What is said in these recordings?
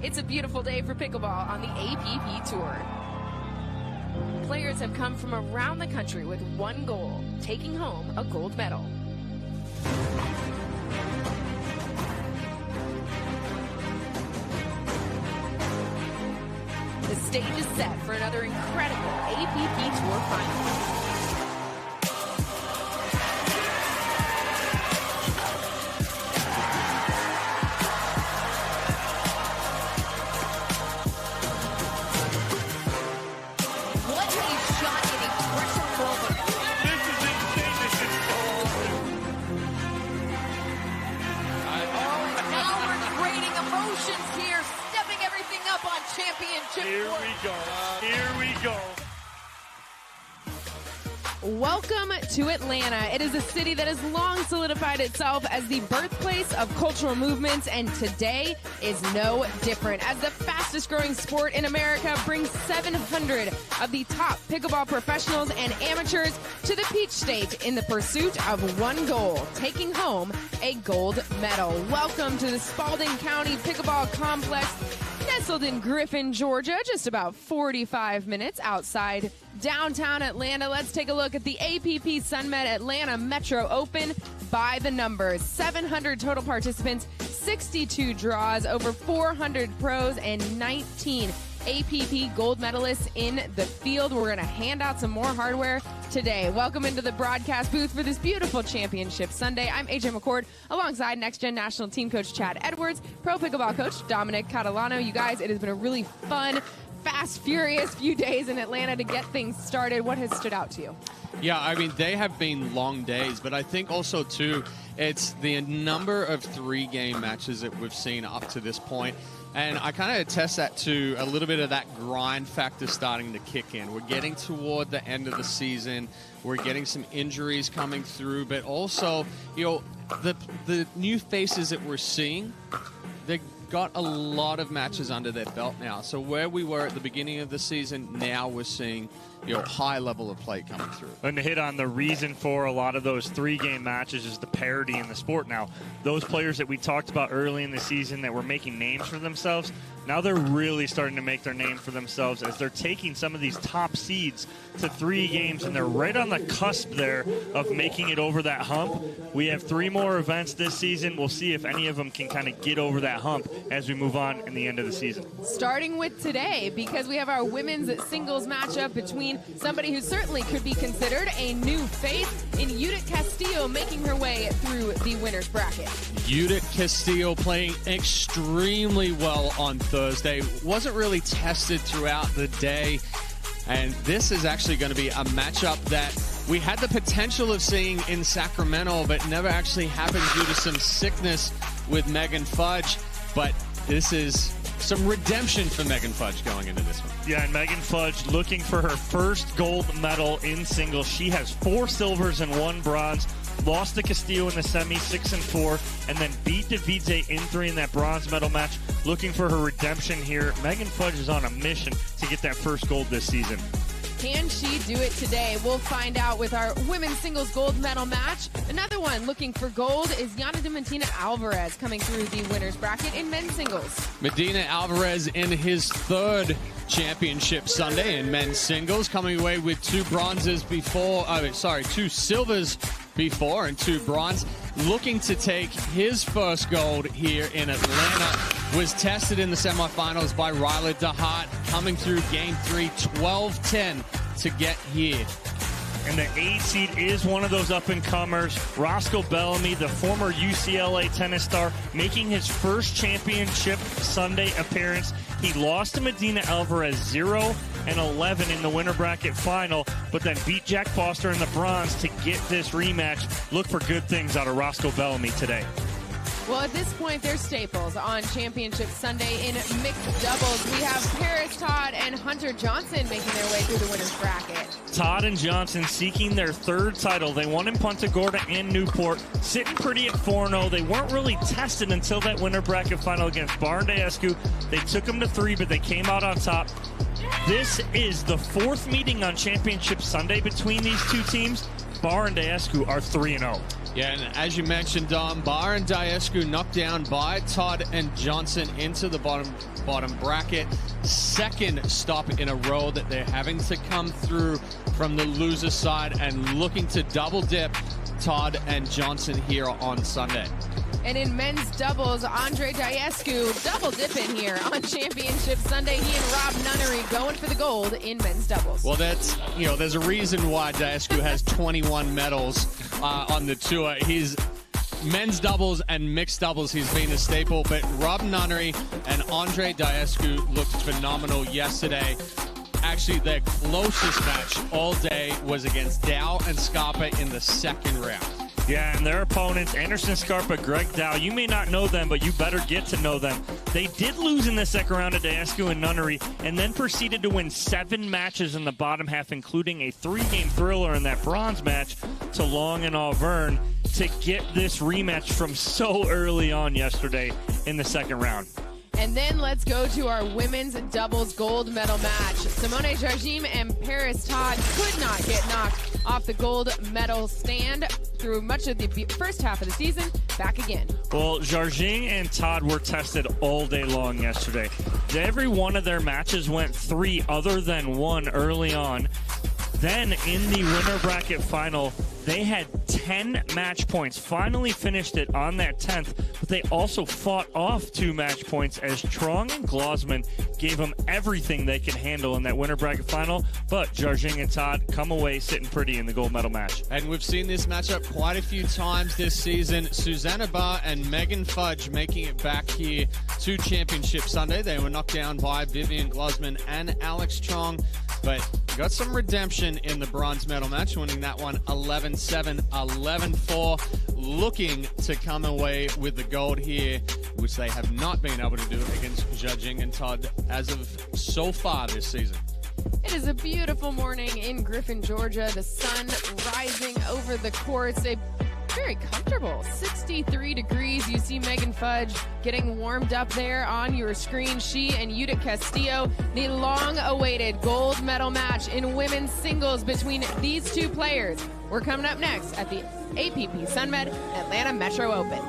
It's a beautiful day for pickleball on the APP Tour. Players have come from around the country with one goal, taking home a gold medal. The stage is set for another incredible APP Tour final. Here we go. Here we go. Welcome to Atlanta. It is a city that has long solidified itself as the birthplace of cultural movements, and today is no different. As the fastest growing sport in America brings 700 of the top pickleball professionals and amateurs to the Peach State in the pursuit of one goal, taking home a gold medal. Welcome to the Spalding County Pickleball Complex, nestled in Griffin, Georgia, just about 45 minutes outside downtown Atlanta. Let's take a look at the APP Sunmed Atlanta Metro Open by the numbers. 700 total participants, 62 draws, over 400 pros, and 19 APP gold medalists in the field. We're going to hand out some more hardware today. Welcome into the broadcast booth for this beautiful championship Sunday. I'm AJ McCord alongside Next Gen National Team Coach Chad Edwards, Pro Pickleball Coach Dominic Catalano. You guys, it has been a really fun, fast, furious few days in Atlanta to get things started. What has stood out to you? Yeah, I mean, they have been long days, but I think also, too, it's the number of three-game matches that we've seen up to this point. And I kind of attest that to a little bit of that grind factor starting to kick in. We're getting toward the end of the season. We're getting some injuries coming through, but also, you know, the new faces that we're seeing, they got a lot of matches under their belt now. So where we were at the beginning of the season, now we're seeing, you know, high level of play coming through. And to hit on the reason for a lot of those three-game matches is the parity in the sport now. Those players that we talked about early in the season that were making names for themselves, now they're really starting to make their name for themselves as they're taking some of these top seeds to 3 games, and they're right on the cusp there of making it over that hump. We have 3 more events this season. We'll see if any of them can kind of get over that hump as we move on in the end of the season. Starting with today, because we have our women's singles matchup between somebody who certainly could be considered a new face in Judith Castillo, making her way through the winner's bracket. Judith Castillo playing extremely well on Thursday. Wasn't really tested throughout the day. And this is actually going to be a matchup that we had the potential of seeing in Sacramento, but never actually happened due to some sickness with Megan Fudge. But this is some redemption for Megan Fudge going into this one. Yeah, and Megan Fudge looking for her first gold medal in singles. She has 4 silvers and 1 bronze. Lost to Castillo in the semi, 6-4, and then beat Davidze in 3 in that bronze medal match. Looking for her redemption here. Megan Fudge is on a mission to get that first gold this season. Can she do it today? We'll find out with our women's singles gold medal match. Another one looking for gold is Yana de Medina Alvarez coming through the winner's bracket in men's singles. Medina Alvarez in his 3rd championship Sunday in men's singles, coming away with 2 silvers before and 2 bronze. Looking to take his first gold here in Atlanta. Was tested in the semifinals by Ryla DeHart, coming through game 3, 12-10 to get here. And the 8 seed is one of those up-and-comers. Roscoe Bellamy, the former UCLA tennis star, making his first championship Sunday appearance. He lost to Medina Alvarez 0-11 in the winner bracket final, but then beat Jack Foster in the bronze to get this rematch. Look for good things out of Roscoe Bellamy today. Well, at this point, they're staples on Championship Sunday in mixed doubles. We have Paris Todd and Hunter Johnson making their way through the winner's bracket. Todd and Johnson seeking their 3rd title. They won in Punta Gorda and Newport, sitting pretty at 4-0. They weren't really tested until that winner bracket final against Barn de Escu. They took them to 3, but they came out on top. This is the 4th meeting on Championship Sunday between these 2 teams. Barn de Escu are 3-0. Yeah, and as you mentioned, Dom, Barr and Diescu knocked down by Todd and Johnson into the bottom bracket. Second stop in a row that they're having to come through from the loser side and looking to double dip Todd and Johnson here on Sunday. And in men's doubles, Andre Diescu double dipping here on Championship Sunday. He and Rob Nunnery going for the gold in men's doubles. Well, that's, there's a reason why Diescu has 21 medals on the tour. He's men's doubles and mixed doubles, he's been a staple. But Rob Nunnery and Andre Diescu looked phenomenal yesterday. Actually, their closest match all day was against Dow and Scarpa in the second round. Yeah, and their opponents, Anderson Scarpa, Greg Dow, you may not know them, but you better get to know them. They did lose in the second round to Diescu and Nunnery, and then proceeded to win 7 matches in the bottom half, including a 3-game thriller in that bronze match to Long and Auvergne, to get this rematch from so early on yesterday in the second round. And then let's go to our women's doubles gold medal match. Simone Jardim and Paris Todd could not get knocked off the gold medal stand through much of the first half of the season. Back again. Well, Jardim and Todd were tested all day long yesterday. Every one of their matches went 3 other than 1 early on. Then in the winner bracket final, they had 10 match points, finally finished it on that 10th, but they also fought off 2 match points as Trong and Glosman gave them everything they could handle in that winner bracket final, but Jardim and Todd come away sitting pretty in the gold medal match. And we've seen this matchup quite a few times this season. Susanna Barr and Megan Fudge making it back here to Championship Sunday. They were knocked down by Vivian Glosman and Alex Trong, but got some redemption in the bronze medal match, winning that one 11-7, 11-4, looking to come away with the gold here, which they have not been able to do against Jardim and Todd as of so far this season. It is a beautiful morning in Griffin, Georgia. The sun rising over the courts. A very comfortable 63 degrees. You see Megan Fudge getting warmed up there on your screen. She and Judith Castillo, the long-awaited gold medal match in women's singles between these two players. We're coming up next at the APP Sunmed Atlanta Metro Open.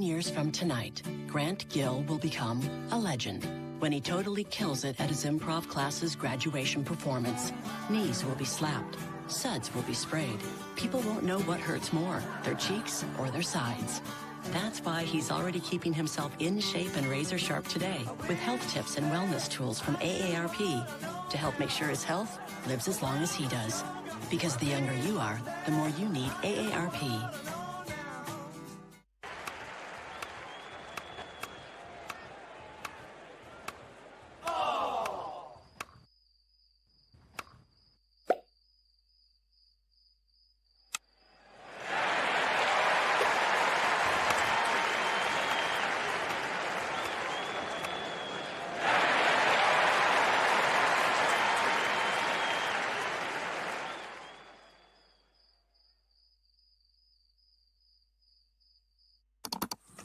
Years from tonight, Grant Gill will become a legend when he totally kills it at his improv class's graduation performance. Knees will be slapped, suds will be sprayed. People won't know what hurts more, their cheeks or their sides. That's why he's already keeping himself in shape and razor sharp today with health tips and wellness tools from AARP to help make sure his health lives as long as he does. Because the younger you are, the more you need AARP.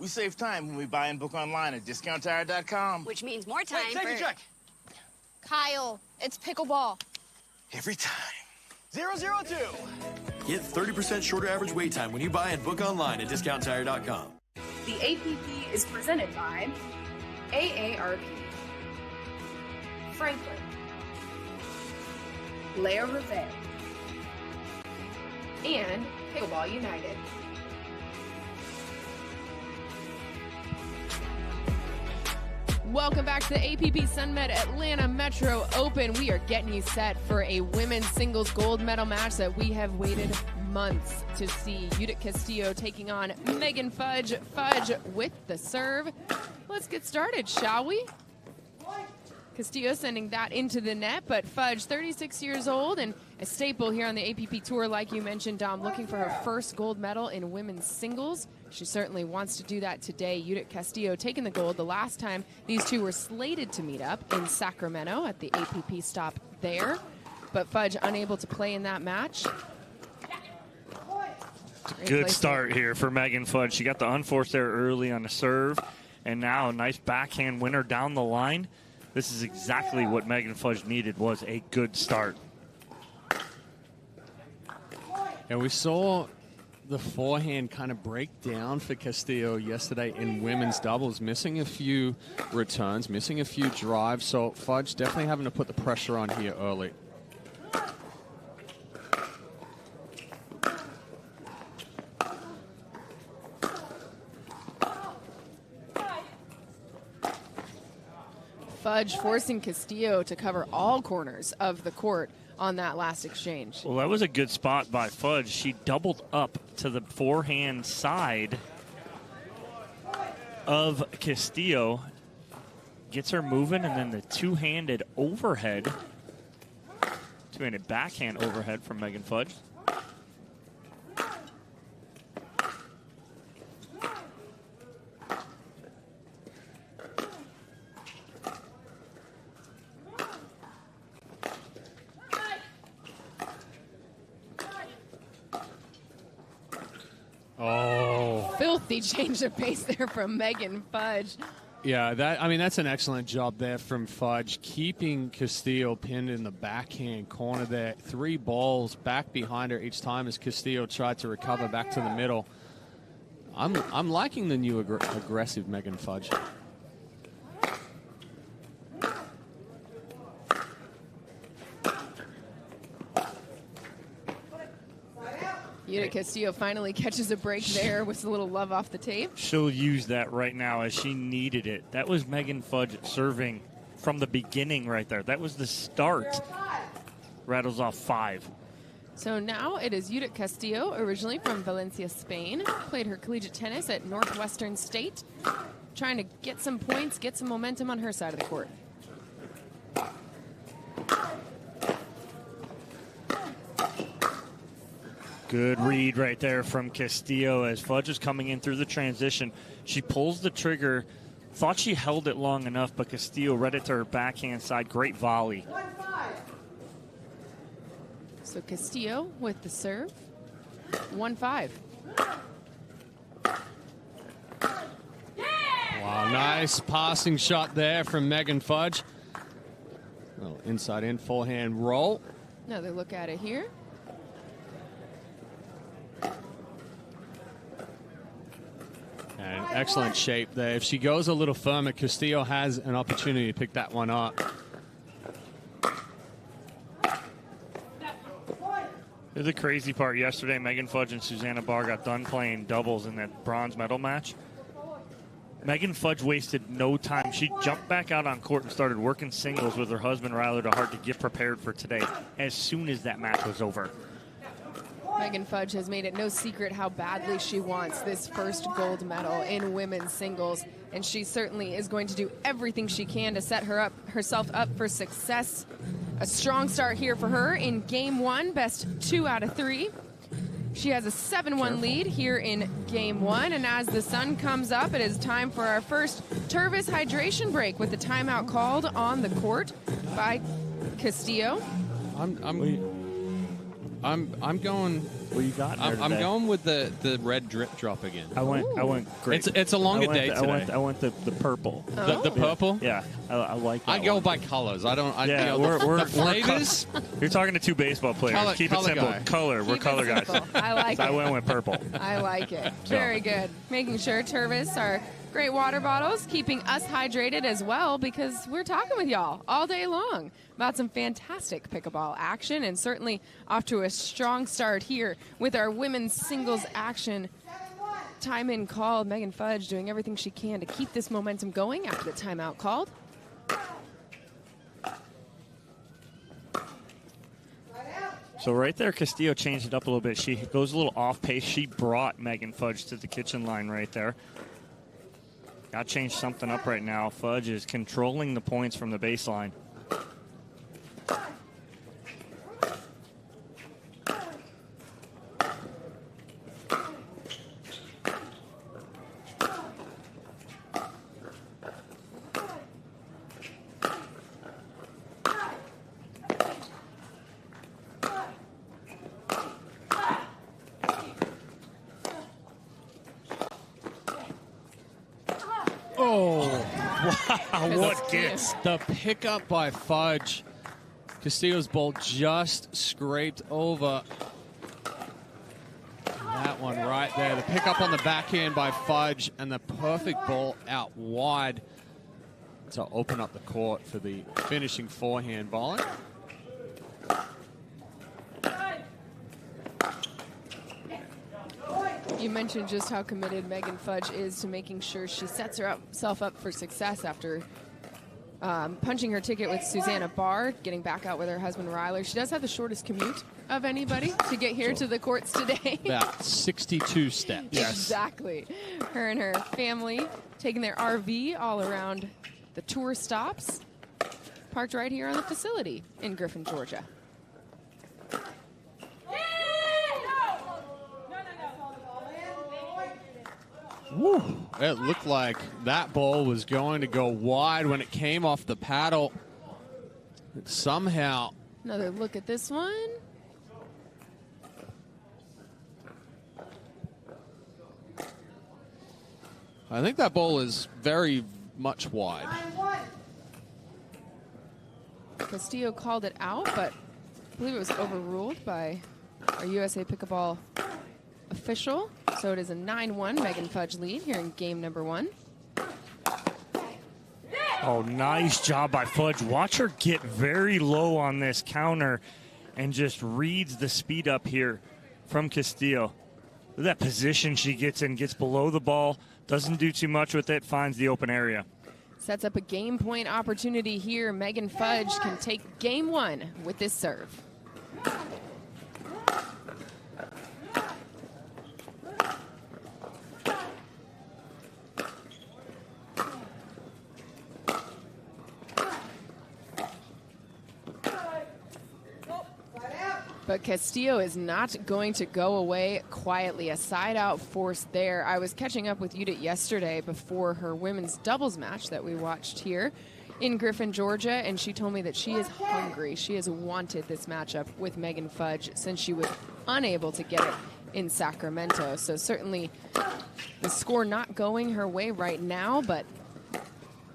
We save time when we buy and book online at discounttire.com. Which means more time. Wait, take a check. Kyle, it's pickleball. Every time. 002. Get 30% shorter average wait time when you buy and book online at discounttire.com. The APP is presented by AARP, Franklin, Leo Rivera, and Pickleball United. Welcome back to the APP Sunmed Atlanta Metro Open. We are getting you set for a women's singles gold medal match that we have waited months to see. Judith Castillo taking on Megan Fudge. Fudge with the serve. Let's get started, shall we? Castillo sending that into the net, but Fudge, 36 years old and a staple here on the APP Tour, like you mentioned, Dom, looking for her first gold medal in women's singles. She certainly wants to do that today. Judith Castillo taking the gold the last time these two were slated to meet up in Sacramento at the APP stop there, but Fudge unable to play in that match. Good start here for Megan Fudge. She got the unforced error early on the serve, and now a nice backhand winner down the line. This is exactly what Megan Fudge needed, was a good start. And we saw the forehand kind of break down for Castillo yesterday in women's doubles, missing a few returns, missing a few drives. So Fudge definitely having to put the pressure on here early. Fudge forcing Castillo to cover all corners of the court on that last exchange. Well, that was a good spot by Fudge. She doubled up to the forehand side of Castillo, gets her moving, and then the two-handed overhead, two-handed backhand overhead from Megan Fudge. Filthy change of pace there from Megan Fudge. Yeah, that's an excellent job there from Fudge, keeping Castillo pinned in the backhand corner there. 3 balls back behind her each time as Castillo tried to recover back to the middle. I'm liking the new aggressive Megan Fudge. Judith Castillo finally catches a break there with a little love off the tape. She'll use that right now as she needed it. That was Megan Fudge serving from the beginning right there. That was the start. Rattles off 5. So now it is Judith Castillo, originally from Valencia, Spain. Played her collegiate tennis at Northwestern State. Trying to get some points, get some momentum on her side of the court. Good read right there from Castillo as Fudge is coming in through the transition. She pulls the trigger, thought she held it long enough, but Castillo read it to her backhand side. Great volley. So Castillo with the serve. 1-5. Wow, nice passing shot there from Megan Fudge. A little inside in forehand roll. Another look at it here. And excellent shape there. If she goes a little firmer, Castillo has an opportunity to pick that one up. The crazy part yesterday, Megan Fudge and Susanna Barr got done playing doubles in that bronze medal match. Megan Fudge wasted no time. She jumped back out on court and started working singles with her husband, Ryler DeHart, to get prepared for today as soon as that match was over. Megan Fudge has made it no secret how badly she wants this first gold medal in women's singles, and she certainly is going to do everything she can to set herself up for success. A strong start here for her in game 1, best 2 out of 3. She has a 7-1 lead here in game 1, and as the sun comes up, it is time for our first Tervis hydration break with the timeout called on the court by Castillo. I'm going. What you got? I'm going with the red drip drop again. I went great. It's a longer day today. I went the purple. Oh. The purple. Yeah, I like that. I go by colors. I don't. Yeah, the flavors. You're talking to 2 baseball players. Keep it simple. Guy. Color. We're color guys. I like it. I went with purple. I like it. Very good. Making sure Tervis are great water bottles, keeping us hydrated as well, because we're talking with y'all all day long about some fantastic pickleball action, and certainly off to a strong start here with our women's singles action. Time in called. Megan Fudge doing everything she can to keep this momentum going after the timeout called. So right there, Castillo changed it up a little bit. She goes a little off pace. She brought Megan Fudge to the kitchen line right there. Got to change something up right now. Fudge is controlling the points from the baseline. What gets the pickup by Fudge. Castillo's ball just scraped over that one right there. The pickup on the backhand by Fudge and the perfect ball out wide to open up the court for the finishing forehand bowling. You mentioned just how committed Megan Fudge is to making sure she sets herself up for success after punching her ticket with Susanna Barr, getting back out with her husband Ryler. She does have the shortest commute of anybody to get here to the courts today. About 62 steps. Yes. Exactly. Her and her family taking their RV all around the tour stops, parked right here on the facility in Griffin, Georgia. Woo. It looked like that ball was going to go wide when it came off the paddle. But somehow. Another look at this one. I think that ball is very much wide. Castillo called it out, but I believe it was overruled by our USA Pickleball official. So it is a 9-1 Megan Fudge lead here in game number 1. Oh, nice job by Fudge. Watch her get very low on this counter and just reads the speed up here from Castillo. That position she gets in, gets below the ball, doesn't do too much with it, finds the open area. Sets up a game point opportunity here. Megan Fudge can take game 1 with this serve. But Castillo is not going to go away quietly. A side-out force there. I was catching up with Judith yesterday before her women's doubles match that we watched here in Griffin, Georgia, and she told me that she is hungry. She has wanted this matchup with Megan Fudge since she was unable to get it in Sacramento. So certainly the score not going her way right now, but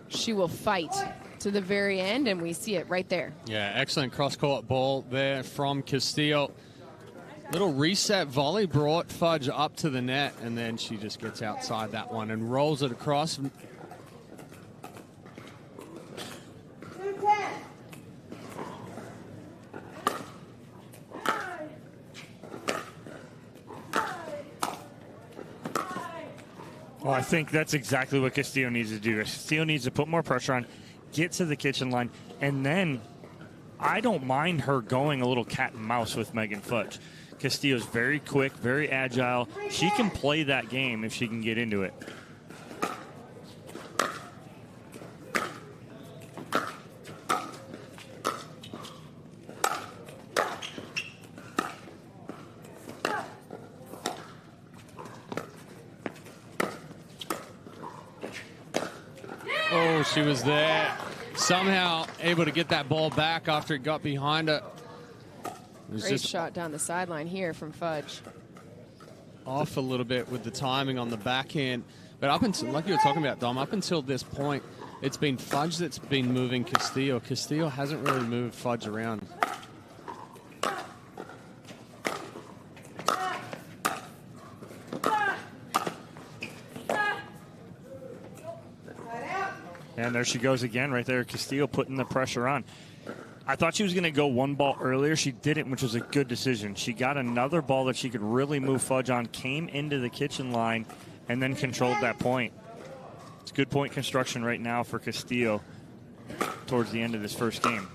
she will fight to the very end, and we see it right there. Yeah, excellent cross-court ball there from Castillo. Little reset volley brought Fudge up to the net, and then she just gets outside that one and rolls it across. Well, I think that's exactly what Castillo needs to do. Castillo needs to put more pressure on, get to the kitchen line, and then I don't mind her going a little cat and mouse with Megan Fudge. Castillo's very quick, very agile. She can play that game if she can get into it. Oh, she was there. Somehow able to get that ball back after it got behind her. Great shot down the sideline here from Fudge. Off a little bit with the timing on the backhand. But up until, like you were talking about, Dom, up until this point, it's been Fudge that's been moving Castillo. Castillo hasn't really moved Fudge around. And there she goes again right there. Castillo putting the pressure on. I thought she was going to go one ball earlier. She didn't, which was a good decision. She got another ball that she could really move Fudge on, came into the kitchen line, and then controlled that point. It's good point construction right now for Castillo towards the end of this first game.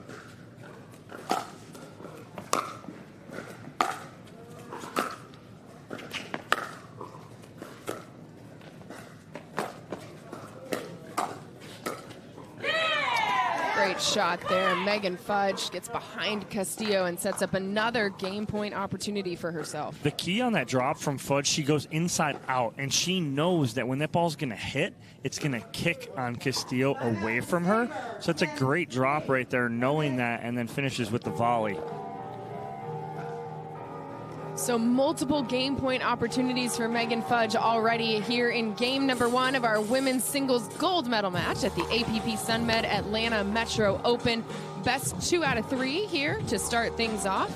Great shot there. Megan Fudge gets behind Castillo and sets up another game point opportunity for herself. The key on that drop from Fudge, she goes inside out, and she knows that when that ball's going to hit, it's going to kick on Castillo away from her. So it's a great drop right there, knowing that, and then finishes with the volley. So multiple game point opportunities for Megan Fudge already here in game number 1 of our women's singles gold medal match at the APP Sunmed Atlanta Metro Open. Best 2 out of 3 here to start things off.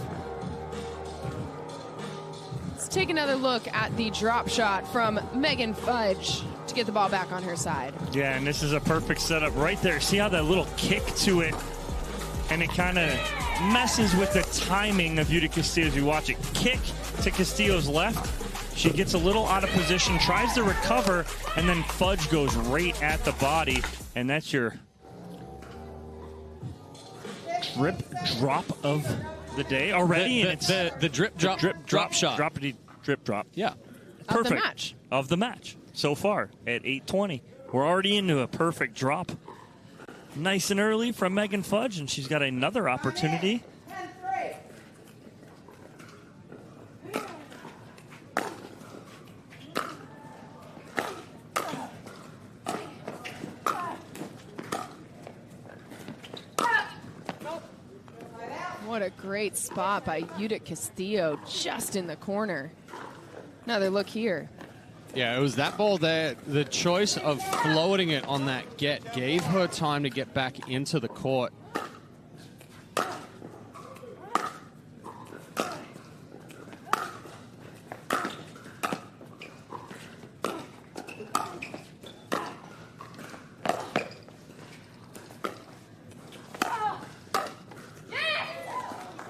Let's take another look at the drop shot from Megan Fudge to get the ball back on her side. Yeah, and this is a perfect setup right there. See how that little kick to it, and it kind of messes with the timing of Yuta Castillo as you watch it. Kick to Castillo's left. She gets a little out of position, tries to recover, and then Fudge goes right at the body. And that's your drip drop of the day already. The drip drop shot. Drip drop. Yeah. Perfect. Of the match. Of the match so far at 8:20. We're already into a perfect drop. Nice and early from Megan Fudge, and she's got another opportunity. What a great spot by Yuta Castillo, just in the corner. Another look here. Yeah, it was that ball there. The choice of floating it on that get gave her time to get back into the court.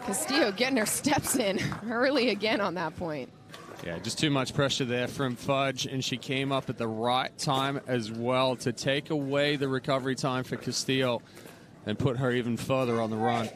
Castillo getting her steps in early again on that point. Yeah, just too much pressure there from Fudge, and she came up at the right time as well to take away the recovery time for Castillo and put her even further on the run.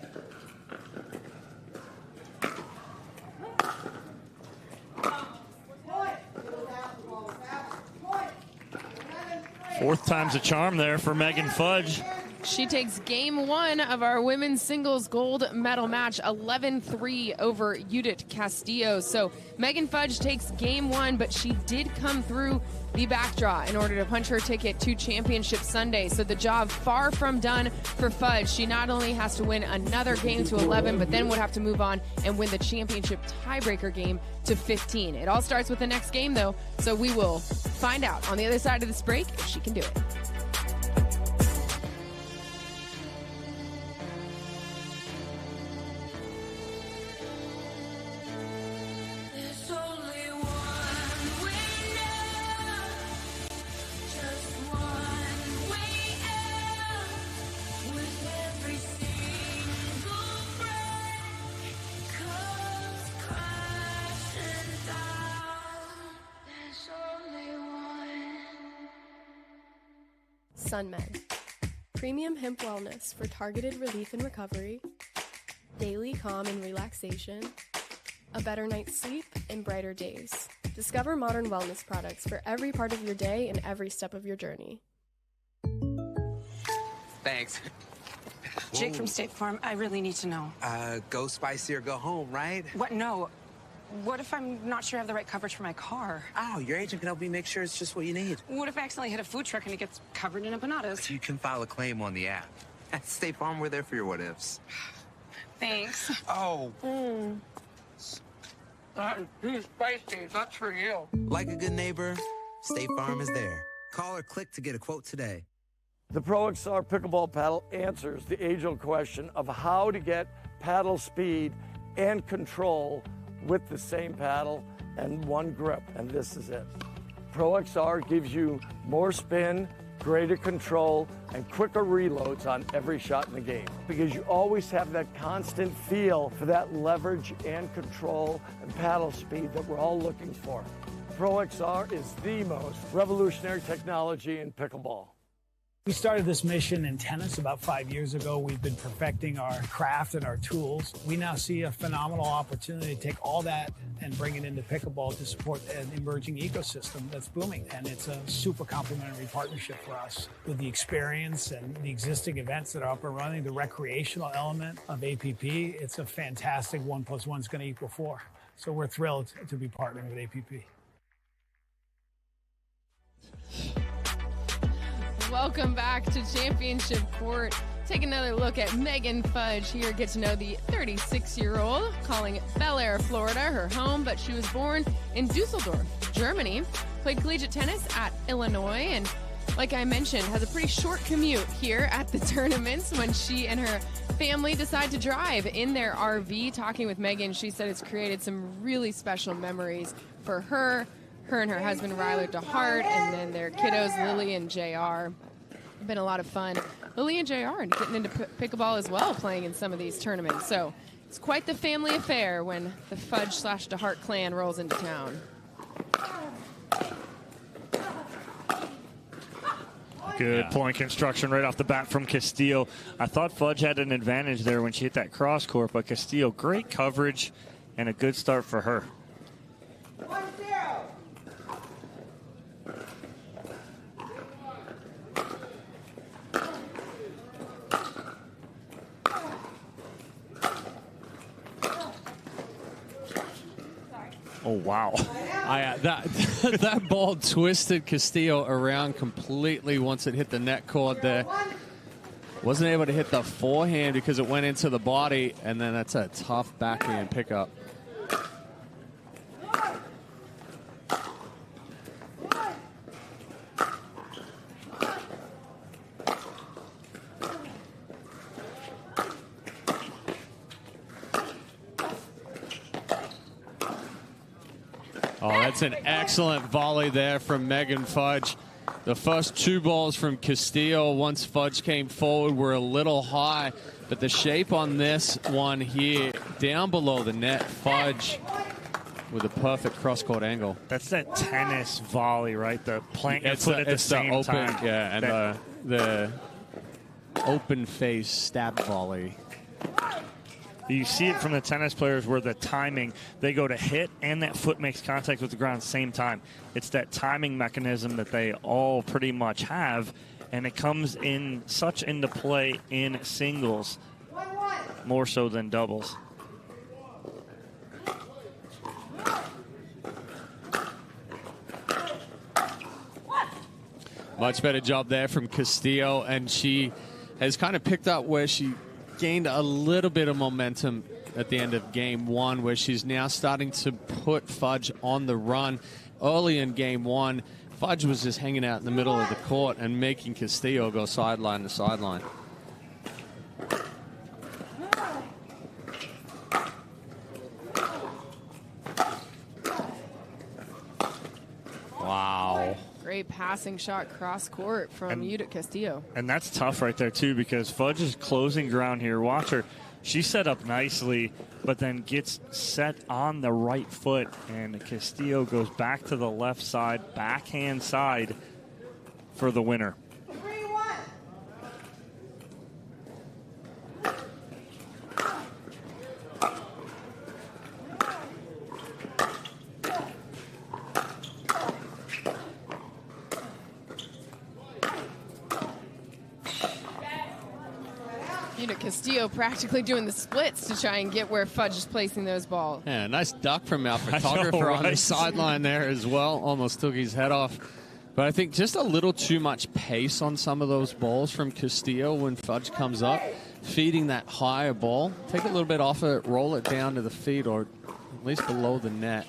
Fourth time's a charm there for Megan Fudge. She takes game 1 of our women's singles gold medal match, 11-3 over Yuta Castillo. So Megan Fudge takes game 1, but she did come through the back draw in order to punch her ticket to Championship Sunday. So the job far from done for Fudge. She not only has to win another game to 11, but then would have to move on and win the championship tiebreaker game to 15. It all starts with the next game, though, so we will find out on the other side of this break if she can do it. Sunmed. Premium hemp wellness for targeted relief and recovery, daily calm and relaxation, a better night's sleep, and brighter days. Discover modern wellness products for every part of your day and every step of your journey. Thanks. Jake from State Farm, I really need to know. Go spicy or go home, right? What? No. What if I'm not sure I have the right coverage for my car? Oh, your agent can help me make sure it's just what you need. What if I accidentally hit a food truck and it gets covered in empanadas? You can file a claim on the app. At State Farm, we're there for your what-ifs. Thanks. Oh. That is too spicy. That's for you. Like a good neighbor, State Farm is there. Call or click to get a quote today. The Pro XR pickleball paddle answers the age-old question of how to get paddle speed and control with the same paddle and one grip, and this is it. Pro XR gives you more spin, greater control, and quicker reloads on every shot in the game because you always have that constant feel for that leverage and control and paddle speed that we're all looking for. Pro XR is the most revolutionary technology in pickleball. We started this mission in tennis about 5 years ago. We've been perfecting our craft and our tools. We now see a phenomenal opportunity to take all that and bring it into pickleball to support an emerging ecosystem that's booming. And it's a super complementary partnership for us with the experience and the existing events that are up and running, the recreational element of APP. It's a fantastic 1 + 1 is going to equal 4. So we're thrilled to be partnering with APP. Welcome back to Championship Court. Take another look at Megan Fudge here. Get to know the 36-year-old, calling Bel Air, Florida, her home, but she was born in Dusseldorf, Germany. Played collegiate tennis at Illinois, and like I mentioned, has a pretty short commute here at the tournaments when she and her family decide to drive in their RV. Talking with Megan, she said it's created some really special memories for her and her husband Ryler DeHart, and then their kiddos Lily and JR. Been a lot of fun. Lily and JR and getting into pickleball as well, playing in some of these tournaments. So it's quite the family affair when the Fudge/DeHart clan rolls into town. Good point construction right off the bat from Castillo. I thought Fudge had an advantage there when she hit that cross court, but Castillo, great coverage and a good start for her. 1-0. Oh, wow. That ball twisted Castillo around completely once it hit the net cord there. Wasn't able to hit the forehand because it went into the body, and then that's a tough backhand pickup. Oh, that's an excellent volley there from Megan Fudge. The first 2 balls from Castillo, once Fudge came forward, were a little high, but the shape on this one here, down below the net, Fudge with a perfect cross-court angle. That's that tennis volley, right? The plant your foot at the same open, time. Yeah, and the open face stab volley. You see it from the tennis players where the timing, they go to hit and that foot makes contact with the ground at the same time. It's that timing mechanism that they all pretty much have, and it comes in such into play in singles, more so than doubles. Much better job there from Castillo, and she has kind of picked up where she gained a little bit of momentum at the end of game 1, where she's now starting to put Fudge on the run. Early in game 1, Fudge was just hanging out in the middle of the court and making Castillo go sideline to sideline. Wow. Great passing shot cross court from Judith Castillo. And that's tough right there, too, because Fudge is closing ground here. Watch her. She's set up nicely, but then gets set on the right foot, and Castillo goes back to the left side, backhand side for the winner. Castillo practically doing the splits to try and get where Fudge is placing those balls. Yeah, nice duck from our photographer on the sideline there as well. Almost took his head off. But I think just a little too much pace on some of those balls from Castillo when Fudge comes up, feeding that higher ball. Take a little bit off it, roll it down to the feet or at least below the net.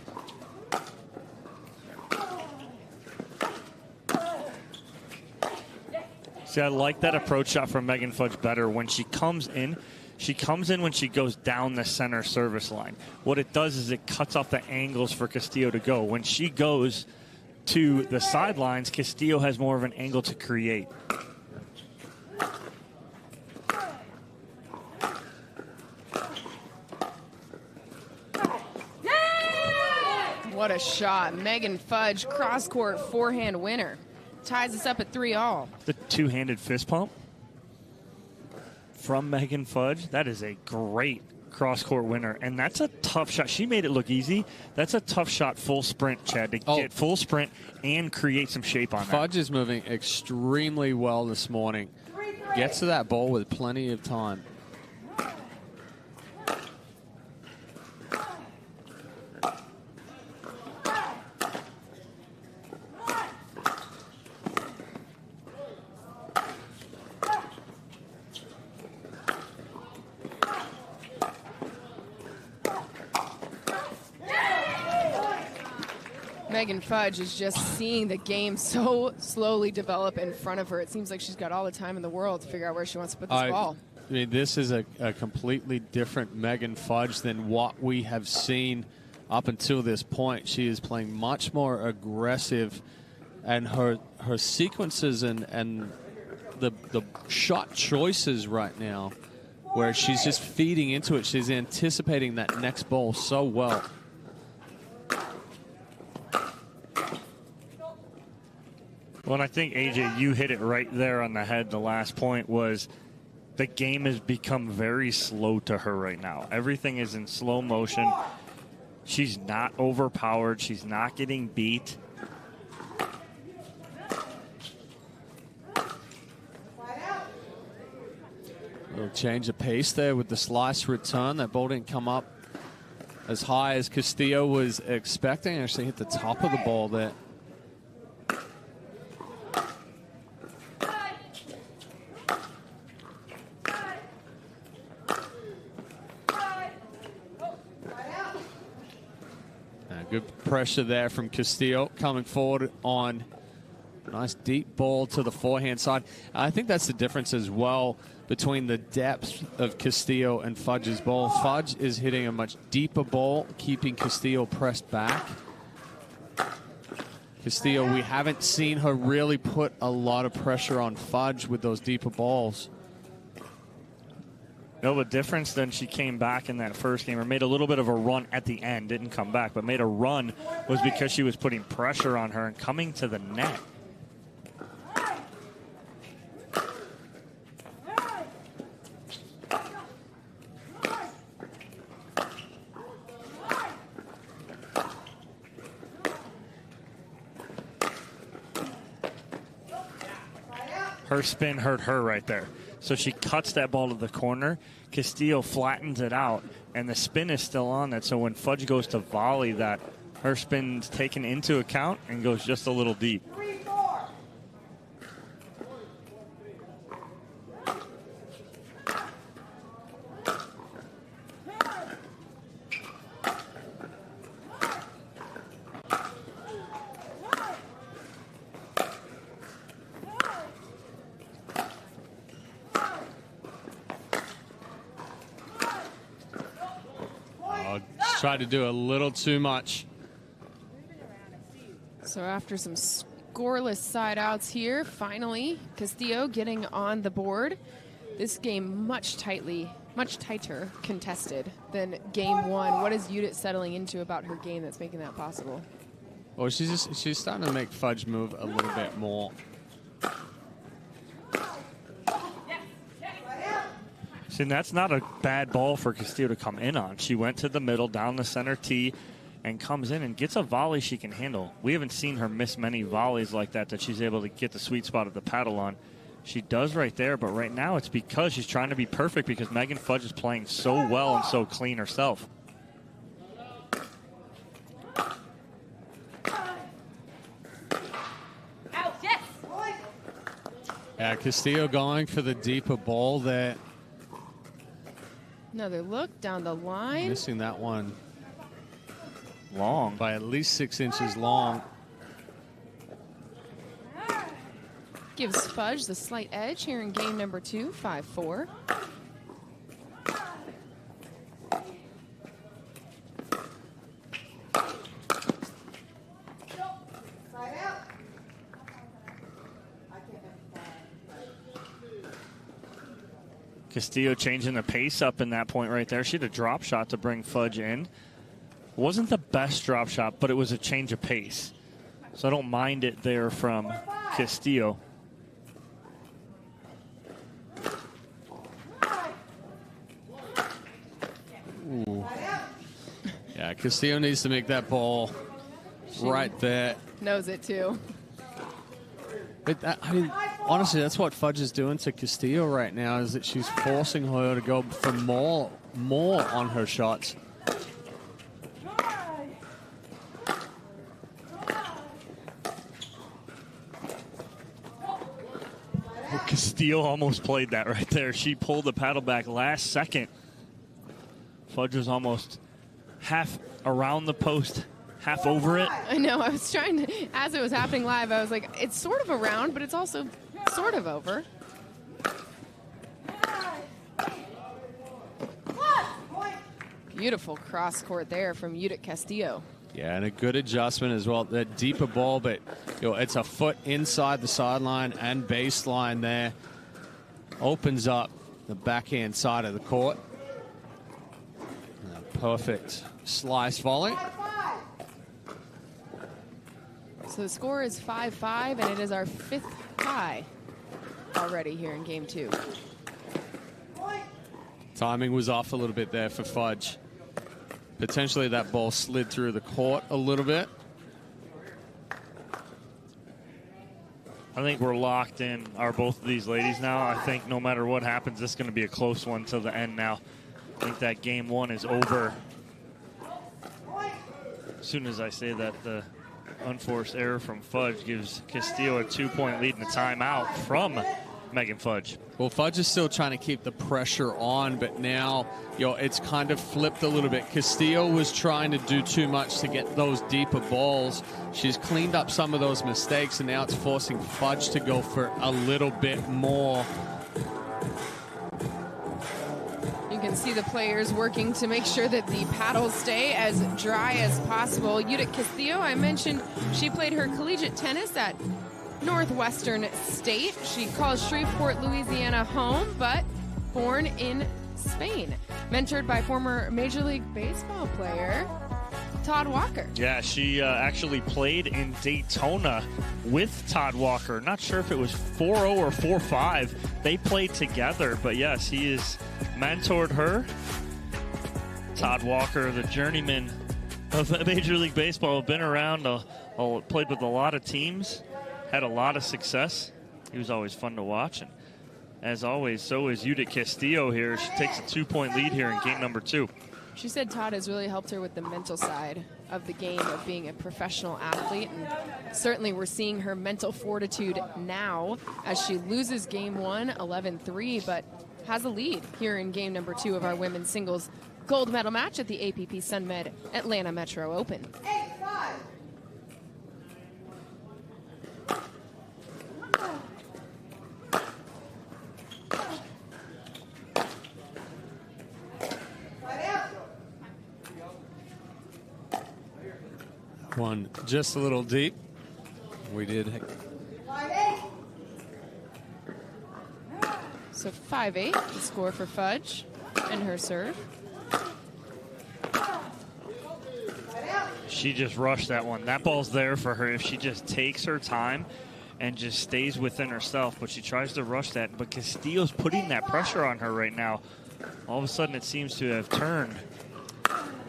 See, I like that approach shot from Megan Fudge better. When she comes in when she goes down the center service line. What it does is it cuts off the angles for Castillo to go. When she goes to the sidelines, Castillo has more of an angle to create. What a shot. Megan Fudge, cross-court forehand winner. ties us up at 3-all. The two-handed fist pump from Megan Fudge. That is a great cross-court winner, and that's a tough shot. She made it look easy. That's a tough shot, full sprint, Chad, to get full sprint and create some shape on that. Fudge is moving extremely well this morning. Gets to that ball with plenty of time. Megan Fudge is just seeing the game so slowly develop in front of her. It seems like she's got all the time in the world to figure out where she wants to put this ball. I mean, this is a completely different Megan Fudge than what we have seen up until this point. She is playing much more aggressive, and her sequences and the shot choices right now, where she's just feeding into it. She's anticipating that next ball so well. Well, and I think, AJ, you hit it right there on the head. The last point was the game has become very slow to her right now. Everything is in slow motion. She's not overpowered. She's not getting beat. A little change of pace there with the slice return. That ball didn't come up as high as Castillo was expecting. Actually hit the top of the ball there. Good pressure there from Castillo coming forward on a nice deep ball to the forehand side. I think that's the difference as well between the depth of Castillo and Fudge's ball. Fudge is hitting a much deeper ball, keeping Castillo pressed back. Castillo, we haven't seen her really put a lot of pressure on Fudge with those deeper balls. No, the difference then she came back in that first game, or made a little bit of a run at the end, didn't come back, but made a run, was because she was putting pressure on her and coming to the net. Her spin hurt her right there. So she cuts that ball to the corner. Castillo flattens it out, and the spin is still on that. So when Fudge goes to volley that, her spin's taken into account and goes just a little deep. Tried to do a little too much. So after some scoreless side outs here, finally Castillo getting on the board. This game much tighter contested than game one. What is Judith settling into about her game that's making that possible? Well, she's starting to make Fudge move a little bit more. See, that's not a bad ball for Castillo to come in on. She went to the middle, down the center tee, and comes in and gets a volley she can handle. We haven't seen her miss many volleys like that she's able to get the sweet spot of the paddle on. She does right there, but right now it's because she's trying to be perfect because Megan Fudge is playing so well and so clean herself. Yeah, Castillo going for the deeper ball there. Another look down the line. Missing that one long by at least 6 inches long. Gives Fudge the slight edge here in game number 2, 5-4. Castillo changing the pace up in that point right there. She had a drop shot to bring Fudge in. Wasn't the best drop shot, but it was a change of pace. So I don't mind it there from Castillo. Ooh. Yeah, Castillo needs to make that ball right there. Knows it too. I mean, honestly, that's what Fudge is doing to Castillo right now, is that she's forcing her to go for more on her shots. Castillo almost played that right there. She pulled the paddle back last second. Fudge was almost half around the post, half over it. I know. I was trying to, as it was happening live, I was like, it's sort of around, but it's also sort of over. Beautiful cross court there from Judith Castillo. Yeah, and a good adjustment as well. That deeper ball, but it's a foot inside the sideline and baseline there. Opens up the backhand side of the court. And a perfect slice volley. So the score is 5-5, and it is our 5th tie already here in game 2. Timing was off a little bit there for Fudge. Potentially that ball slid through the court a little bit. I think we're locked in, are both of these ladies now. I think no matter what happens, this is going to be a close one till the end now. I think that game 1 is over. As soon as I say that, the unforced error from Fudge gives Castillo a 2-point lead and a timeout from Megan Fudge. Well, Fudge is still trying to keep the pressure on, but now, it's kind of flipped a little bit. Castillo was trying to do too much to get those deeper balls. She's cleaned up some of those mistakes, and now it's forcing Fudge to go for a little bit more. You can see the players working to make sure that the paddles stay as dry as possible. Judith Castillo, I mentioned she played her collegiate tennis at Northwestern State. She calls Shreveport, Louisiana home, but born in Spain. Mentored by former Major League Baseball player Todd Walker. Yeah, she actually played in Daytona with Todd Walker. Not sure if it was 4-0 or 4-5. They played together, but yes, he has mentored her. Todd Walker, the journeyman of Major League Baseball, been around, played with a lot of teams. Had a lot of success. He was always fun to watch. And as always, so is Judith Castillo here. She takes a 2-point lead here in game number 2. She said Todd has really helped her with the mental side of the game of being a professional athlete. And certainly we're seeing her mental fortitude now as she loses game 1, 11-3, but has a lead here in game number 2 of our women's singles gold medal match at the APP Sunmed Atlanta Metro Open. One just a little deep. We did. So 5-8, the score for Fudge and her serve. She just rushed that one. That ball's there for her if she just takes her time and just stays within herself, but she tries to rush that. But Castillo's putting that pressure on her right now. All of a sudden it seems to have turned.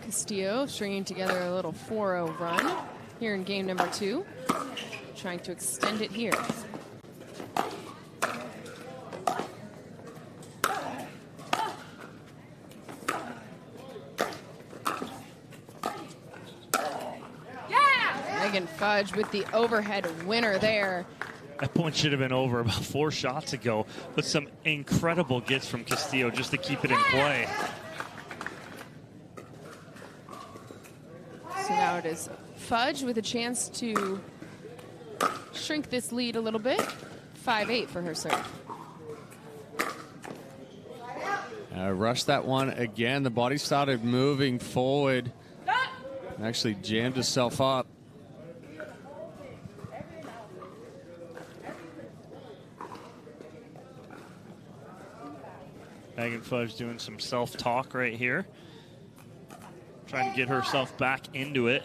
Castillo stringing together a little 4-0 run here in game number 2. Trying to extend it here. Megan Fudge with the overhead winner there. That point should have been over about 4 shots ago, but some incredible gets from Castillo just to keep it in play. So now it is Fudge with a chance to shrink this lead a little bit. 5-8 for her serve. Rushed that one again. The body started moving forward. Actually jammed herself up. Megan Fudge doing some self-talk right here. Trying to get herself back into it.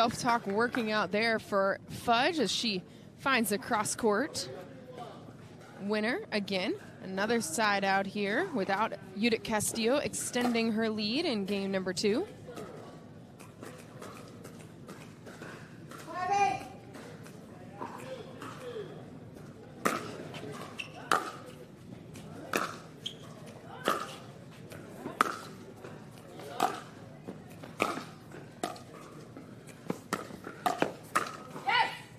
self-talk working out there for Fudge as she finds the cross-court winner again. Another side out here without Judith Castillo extending her lead in game number 2.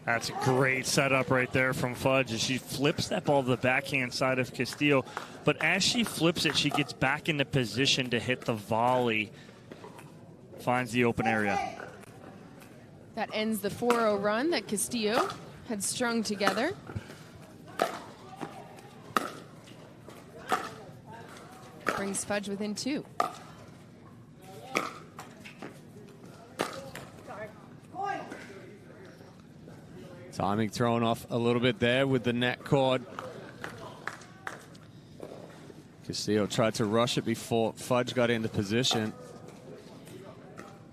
That's a great setup right there from Fudge as she flips that ball to the backhand side of Castillo. But as she flips it, she gets back into position to hit the volley. Finds the open area. That ends the 4-0 run that Castillo had strung together. Brings Fudge within 2. Timing thrown off a little bit there with the net cord. Castillo tried to rush it before Fudge got into position.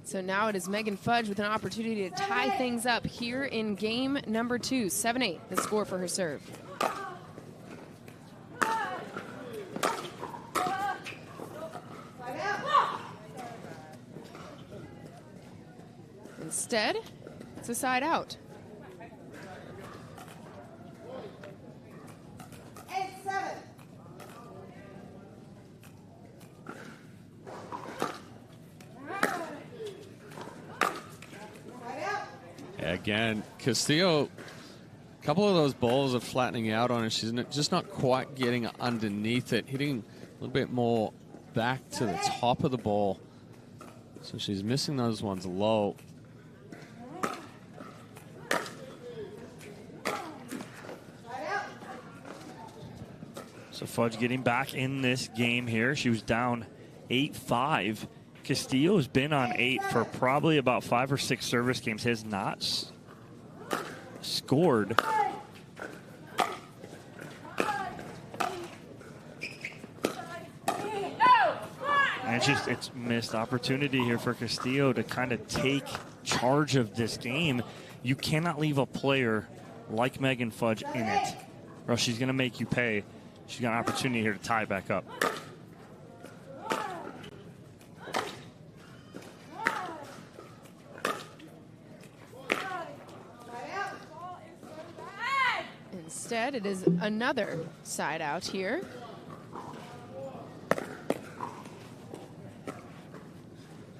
So now it is Megan Fudge with an opportunity to tie things up here in game number 2. 7-8, the score for her serve. Instead, it's a side out. Again, Castillo, a couple of those balls are flattening out on her. She's just not quite getting underneath it, hitting a little bit more back to the top of the ball. So she's missing those ones low. So Fudge getting back in this game here. She was down 8-5. Castillo's been on 8 for probably about 5 or 6 service games. Has not scored. And it's missed opportunity here for Castillo to kind of take charge of this game. You cannot leave a player like Megan Fudge in it, or else she's going to make you pay. She's got an opportunity here to tie it back up. Instead, it is another side out here.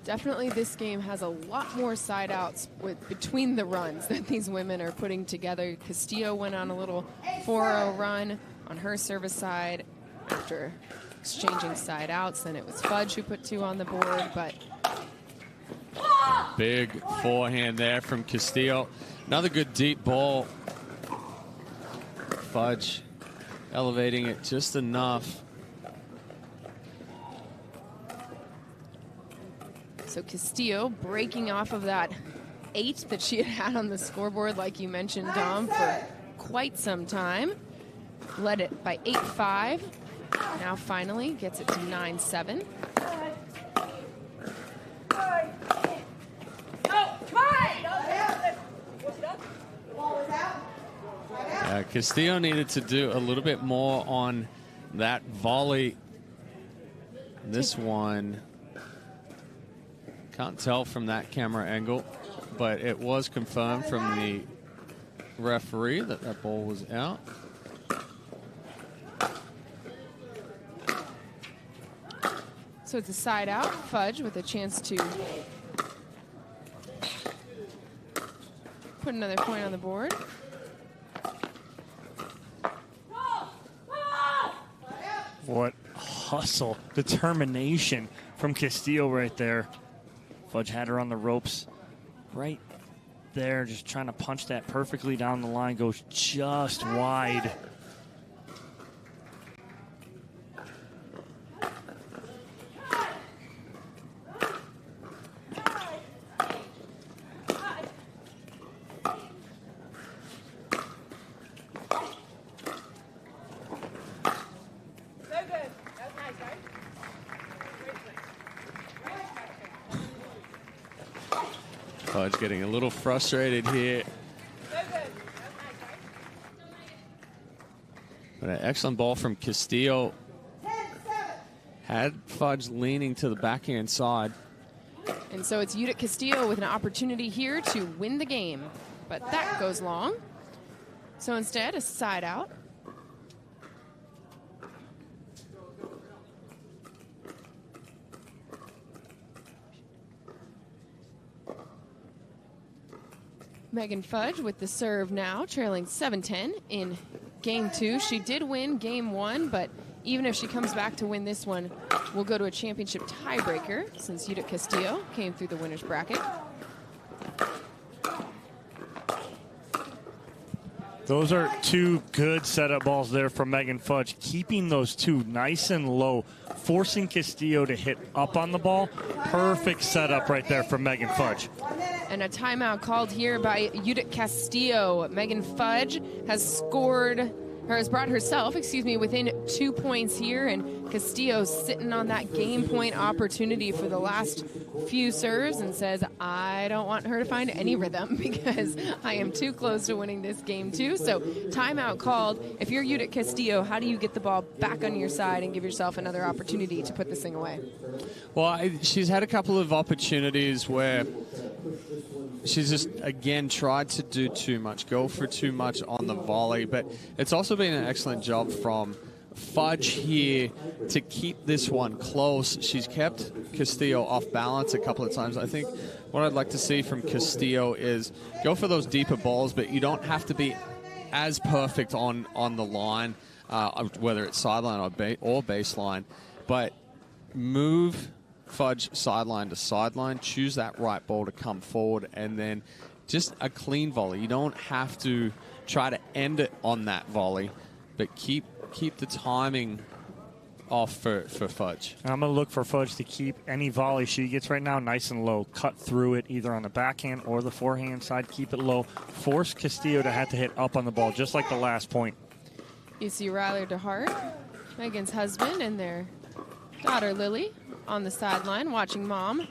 Definitely this game has a lot more side outs between the runs that these women are putting together. Castillo went on a little 4-0 run on her service side after exchanging side outs. Then it was Fudge who put 2 on the board, but big forehand there from Castillo. Another good deep ball. Fudge elevating it just enough. So Castillo breaking off of that 8 that she had on the scoreboard, like you mentioned, Dom, for quite some time. Led it by 8-5. Now finally gets it to 9-7. Castillo needed to do a little bit more on that volley. This one, can't tell from that camera angle, but it was confirmed from the referee that that ball was out. So it's a side out. Fudge with a chance to put another point on the board. What hustle, determination from Castillo right there. Fudge had her on the ropes right there, just trying to punch that perfectly down the line. Goes just wide. Fudge getting a little frustrated here. But an excellent ball from Castillo. Had Fudge leaning to the backhand side. And so it's Judith Castillo with an opportunity here to win the game. But that goes long. So instead, a side out. Megan Fudge with the serve now, trailing 7-10 in game 2. She did win game 1, but even if she comes back to win this one, we'll go to a championship tiebreaker since Judith Castillo came through the winner's bracket. Those are 2 good setup balls there from Megan Fudge, keeping those 2 nice and low, forcing Castillo to hit up on the ball. Perfect setup right there from Megan Fudge. And a timeout called here by Judith Castillo. Megan Fudge has brought herself, within 2 points here, and Castillo's sitting on that game point opportunity for the last few serves and says, I don't want her to find any rhythm because I am too close to winning this game too. So timeout called. If you're Judith Castillo, how do you get the ball back on your side and give yourself another opportunity to put this thing away? Well, she's had a couple of opportunities where she's just, again, tried to do too much, go for too much on the volley. But it's also been an excellent job from Fudge here to keep this one close. She's kept Castillo off balance a couple of times. I think what I'd like to see from Castillo is go for those deeper balls, but you don't have to be as perfect on the line, whether it's sideline or baseline. But move Fudge sideline to sideline, choose that right ball to come forward, and then just a clean volley. You don't have to try to end it on that volley, but keep the timing off for Fudge. I'm going to look for Fudge to keep any volley she gets right now nice and low. Cut through it either on the backhand or the forehand side. Keep it low. Force Castillo to have to hit up on the ball, just like the last point. You see Riley DeHart, Megan's husband, and their daughter Lily on the sideline watching mom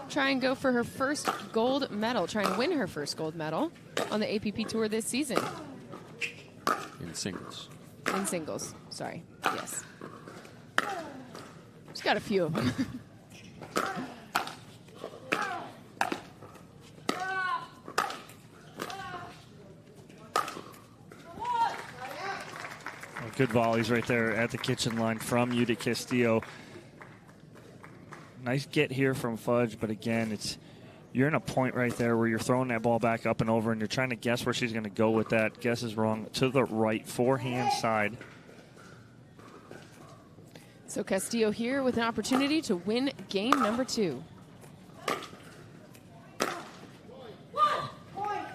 try and go for her first gold medal, try and win her first gold medal on the APP Tour this season. In singles. In singles, sorry, yes. She's got a few of them. Good volleys right there at the kitchen line from Judith Castillo. Nice get here from Fudge, but again, you're in a point right there where you're throwing that ball back up and over, and you're trying to guess where she's going to go with that. Guess is wrong. To the right forehand side. So Castillo here with an opportunity to win game number 2.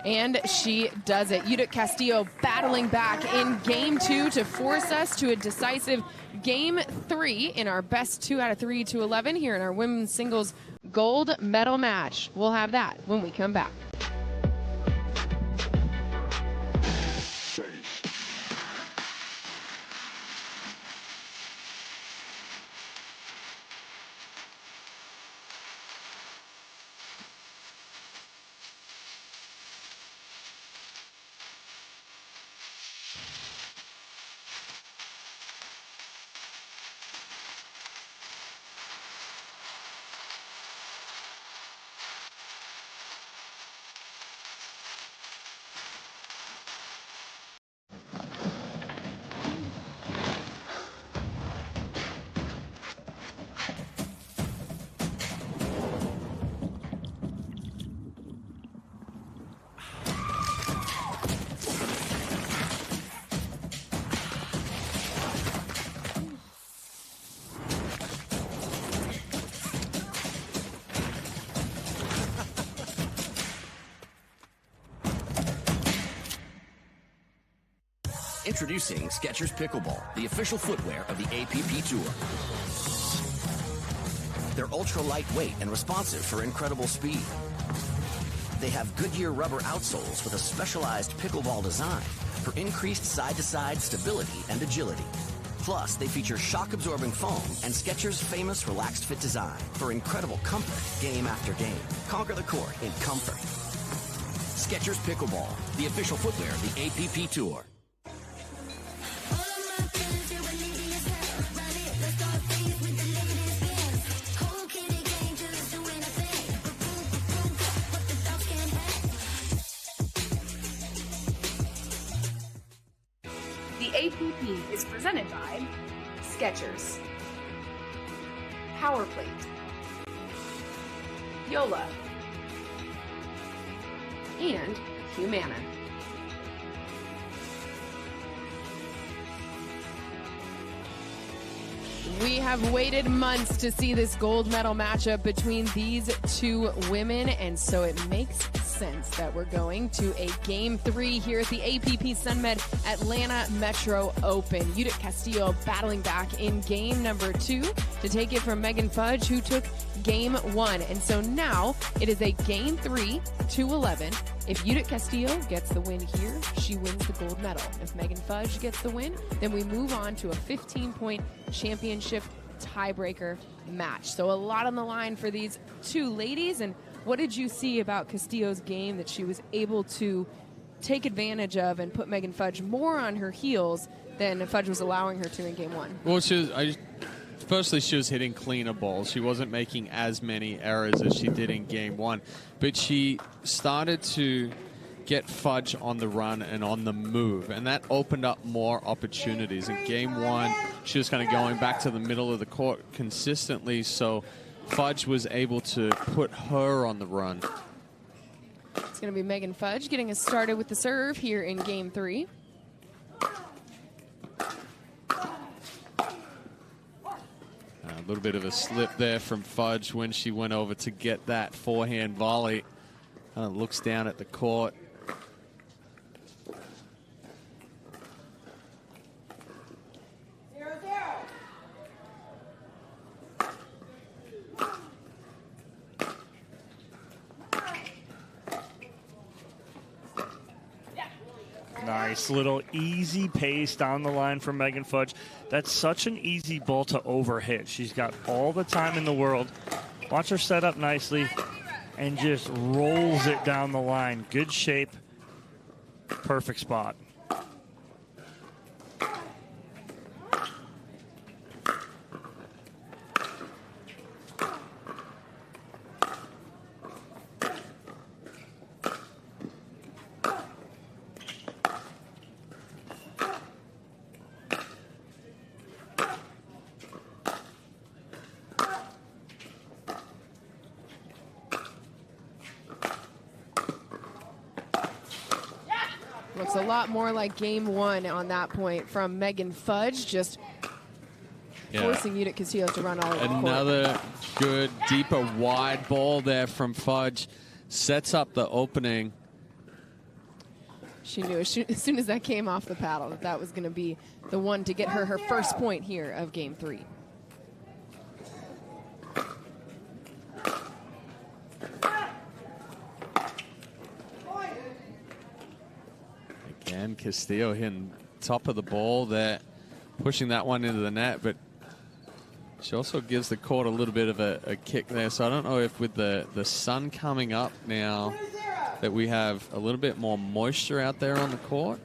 And she does it. Judith Castillo battling back in game 2 to force us to a decisive game 3 in our best 2 out of 3 to 11 here in our women's singles gold medal match. We'll have that when we come back. Introducing Skechers Pickleball, the official footwear of the APP Tour. They're ultra lightweight and responsive for incredible speed. They have Goodyear rubber outsoles with a specialized pickleball design for increased side-to-side stability and agility. Plus, they feature shock-absorbing foam and Skechers' famous relaxed fit design for incredible comfort game after game. Conquer the court in comfort. Skechers Pickleball, the official footwear of the APP Tour. The APP is presented by Skechers, Power Plate, Yola, and Humana. We have waited months to see this gold medal matchup between these two women, and so it makes sense that we're going to a Game 3 here at the APP Sunmed Atlanta Metro Open. Judith Castillo battling back in game number 2 to take it from Megan Fudge, who took game 1. And so now it is a Game 3, 2-11. If Judith Castillo gets the win here, she wins the gold medal. If Megan Fudge gets the win, then we move on to a 15-point championship tiebreaker match. So a lot on the line for these two ladies. And what did you see about Castillo's game that she was able to take advantage of and put Megan Fudge more on her heels than Fudge was allowing her to in game 1? Well, firstly, she was hitting cleaner balls. She wasn't making as many errors as she did in game 1. But she started to get Fudge on the run and on the move, and that opened up more opportunities. In game 1, she was kind of going back to the middle of the court consistently, so Fudge was able to put her on the run. It's going to be Megan Fudge getting us started with the serve here in game 3. A little bit of a slip there from Fudge when she went over to get that forehand volley. Looks down at the court. Nice little easy pace down the line for Megan Fudge. That's such an easy ball to overhit. She's got all the time in the world. Watch her set up nicely and just rolls it down the line. Good shape, perfect spot. Looks a lot more like game 1 on that point from Megan Fudge, just forcing Judith Castillo to run all over the court. Another good, deeper, wide ball there from Fudge. Sets up the opening. She knew as soon as that came off the paddle that was going to be the one to get her first point here of game 3. Again, Castillo hitting top of the ball there, pushing that one into the net, but she also gives the court a little bit of a kick there. So I don't know if with the sun coming up now that we have a little bit more moisture out there on the court.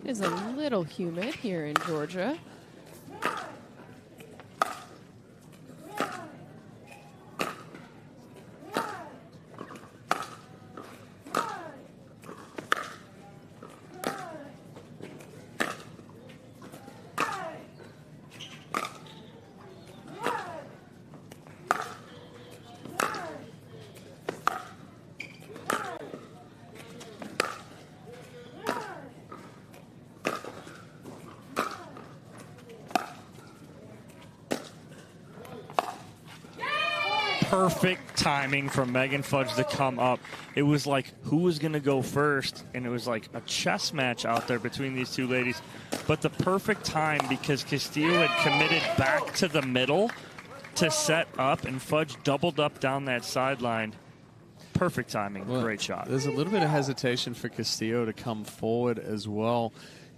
It is a little humid here in Georgia. Perfect timing from Megan Fudge to come up. It was like who was going to go first, and it was like a chess match out there between these two ladies. But the perfect time, because Castillo had committed back to the middle to set up, and Fudge doubled up down that sideline. Perfect timing. Well, great shot. There's a little bit of hesitation for Castillo to come forward as well,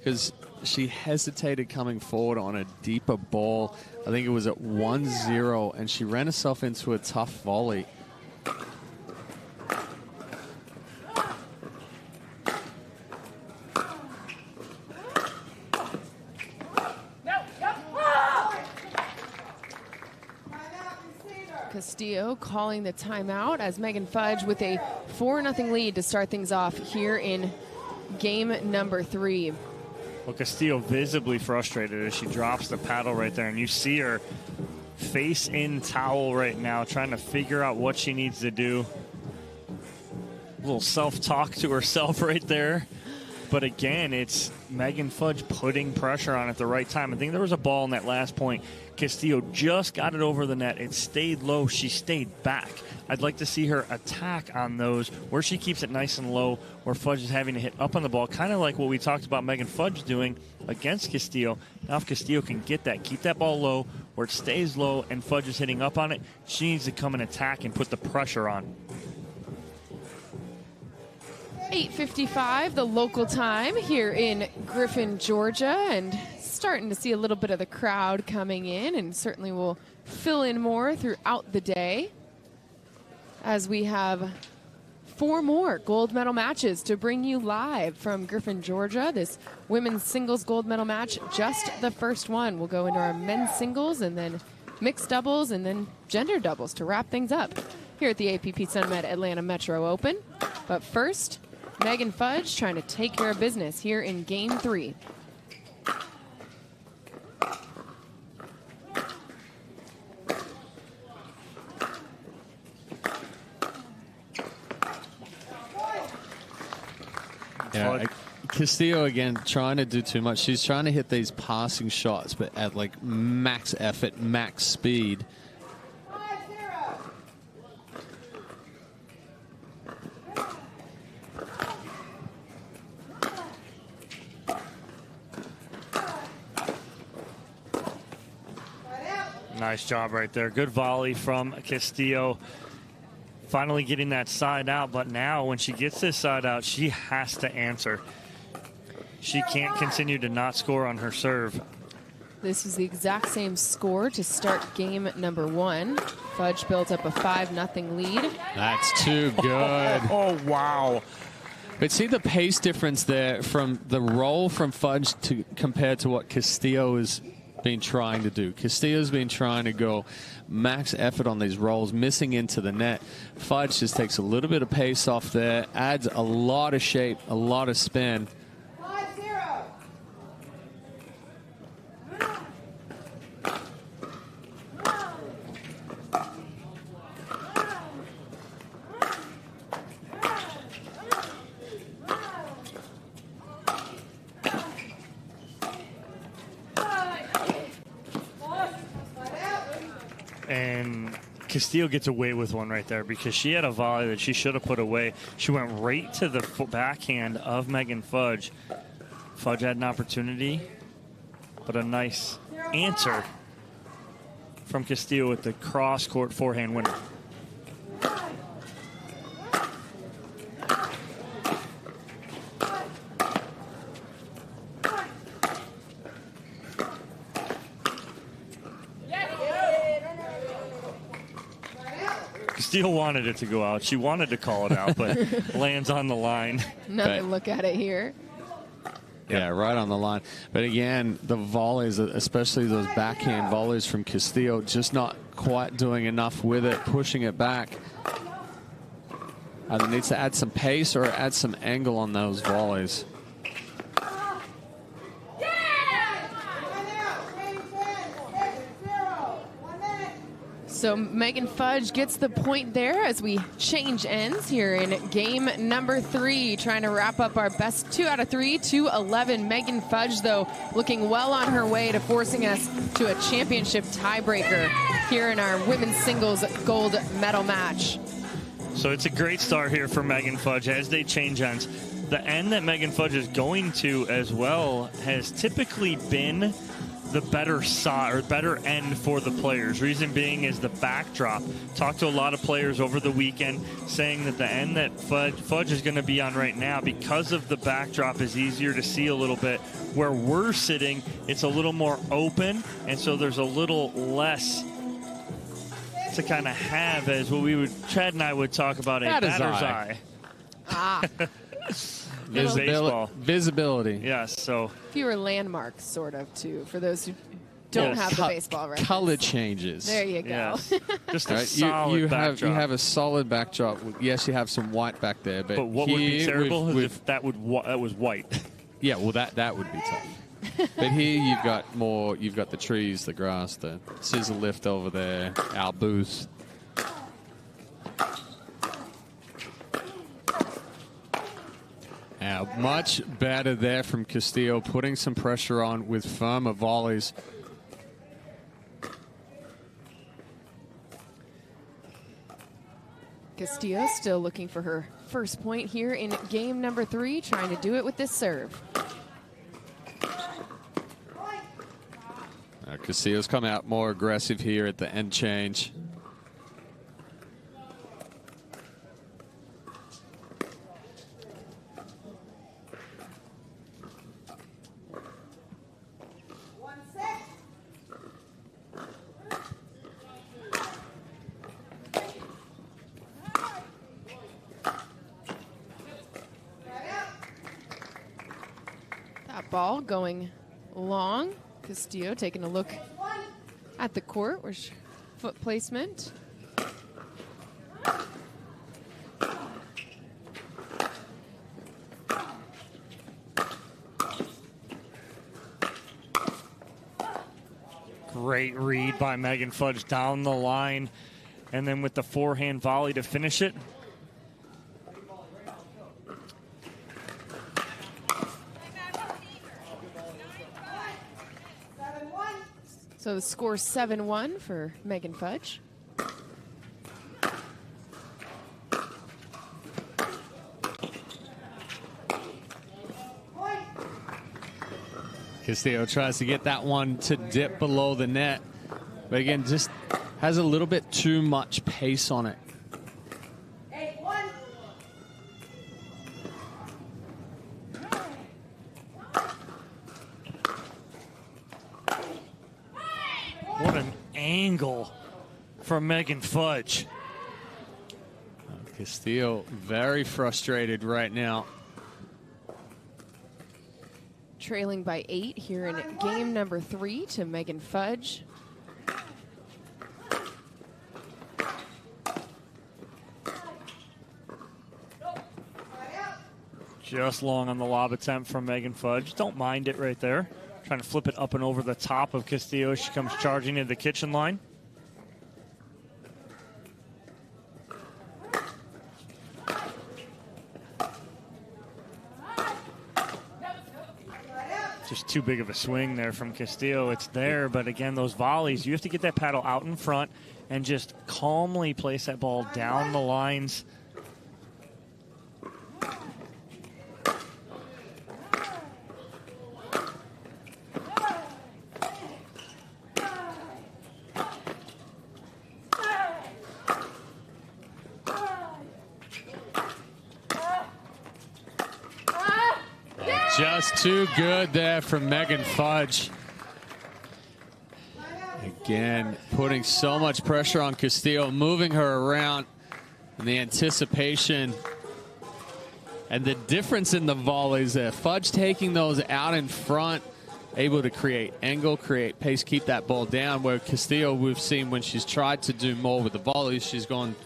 because she hesitated coming forward on a deeper ball. I think it was at 1-0, and she ran herself into a tough volley. Castillo calling the timeout as Megan Fudge with a 4-0 lead to start things off here in game number 3. Well, Castillo visibly frustrated as she drops the paddle right there, and you see her face in towel right now, trying to figure out what she needs to do. A little self-talk to herself right there. But again, it's Megan Fudge putting pressure on at the right time. I think there was a ball in that last point. Castillo just got it over the net. It stayed low. She stayed back. I'd like to see her attack on those where she keeps it nice and low, where Fudge is having to hit up on the ball, kind of like what we talked about Megan Fudge doing against Castillo. Now if Castillo can get that, keep that ball low where it stays low and Fudge is hitting up on it, she needs to come and attack and put the pressure on. 8:55, the local time here in Griffin, Georgia, and starting to see a little bit of the crowd coming in, and certainly will fill in more throughout the day as we have 4 more gold medal matches to bring you live from Griffin, Georgia. This women's singles gold medal match, just the first one. We'll go into our men's singles and then mixed doubles and then gender doubles to wrap things up here at the APP Sunmed Atlanta Metro Open. But first, Megan Fudge trying to take care of business here in game 3. Yeah, Castillo again trying to do too much. She's trying to hit these passing shots, but at like max effort, max speed. Nice job right there. Good volley from Castillo. Finally getting that side out, but now when she gets this side out, she has to answer. She can't continue to not score on her serve. This is the exact same score to start game number 1. Fudge built up a 5-0 lead. That's too good. Oh, wow. But see the pace difference there from the roll from Fudge to compared to what Castillo is been trying to do. Castillo's been trying to go max effort on these rolls, missing into the net. Fudge just takes a little bit of pace off there, adds a lot of shape, a lot of spin. 5-0. And Castillo gets away with one right there because she had a volley that she should have put away. She went right to the backhand of Megan Fudge. Fudge had an opportunity, but a nice answer from Castillo with the cross-court forehand winner. Castillo wanted it to go out. She wanted to call it out, but lands on the line. Another look at it here. Yeah, right on the line. But again, the volleys, especially those backhand volleys from Castillo, just not quite doing enough with it, pushing it back. Either needs to add some pace or add some angle on those volleys. So Megan Fudge gets the point there as we change ends here in game number 3, trying to wrap up our best 2 out of 3 to 11. Megan Fudge, though, looking well on her way to forcing us to a championship tiebreaker here in our women's singles gold medal match. So it's a great start here for Megan Fudge as they change ends. The end that Megan Fudge is going to as well has typically been the better side or better end for the players. Reason being is the backdrop. Talked to a lot of players over the weekend saying that the end that Fudge is going to be on right now, because of the backdrop, is easier to see a little bit. Where we're sitting, it's a little more open, and so there's a little less to kind of have as what we would, Chad and I would talk about a batter's eye. Ah. Visibility. Yes, so fewer landmarks, sort of, too, for those who don't have the baseball reference. Color changes. There you go. Yes. Just a Right, solid backdrop. You have a solid backdrop. Yes, you have some white back there, but what would be terrible is if that was white. Yeah, well, that would be tough. But here you've got the trees, the grass, the scissor lift over there, our booth. Now, much better there from Castillo, putting some pressure on with firmer volleys. Castillo still looking for her first point here in game number 3, trying to do it with this serve. Castillo's come out more aggressive here at the end change. That ball going long. Castillo taking a look at the court, where's foot placement. Great read by Megan Fudge down the line, and then with the forehand volley to finish it. So the score 7-1 for Megan Fudge. Castillo tries to get that one to dip below the net, but again, just has a little bit too much pace on it. What an angle from Megan Fudge. Castillo very frustrated right now. Trailing by 8 here in game number 3 to Megan Fudge. Just long on the lob attempt from Megan Fudge. Don't mind it right there. Trying to flip it up and over the top of Castillo. She comes charging into the kitchen line. Just too big of a swing there from Castillo. It's there, but again, those volleys, you have to get that paddle out in front and just calmly place that ball down the lines. Just too good there from Megan Fudge. Again, putting so much pressure on Castillo, moving her around, and the anticipation and the difference in the volleys there. Fudge taking those out in front, able to create angle, create pace, keep that ball down, where Castillo, we've seen when she's tried to do more with the volleys, she's gone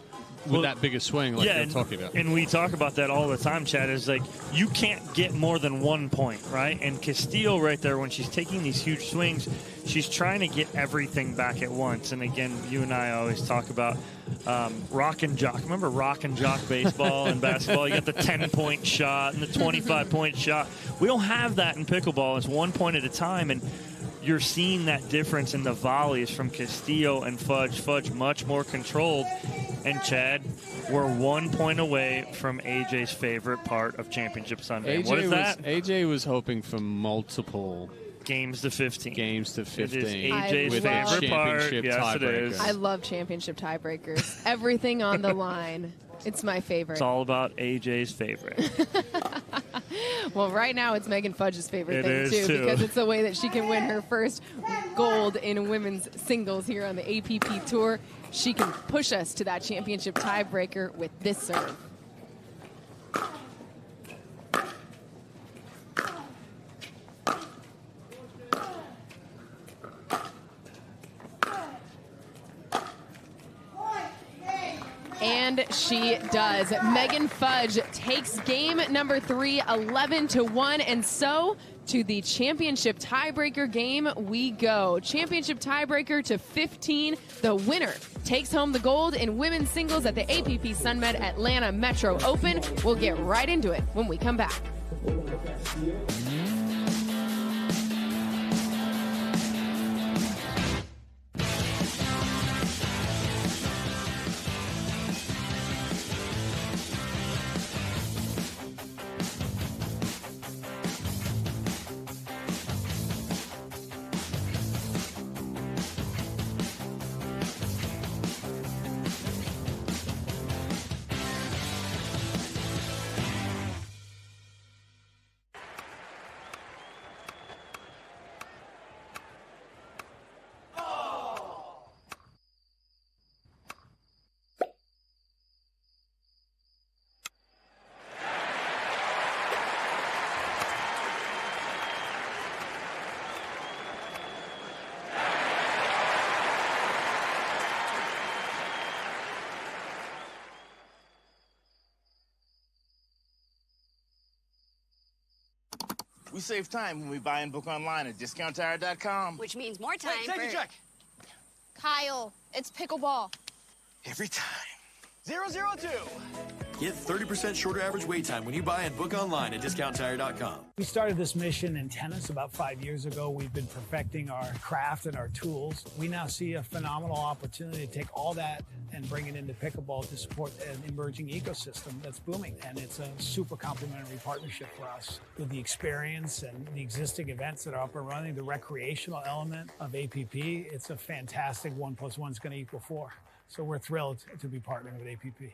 with that bigger swing like you're talking about. And we talk about that all the time, Chad, is like you can't get more than 1 point, right? And Castillo right there, when she's taking these huge swings, she's trying to get everything back at once. And again, you and I always talk about rock and jock. Remember rock and jock baseball and basketball? You got the 10-point shot and the 25-point shot. We don't have that in pickleball. It's 1 point at a time, and you're seeing that difference in the volleys from Castillo and Fudge. Fudge much more controlled. And Chad, we're 1 point away from AJ's favorite part of Championship Sunday. What is that? AJ was hoping for multiple Games to 15. Games to 15. It is AJ's with a favorite part. championship Yes, it tiebreaker. is. I love championship tiebreakers. Everything on the line. It's my favorite. It's all about AJ's favorite. Well, right now it's Megan Fudge's favorite It thing, is, too. because it's the way that she can win her first gold in women's singles here on the APP Tour. She can push us to that championship tiebreaker with this serve. And she does. Megan Fudge takes game number 3, 11-1, and so to the championship tiebreaker game we go. Championship tiebreaker to 15. The winner takes home the gold in women's singles at the APP Sunmed Atlanta Metro Open. We'll get right into it when we come back. We save time when we buy and book online at discounttire.com. Which means more time Take a check. Kyle, it's pickleball. Every time. 002. Get 30% shorter average wait time when you buy and book online at discounttire.com. We started this mission in tennis about 5 years ago. We've been perfecting our craft and our tools. We now see a phenomenal opportunity to take all that and bring it into pickleball to support an emerging ecosystem that's booming. And it's a super complementary partnership for us. With the experience and the existing events that are up and running, the recreational element of APP, it's a fantastic 1 + 1 is going to equal 4. So we're thrilled to be partnering with APP.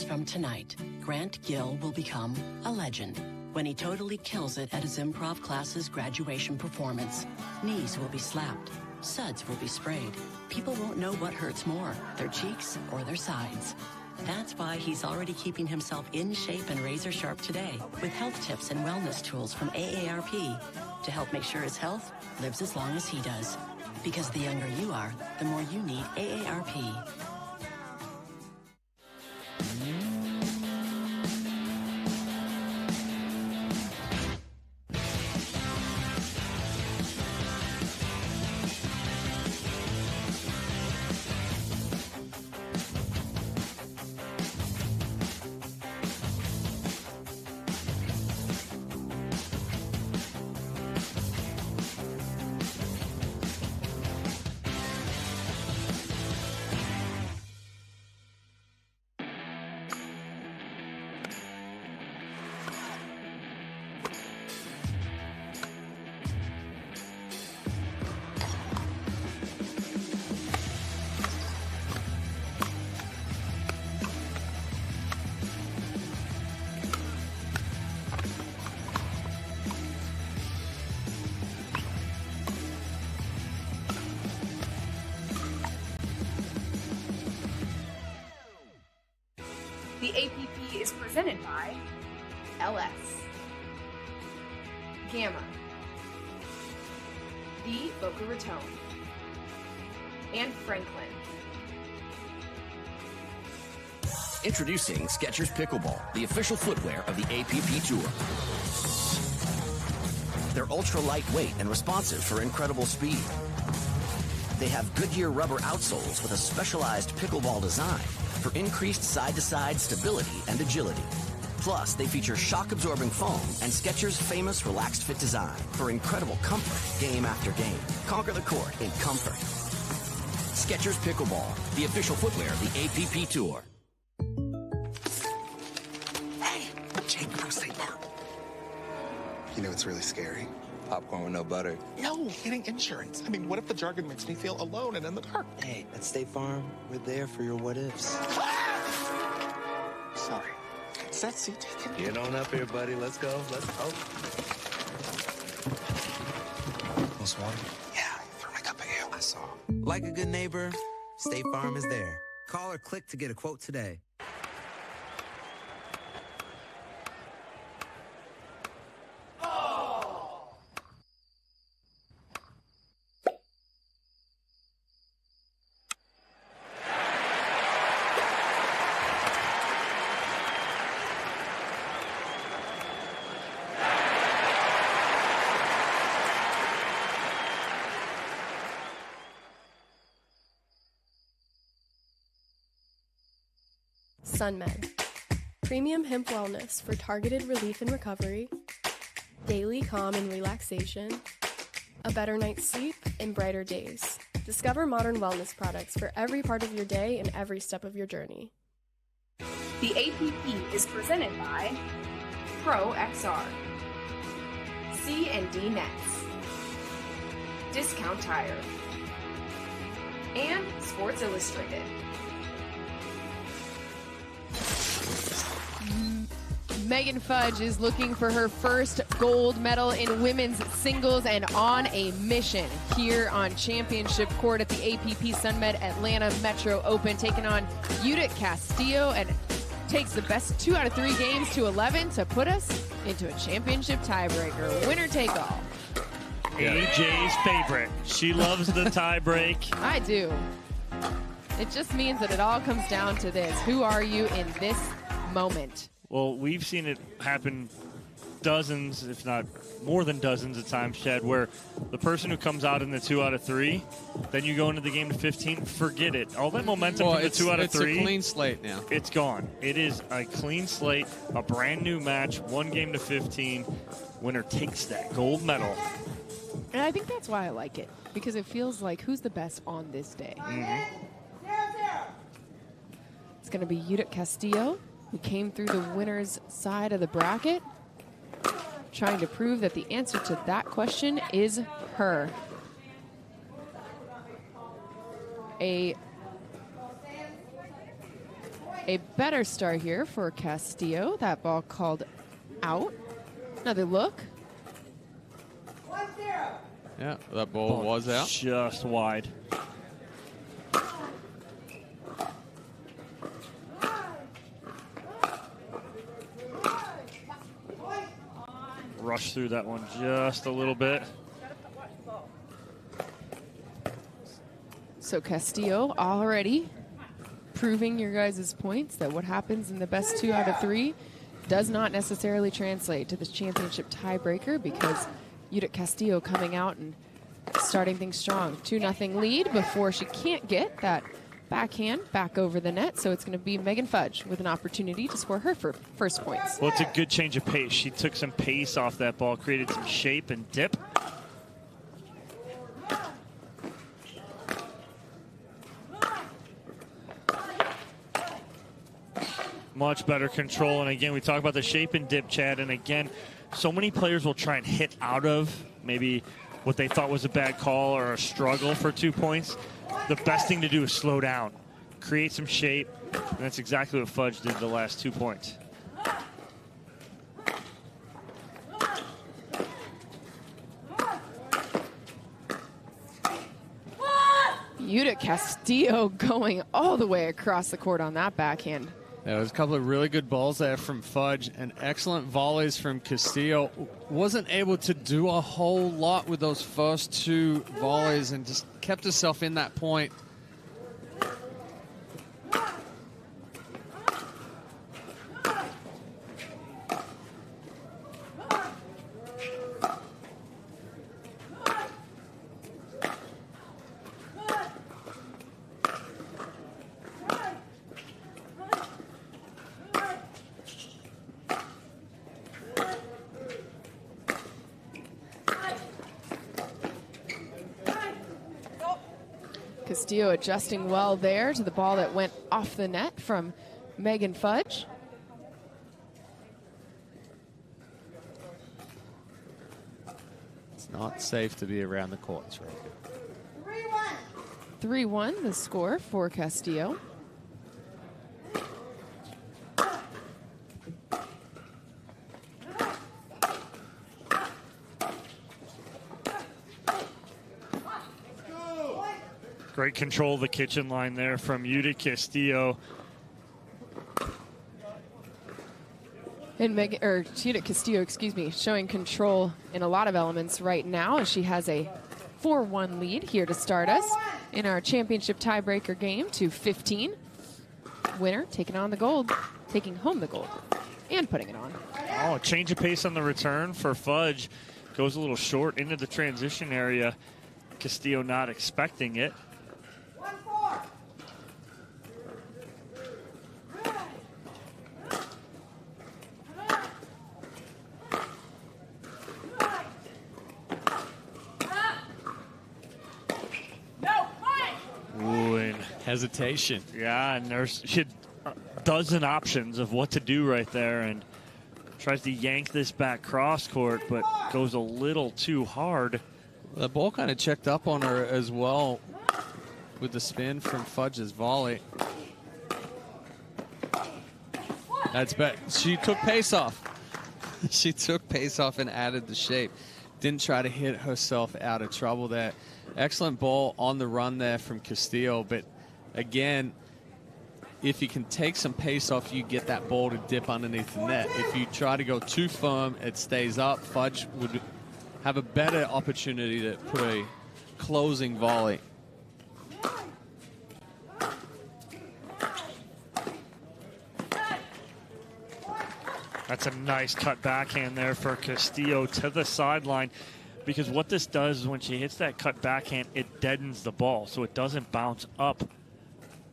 From tonight, Grant Gill will become a legend when he totally kills it at his improv class's graduation performance. Knees will be slapped, suds will be sprayed. People won't know what hurts more, their cheeks or their sides. That's why he's already keeping himself in shape and razor sharp today with health tips and wellness tools from AARP to help make sure his health lives as long as he does. Because the younger you are, the more you need AARP. The APP is presented by LS, Gamma, the Boca Raton, and Franklin. Introducing Skechers Pickleball, the official footwear of the APP Tour. They're ultra lightweight and responsive for incredible speed. They have Goodyear rubber outsoles with a specialized pickleball design for increased side-to-side stability and agility. Plus, they feature shock-absorbing foam and Skechers' famous relaxed fit design for incredible comfort game after game. Conquer the court in comfort. Skechers Pickleball, the official footwear of the APP Tour. Hey, Jake from State Park. You know what's really scary? Popcorn with no butter. No, getting insurance. I mean, what if the jargon makes me feel alone and in the dark? Hey, at State Farm, we're there for your what-ifs. Sorry. Is that seat taken? Get on up here, buddy. Let's go. Let's go. Most water? Yeah, throw my cup of ale. I saw. Like a good neighbor, State Farm is there. Call or click to get a quote today. Sunmed. Premium hemp wellness for targeted relief and recovery, daily calm and relaxation, a better night's sleep, and brighter days. Discover modern wellness products for every part of your day and every step of your journey. The APP is presented by Pro XR, C&D Nets, Discount Tire, and Sports Illustrated. Megan Fudge is looking for her first gold medal in women's singles and on a mission here on championship court at the APP Sunmed Atlanta Metro Open, taking on Judith Castillo, and takes the best 2 out of 3 games to 11 to put us into a championship tiebreaker. Winner take all. AJ's favorite. She loves the tie break. I do. It just means that it all comes down to this. Who are you in this moment? Well, we've seen it happen dozens, if not more than dozens of times, Chad, where the person who comes out in the 2 out of 3, then you go into the game to 15, forget it. All that momentum from the 2 out of 3. It's a clean slate now. It's gone. It is a clean slate, a brand new match, 1 game to 15. Winner takes that gold medal. And I think that's why I like it, because it feels like who's the best on this day. It's going to be Judith Castillo, who came through the winner's side of the bracket, trying to prove that the answer to that question is her. A better start here for Castillo. That ball called out. Another look. Yeah, that ball was out. Just wide. Rush through that one just a little bit. So Castillo already proving your guys' points that what happens in the best 2 out of 3 does not necessarily translate to the championship tiebreaker, because Judith Castillo coming out and starting things strong. 2-0 lead before she can't get that backhand back over the net. So it's going to be Megan Fudge with an opportunity to score her first points. Well, it's a good change of pace. She took some pace off that ball, created some shape and dip. Much better control. And again, we talk about the shape and dip, Chad. And again, so many players will try and hit out of maybe what they thought was a bad call or a struggle for 2 points. The best thing to do is slow down, create some shape, and that's exactly what Fudge did the last 2 points. Judith Castillo going all the way across the court on that backhand. There was a couple of really good balls there from Fudge and excellent volleys from Castillo. Wasn't able to do a whole lot with those first 2 volleys and just kept herself in that point. Castillo adjusting well there to the ball that went off the net from Megan Fudge. It's not safe to be around the courts right now. 3-1 the score for Castillo. Great control of the kitchen line there from Yuta Castillo. And Yuta Castillo, excuse me, showing control in a lot of elements right now as she has a 4-1 lead here to start us in our championship tiebreaker game to 15. Winner taking home the gold and putting it on. Oh, change of pace on the return for Fudge. Goes a little short into the transition area. Castillo not expecting it. Hesitation. Yeah, and she had a dozen options of what to do right there, and tries to yank this back cross court, but goes a little too hard. The ball kind of checked up on her as well with the spin from Fudge's volley. That's bad. She took pace off. She took pace off and added the shape. Didn't try to hit herself out of trouble there. Excellent ball on the run there from Castillo, but again, if you can take some pace off, you get that ball to dip underneath the net. If you try to go too firm, it stays up. Fudge would have a better opportunity to put a closing volley. That's a nice cut backhand there for Castillo to the sideline, because what this does is when she hits that cut backhand, it deadens the ball, so it doesn't bounce up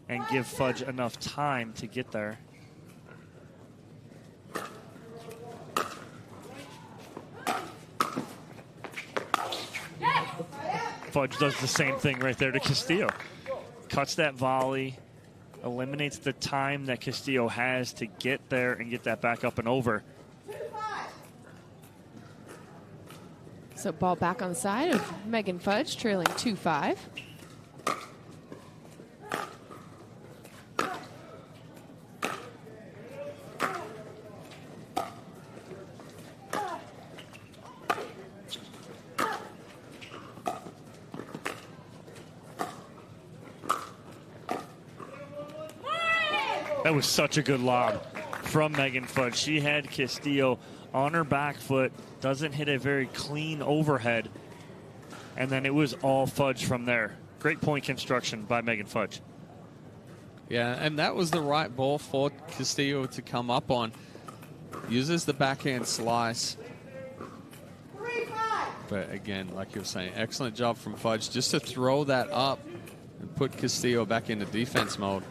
and give Fudge enough time to get there. Fudge does the same thing right there to Castillo. Cuts that volley, eliminates the time that Castillo has to get there and get that back up and over. So ball back on the side of Megan Fudge, trailing 2-5. That was such a good lob from Megan Fudge. She had Castillo on her back foot, doesn't hit a very clean overhead, and then it was all Fudge from there. Great point construction by Megan Fudge. Yeah, and that was the right ball for Castillo to come up on. Uses the backhand slice. But again, like you were saying, excellent job from Fudge just to throw that up and put Castillo back into defense mode.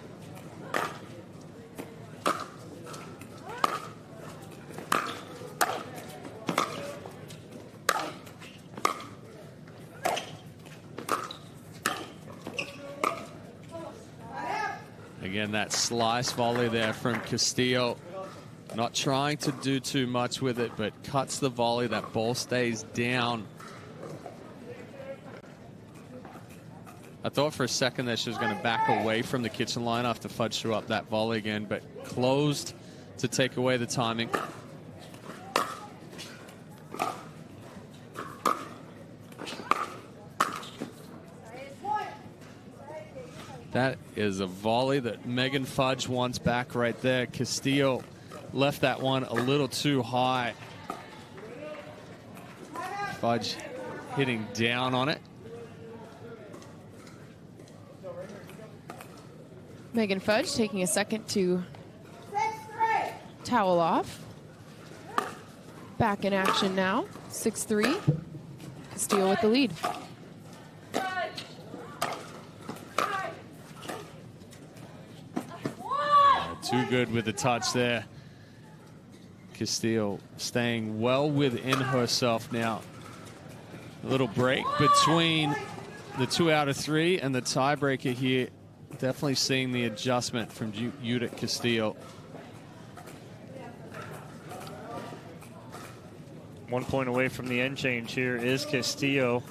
Again, that slice volley there from Castillo. Not trying to do too much with it, but cuts the volley. That ball stays down. I thought for a second that she was going to back away from the kitchen line after Fudge threw up that volley again, but closed to take away the timing. That is a volley that Megan Fudge wants back right there. Castillo left that one a little too high. Fudge hitting down on it. Megan Fudge taking a second to towel off. Back in action now, 6-3. Castillo with the lead. Too good with the touch there. Castillo staying well within herself now. A little break between the 2 out of 3 and the tiebreaker here. Definitely seeing the adjustment from Judith Castillo. 1 point away from the end change here is Castillo.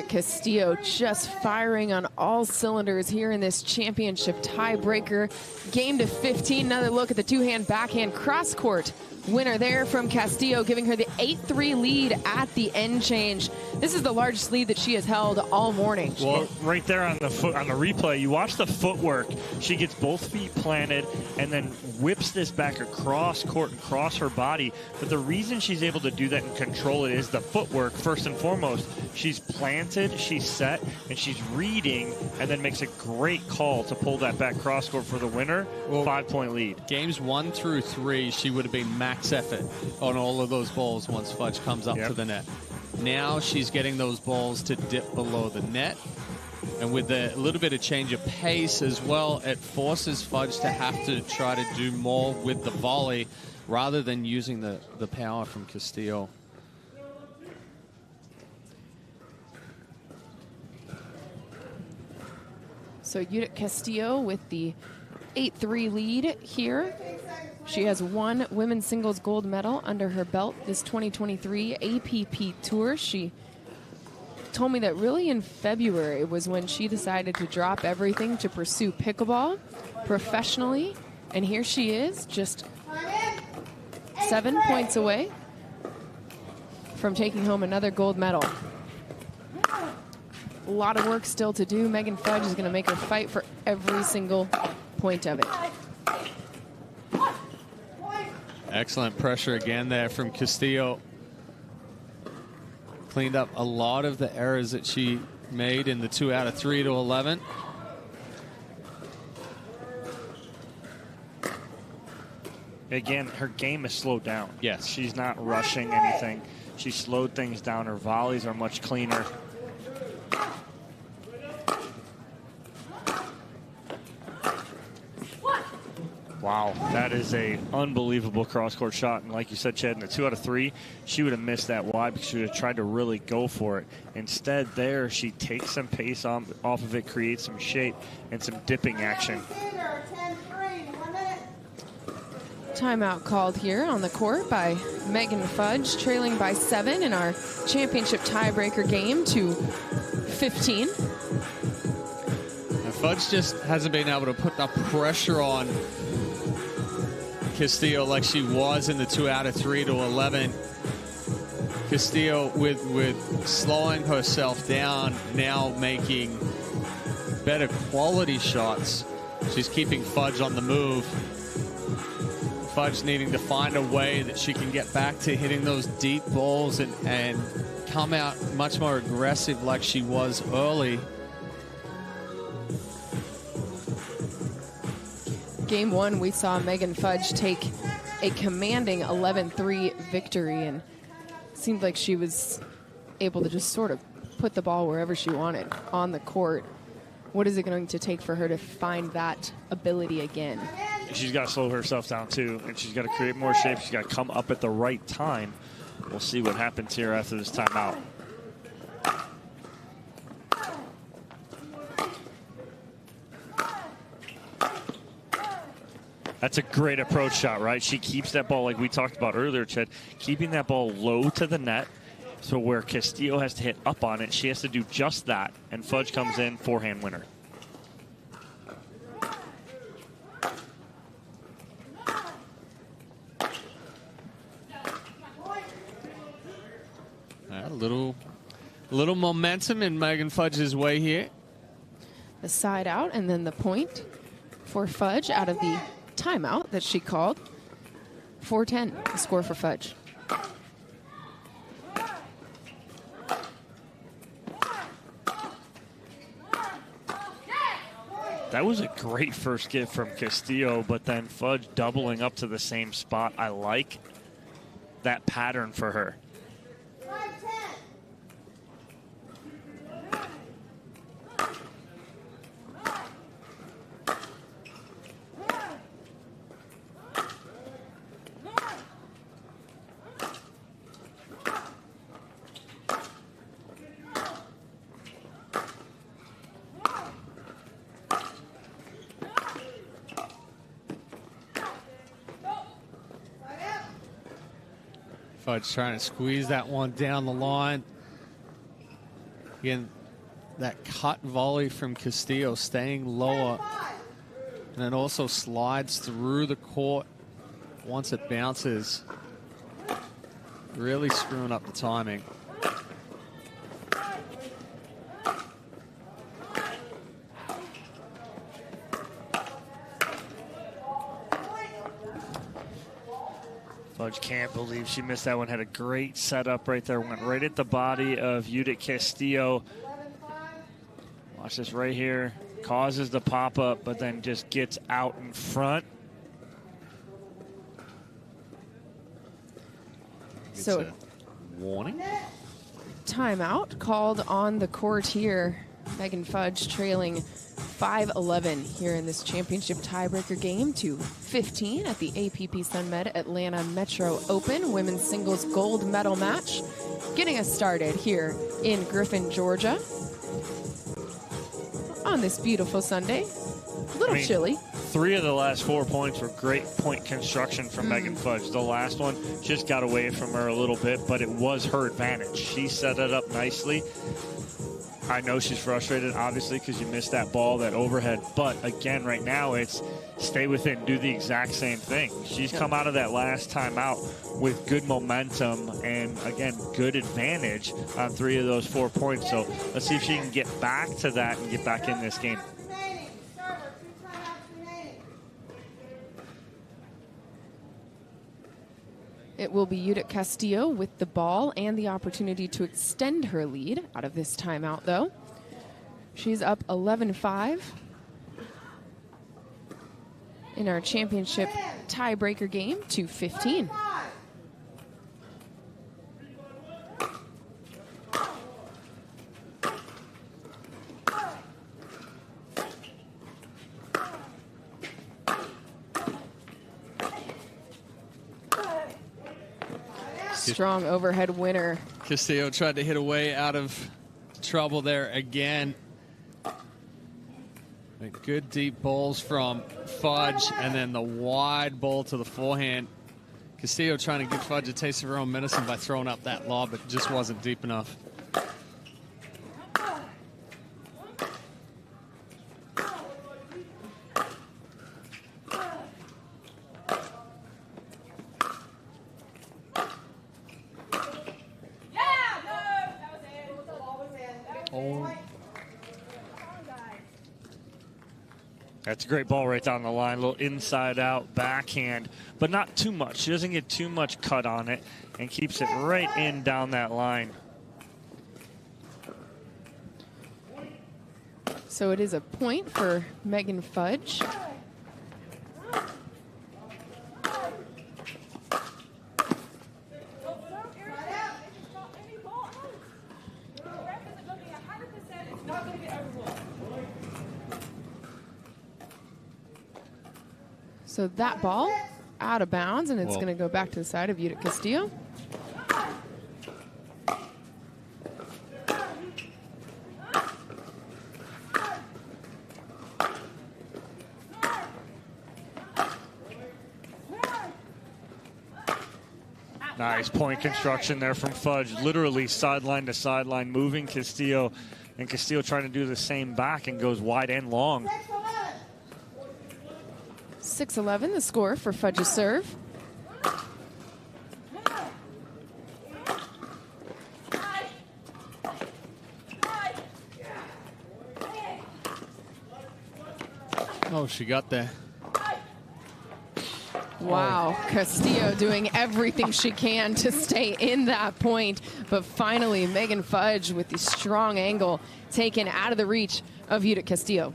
Castillo just firing on all cylinders here in this championship tiebreaker. Game to 15. Another look at the two-hand backhand cross-court winner there from Castillo, giving her the 8-3 lead at the end change. This is the largest lead that she has held all morning. Well, right there on the replay, you watch the footwork. She gets both feet planted and then whips this back across court and across her body. But the reason she's able to do that and control it is the footwork, first and foremost. She's planted, she's set, and she's reading, and then makes a great call to pull that back cross court for the winner. Well, 5-point lead. Games 1 through 3, she would have been max effort on all of those balls once Fudge comes up to the net. Now she's getting those balls to dip below the net. And with a little bit of change of pace as well, it forces Fudge to have to try to do more with the volley rather than using the power from Castillo. So Judith Castillo with the 8-3 lead here. She has 1 women's singles gold medal under her belt this 2023 APP Tour. She told me that really in February was when she decided to drop everything to pursue pickleball professionally. And here she is, just 7 points away from taking home another gold medal. A lot of work still to do. Megan Fudge is going to make her fight for every single point of it. Excellent pressure again there from Castillo. Cleaned up a lot of the errors that she made in the 2 out of 3 to 11. Again, her game is slowed down. Yes. She's not rushing anything. She slowed things down. Her volleys are much cleaner. Wow, that is a unbelievable cross-court shot. And like you said, Chad, in the 2 out of 3, she would have missed that wide because she would have tried to really go for it. Instead there, she takes some pace off of it, creates some shape and some dipping action. Timeout called here on the court by Megan Fudge, trailing by 7 in our championship tiebreaker game to 15. And Fudge just hasn't been able to put the pressure on Castillo like she was in the 2 out of 3 to 11. Castillo with slowing herself down, now making better quality shots. She's keeping Fudge on the move. Fudge needing to find a way that she can get back to hitting those deep balls and come out much more aggressive like she was early. Game 1, we saw Megan Fudge take a commanding 11-3 victory, and it seemed like she was able to just sort of put the ball wherever she wanted on the court. What is it going to take for her to find that ability again? She's got to slow herself down too, and she's got to create more shape. She's got to come up at the right time. We'll see what happens here after this timeout. That's a great approach shot, right? She keeps that ball, like we talked about earlier, Chad, keeping that ball low to the net. So where Castillo has to hit up on it, she has to do just that. And Fudge comes in, forehand winner. A little momentum in Megan Fudge's way here. The side out and then the point for Fudge out of the timeout that she called. 4-10, the score for Fudge. That was a great first give from Castillo, but then Fudge doubling up to the same spot. I like that pattern for her. Fudge trying to squeeze that one down the line. Again, that cut volley from Castillo staying lower. And then also slides through the court once it bounces. Really screwing up the timing. Fudge can't believe she missed that one. Had a great setup right there. Went right at the body of Judith Castillo. Watch this right here. Causes the pop-up, but then just gets out in front. So, warning. Timeout called on the court here. Megan Fudge trailing 5-11 here in this championship tiebreaker game to 15 at the APP Sunmed Atlanta Metro Open Women's Singles Gold Medal Match. Getting us started here in Griffin, Georgia on this beautiful Sunday. A little chilly. 3 of the last 4 points were great point construction from Megan Fudge. The last one just got away from her a little bit, but it was her advantage. She set it up nicely. I know she's frustrated, obviously, because you missed that ball, that overhead. But, again, right now, it's stay within, do the exact same thing. She's come out of that last timeout with good momentum and, again, good advantage on 3 of those 4 points. So let's see if she can get back to that and get back in this game. It will be Judith Castillo with the ball and the opportunity to extend her lead out of this timeout, though. She's up 11-5 in our championship tiebreaker game to 15. Strong overhead winner. Castillo tried to hit away out of trouble there again. Good deep balls from Fudge, and then the wide ball to the forehand. Castillo trying to give Fudge a taste of her own medicine by throwing up that lob, but it just wasn't deep enough. That's a great ball right down the line. A little inside out backhand, but not too much. She doesn't get too much cut on it and keeps it right in down that line. So it is a point for Megan Fudge. So that ball out of bounds, and it's going to go back to the side of Judith Castillo. Nice point construction there from Fudge. Literally sideline to sideline, moving Castillo, and Castillo trying to do the same back and goes wide and long. 6-11, the score for Fudge's serve. Oh, she got there. Wow, Castillo doing everything she can to stay in that point. But finally, Megan Fudge with the strong angle taken out of the reach of Judith Castillo.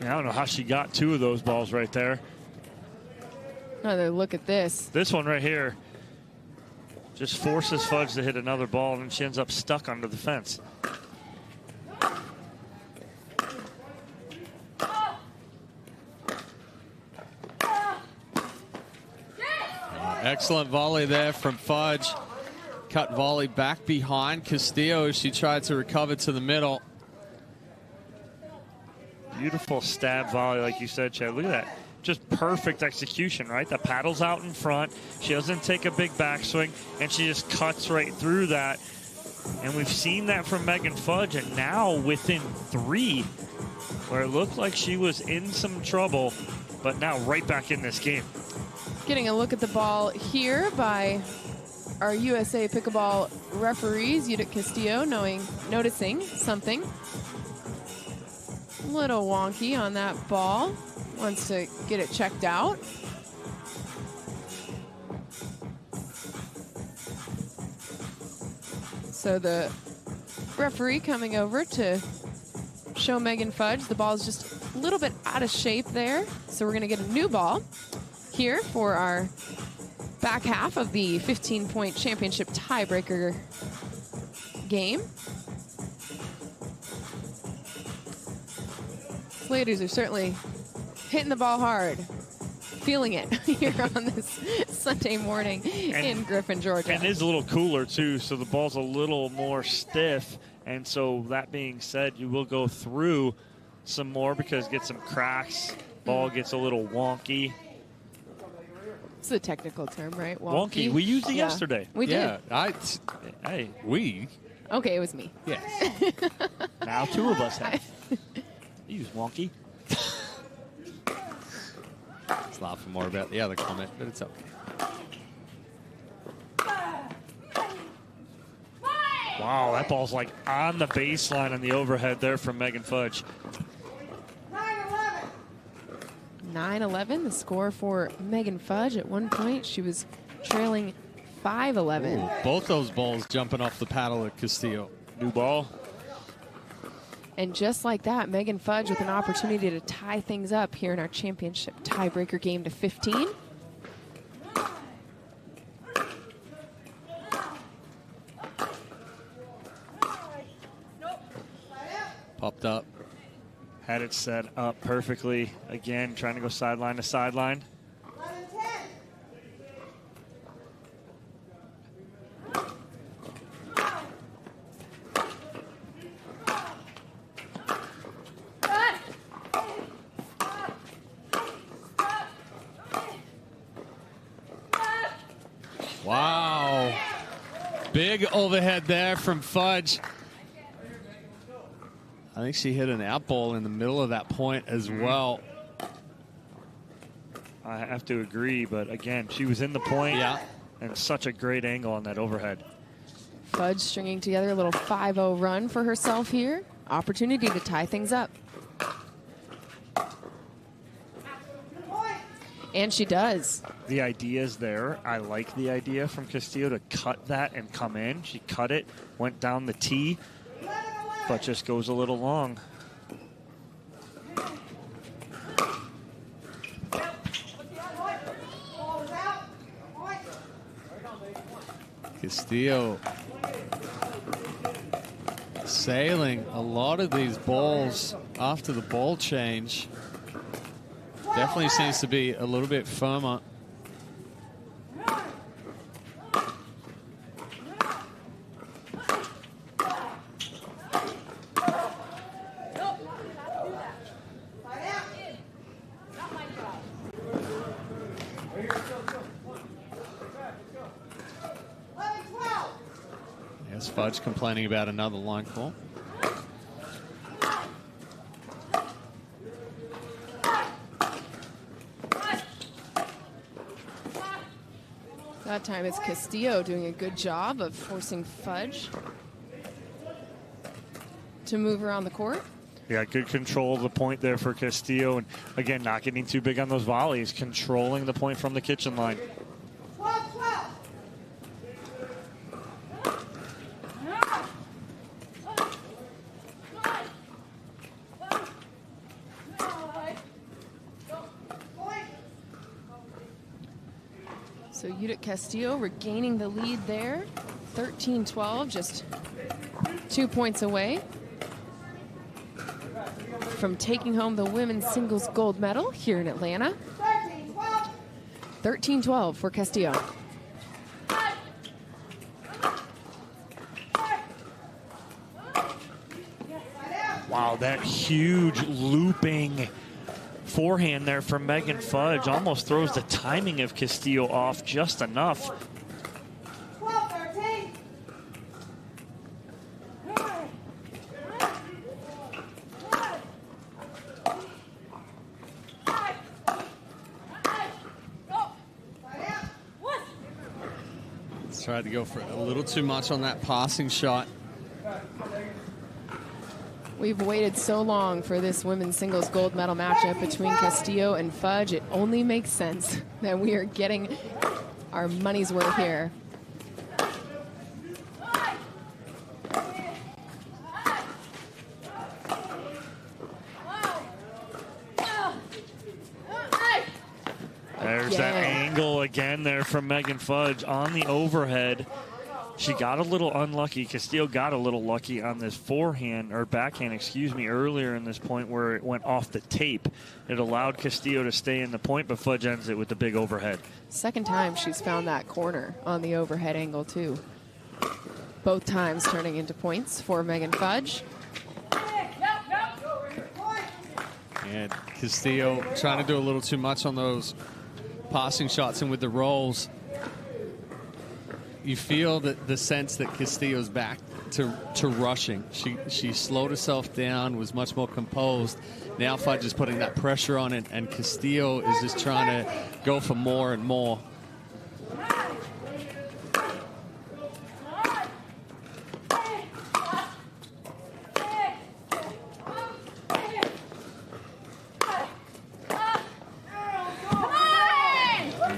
Yeah, I don't know how she got 2 of those balls right there. Another look at this. This one right here just forces Fudge to hit another ball, and she ends up stuck under the fence. Excellent volley there from Fudge. Cut volley back behind Castillo as she tried to recover to the middle. Beautiful stab volley, like you said, Chad. Look at that. Just perfect execution, right? The paddle's out in front. She doesn't take a big backswing, and she just cuts right through that. And we've seen that from Megan Fudge, and now within 3, where it looked like she was in some trouble, but now right back in this game. Getting a look at the ball here by our USA Pickleball referees, Judith Castillo, noticing something a little wonky on that ball. Wants to get it checked out. So the referee coming over to show Megan Fudge the ball's just a little bit out of shape there. So we're going to get a new ball here for our back half of the 15-point championship tiebreaker game. Ladies are certainly hitting the ball hard, feeling it here on this Sunday morning in Griffin, Georgia. And it is a little cooler, too, so the ball's a little more stiff. And so that being said, you will go through some more because get some cracks. Ball gets a little wonky. It's a technical term, right? Wonky. We used it yesterday. We did. We. Okay, it was me. Yes. Now 2 of us have. You use wonky. Let's laugh more about the other comment, but it's okay. Wow, that ball's like on the baseline on the overhead there from Megan Fudge. 9-11, the score for Megan Fudge. At one point, she was trailing 5-11. Both those balls jumping off the paddle at Castillo. New ball. And just like that, Megan Fudge with an opportunity to tie things up here in our championship tiebreaker game to 15. Popped up. Had it set up perfectly. Again, trying to go sideline to sideline. Wow. Big overhead there from Fudge. I think she hit an out ball in the middle of that point as well. I have to agree, but again, she was in the point. Yeah. And such a great angle on that overhead. Fudge stringing together a little 5-0 run for herself here. Opportunity to tie things up. And she does. The idea is there. I like the idea from Castillo to cut that and come in. She cut it, went down the tee, but just goes a little long. Castillo sailing a lot of these balls after the ball change. Definitely seems to be a little bit firmer. Yes, Fudge complaining about another line call. That time it's Castillo doing a good job of forcing Fudge to move around the court. Yeah, good control of the point there for Castillo. And again, not getting too big on those volleys, controlling the point from the kitchen line. So Judith Castillo regaining the lead there. 13-12, just 2 points away from taking home the women's singles gold medal here in Atlanta. 13-12 for Castillo. Wow, that huge looping forehand there from Megan Fudge almost throws the timing of Castillo off just enough. Tried to go for a little too much on that passing shot. We've waited so long for this women's singles gold medal matchup between Castillo and Fudge. It only makes sense that we are getting our money's worth here. There's that angle again there from Megan Fudge on the overhead. She got a little unlucky. Castillo got a little lucky on this forehand, or backhand, excuse me, earlier in this point where it went off the tape. It allowed Castillo to stay in the point, but Fudge ends it with the big overhead. Second time she's found that corner on the overhead angle, too. Both times turning into points for Megan Fudge. And Castillo trying to do a little too much on those passing shots, and with the rolls, you feel that the sense that Castillo's back to rushing. She slowed herself down, was much more composed. Now Fudge is putting that pressure on it, and Castillo is just trying to go for more and more.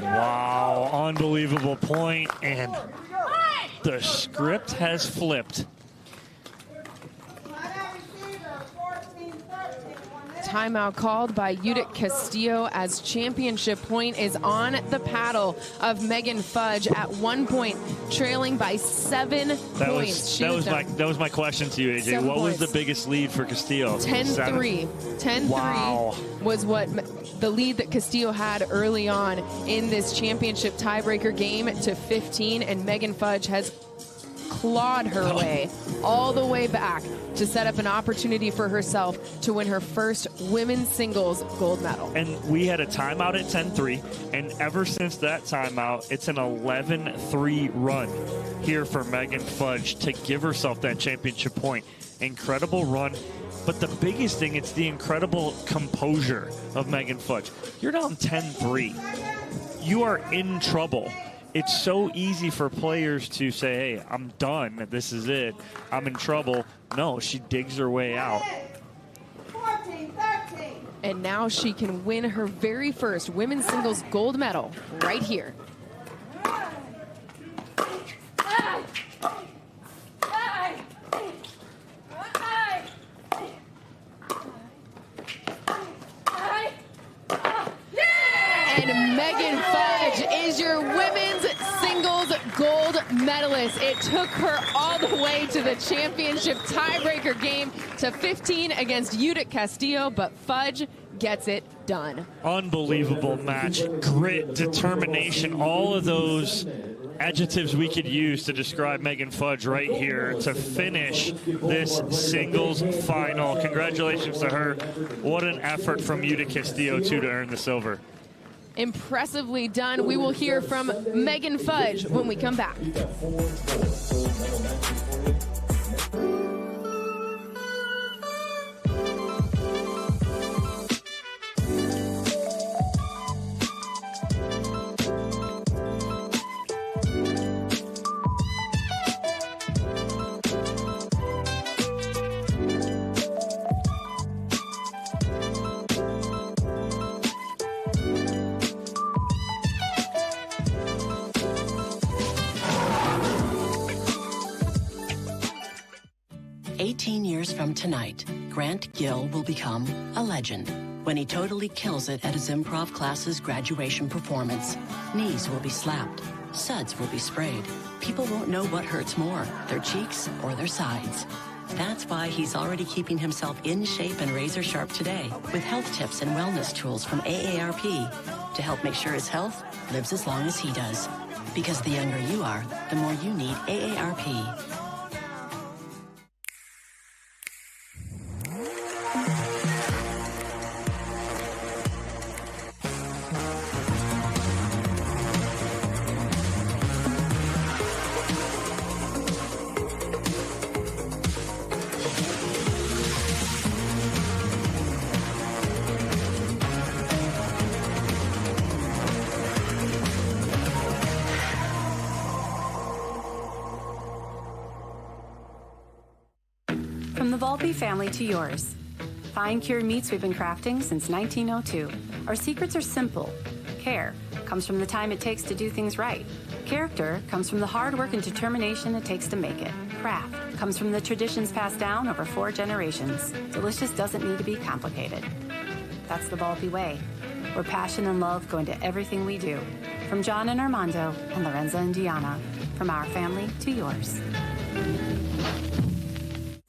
Wow, unbelievable point, and the script has flipped. Timeout called by Judith Castillo as championship point is on the paddle of Megan Fudge at 1 point, trailing by 7 points. That was my question to you, AJ. What was the biggest lead for Castillo? 10-3. 10-3 wow. was what the lead that Castillo had early on in this championship tiebreaker game to 15, and Megan Fudge has clawed her way all the way back to set up an opportunity for herself to win her first women's singles gold medal. And we had a timeout at 10-3, and ever since that timeout, it's an 11-3 run here for Megan Fudge to give herself that championship point. Incredible run. But the biggest thing, it's the incredible composure of Megan Fudge. You're down 10-3. You are in trouble. It's so easy for players to say, hey, I'm done. This is it. I'm in trouble. No, she digs her way out. 14-13. And now she can win her very first women's singles gold medal right here. And Megan Fudge is your women's singles gold medalist. It took her all the way to the championship tiebreaker game to 15 against Judith Castillo, but Fudge gets it done. Unbelievable match. Grit, determination, all of those adjectives we could use to describe Megan Fudge right here to finish this singles final. Congratulations to her. What an effort from Judith Castillo, too, to earn the silver. Impressively done. We will hear from Megan Fudge when we come back. 18 years from tonight, Grant Gill will become a legend when he totally kills it at his improv class's graduation performance. Knees will be slapped. Suds will be sprayed. People won't know what hurts more, their cheeks or their sides. That's why he's already keeping himself in shape and razor sharp today with health tips and wellness tools from AARP to help make sure his health lives as long as he does. Because the younger you are, the more you need AARP. From the Volpe family to yours. Find Cure meats we've been crafting since 1902. Our secrets are simple. Care comes from the time it takes to do things right. Character comes from the hard work and determination it takes to make it. Craft comes from the traditions passed down over 4 generations. Delicious doesn't need to be complicated. That's the Volpe way, where passion and love go into everything we do. From John and Armando and Lorenza and Gianna. From our family to yours.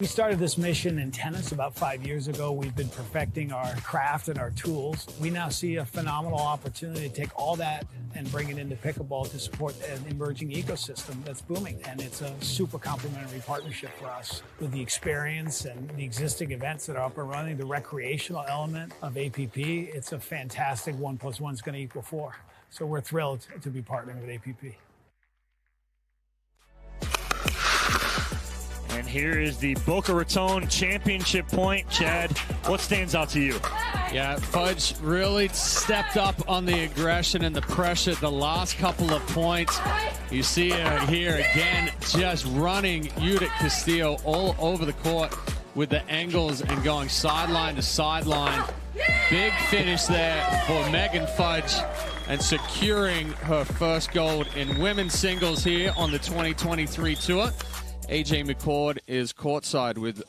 We started this mission in tennis about 5 years ago. We've been perfecting our craft and our tools. We now see a phenomenal opportunity to take all that and bring it into pickleball to support an emerging ecosystem that's booming. And it's a super complementary partnership for us with the experience and the existing events that are up and running, the recreational element of APP. It's a fantastic 1 + 1 is going to equal 4. So we're thrilled to be partnering with APP. And here is the Boca Raton championship point. Chad, what stands out to you? Yeah, Fudge really stepped up on the aggression and the pressure the last couple of points. You see her here again, just running Judith Castillo all over the court with the angles and going sideline to sideline. Big finish there for Megan Fudge and securing her first gold in women's singles here on the 2023 tour. AJ McCord is courtside with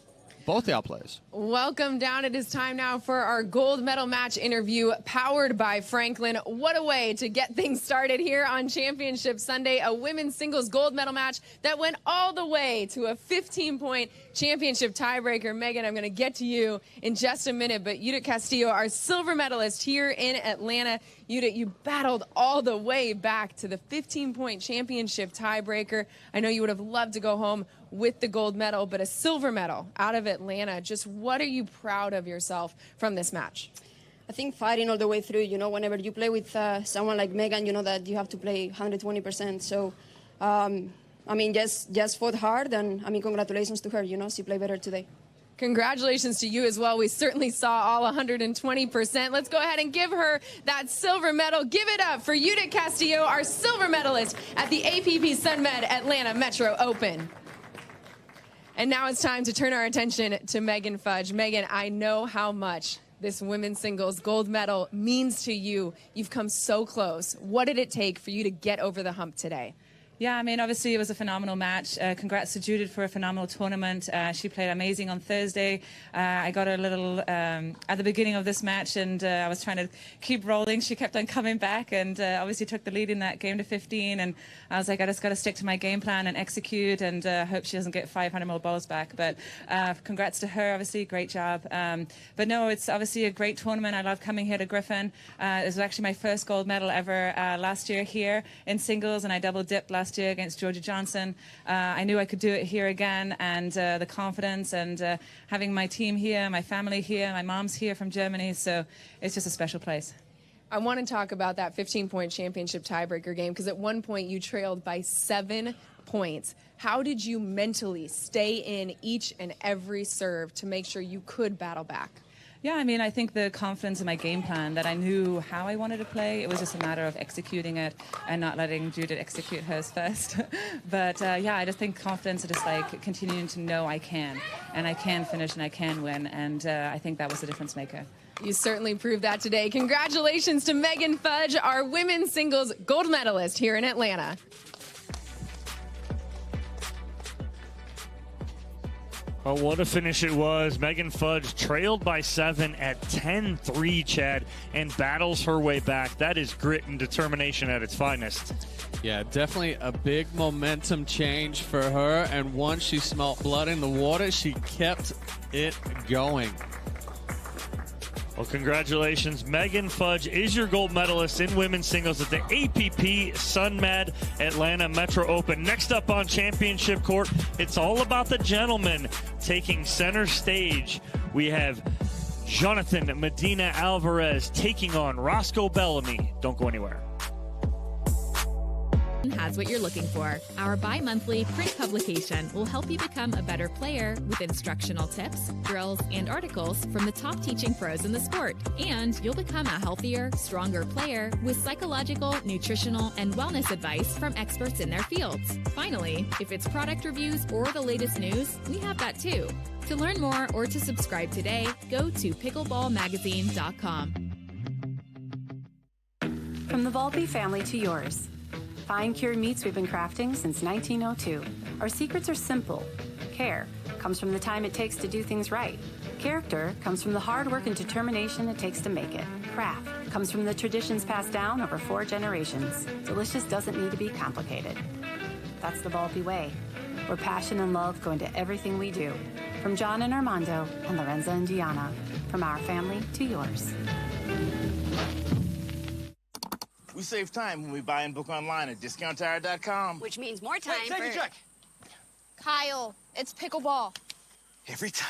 both our players. Welcome down. It is time now for our gold medal match interview powered by Franklin. What a way to get things started here on Championship Sunday. A women's singles gold medal match that went all the way to a 15-point championship tiebreaker. Megan, I'm going to get to you in just a minute, but Judith Castillo, our silver medalist here in Atlanta. Judith, you battled all the way back to the 15-point championship tiebreaker. I know you would have loved to go home with the gold medal, but a silver medal out of Atlanta. Just what are you proud of yourself from this match? I think fighting all the way through, you know, whenever you play with someone like Megan, you know that you have to play 120%. So, I mean, just fought hard, and, I mean, congratulations to her, you know, she played better today. Congratulations to you as well. We certainly saw all 120%. Let's go ahead and give her that silver medal. Give it up for Judith Castillo, our silver medalist at the APP Sunmed Atlanta Metro Open. And now it's time to turn our attention to Megan Fudge. Megan, I know how much this women's singles gold medal means to you. You've come so close. What did it take for you to get over the hump today? Yeah, I mean, obviously it was a phenomenal match. Congrats to Judith for a phenomenal tournament. She played amazing on Thursday. I got her a little at the beginning of this match, and I was trying to keep rolling. She kept on coming back, and obviously took the lead in that game to 15. And I was like, I just got to stick to my game plan and execute, and hope she doesn't get 500 more balls back. But congrats to her, obviously, great job. But no, it's obviously a great tournament. I love coming here to Griffin. It was actually my first gold medal ever last year here in singles, and I double dipped last year against Georgia Johnson. I knew I could do it here again, and the confidence and having my team here, my family here, my mom's here from Germany, so it's just a special place. I want to talk about that 15-point championship tiebreaker game, because at one point you trailed by 7 points. How did you mentally stay in each and every serve to make sure you could battle back? Yeah, I mean, I think the confidence in my game plan, that I knew how I wanted to play. It was just a matter of executing it and not letting Judith execute hers first. But yeah, I just think confidence is just like continuing to know I can, and I can finish and I can win. And I think that was the difference maker. You certainly proved that today. Congratulations to Megan Fudge, our women's singles gold medalist here in Atlanta. Well, what a finish it was. Megan Fudge trailed by 7 at 10-3, Chad, and battles her way back. That is grit and determination at its finest. Yeah, definitely a big momentum change for her. And once she smelt blood in the water, she kept it going. Well, congratulations. Megan Fudge is your gold medalist in women's singles at the APP Sunmed Atlanta Metro Open. Next up on championship court, it's all about the gentlemen taking center stage. We have Jonathan Medina Alvarez taking on Roscoe Bellamy. Don't go anywhere. Has what you're looking for. Our bi-monthly print publication will help you become a better player with instructional tips, drills, and articles from the top teaching pros in the sport. And you'll become a healthier, stronger player with psychological, nutritional, and wellness advice from experts in their fields. Finally, if it's product reviews or the latest news, we have that too. To learn more or to subscribe today, go to pickleballmagazine.com. From the Volpe family to yours. Find cured meats we've been crafting since 1902. Our secrets are simple. Care comes from the time it takes to do things right. Character comes from the hard work and determination it takes to make it. Craft comes from the traditions passed down over 4 generations. Delicious doesn't need to be complicated. That's the Volpe way, where passion and love go into everything we do. From John and Armando and Lorenza and Gianna. From our family to yours. We save time when we buy and book online at discounttire.com. Which means more time Hey, take a check. Kyle, it's pickleball. Every time.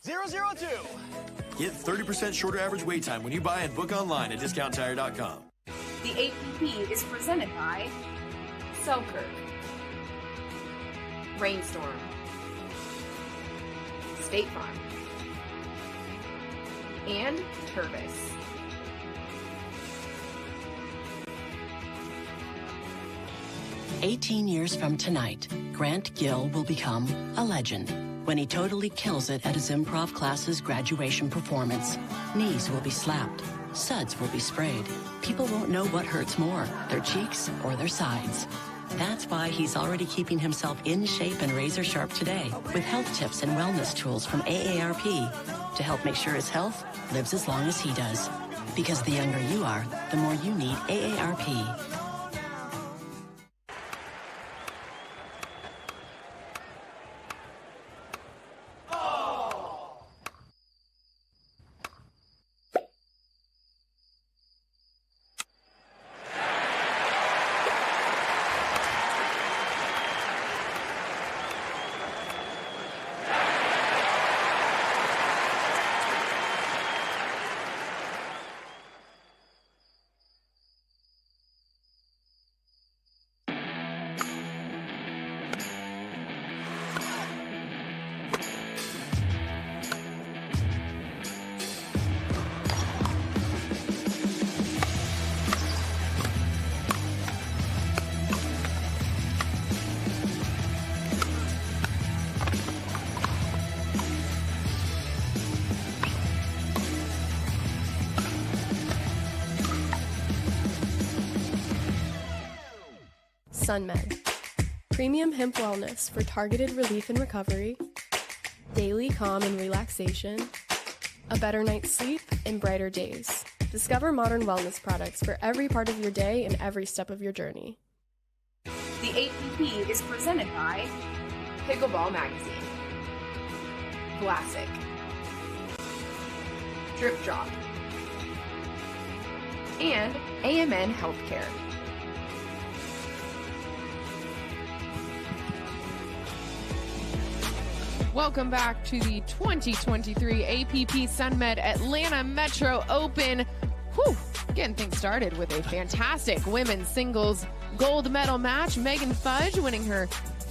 002. Get 30% shorter average wait time when you buy and book online at discounttire.com. The APP is presented by Selkirk, Rainstorm, State Farm, and Turvis. "18 years from tonight, Grant Gill will become a legend when he totally kills it at his improv class's graduation performance. Knees will be slapped. Suds will be sprayed. People won't know what hurts more, their cheeks or their sides. That's why he's already keeping himself in shape and razor sharp today with health tips and wellness tools from AARP to help make sure his health lives as long as he does. Because the younger you are, the more you need AARP. Sunmed. Premium hemp wellness for targeted relief and recovery, daily calm and relaxation, a better night's sleep, and brighter days. Discover modern wellness products for every part of your day and every step of your journey. The APP is presented by Pickleball Magazine, Classic, Drip Drop, and AMN Healthcare. Welcome back to the 2023 APP Sunmed Atlanta Metro Open. Whew, getting things started with a fantastic women's singles gold medal match. Megan Fudge winning her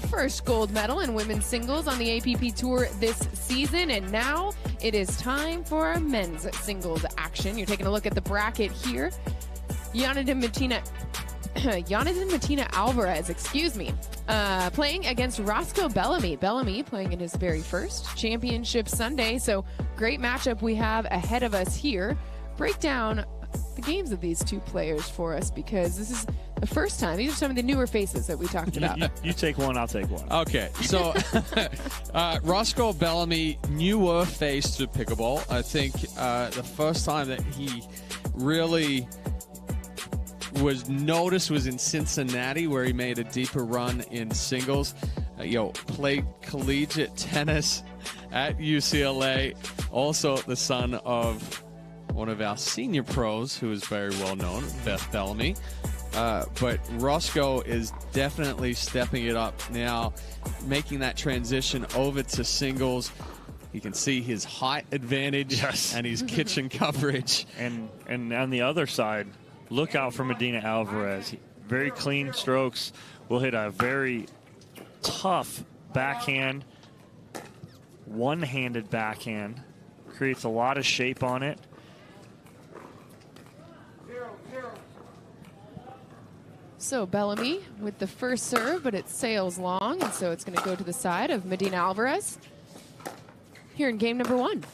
first gold medal in women's singles on the APP Tour this season. And now it is time for our men's singles action. You're taking a look at the bracket here. Jonathan Medina Alvarez, playing against Roscoe Bellamy. Bellamy playing in his very first championship Sunday. So great matchup we have ahead of us here. Break down the games of these two players for us, because this is the first time. These are some of the newer faces that we talked about. You take one, I'll take one. Okay, so Roscoe Bellamy, newer face to pickleball. I think the first time that he really was noticed was in Cincinnati, where he made a deeper run in singles. Played collegiate tennis at UCLA. Also the son of one of our senior pros who is very well known, Beth Bellamy. But Roscoe is definitely stepping it up now, making that transition over to singles. You can see his height advantage and his kitchen coverage. And on the other side, look out for Medina Alvarez. Very clean strokes. Will hit a very tough backhand, one-handed backhand. Creates a lot of shape on it. So Bellamy with the first serve, but it sails long, and so it's going to go to the side of Medina Alvarez here in game number 1.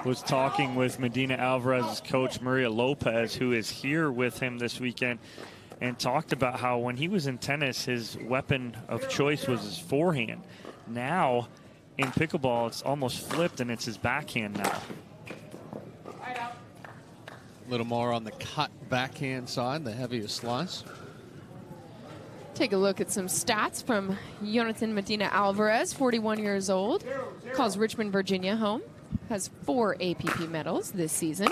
Was talking with Medina Alvarez's coach, Maria Lopez, who is here with him this weekend, and talked about how when he was in tennis, his weapon of choice was his forehand. Now, in pickleball, it's almost flipped, and it's his backhand now. A little more on the cut backhand side, the heavier slice. Take a look at some stats from Jonathan Medina Alvarez, 41 years old, calls Richmond, Virginia home, has 4 APP medals this season.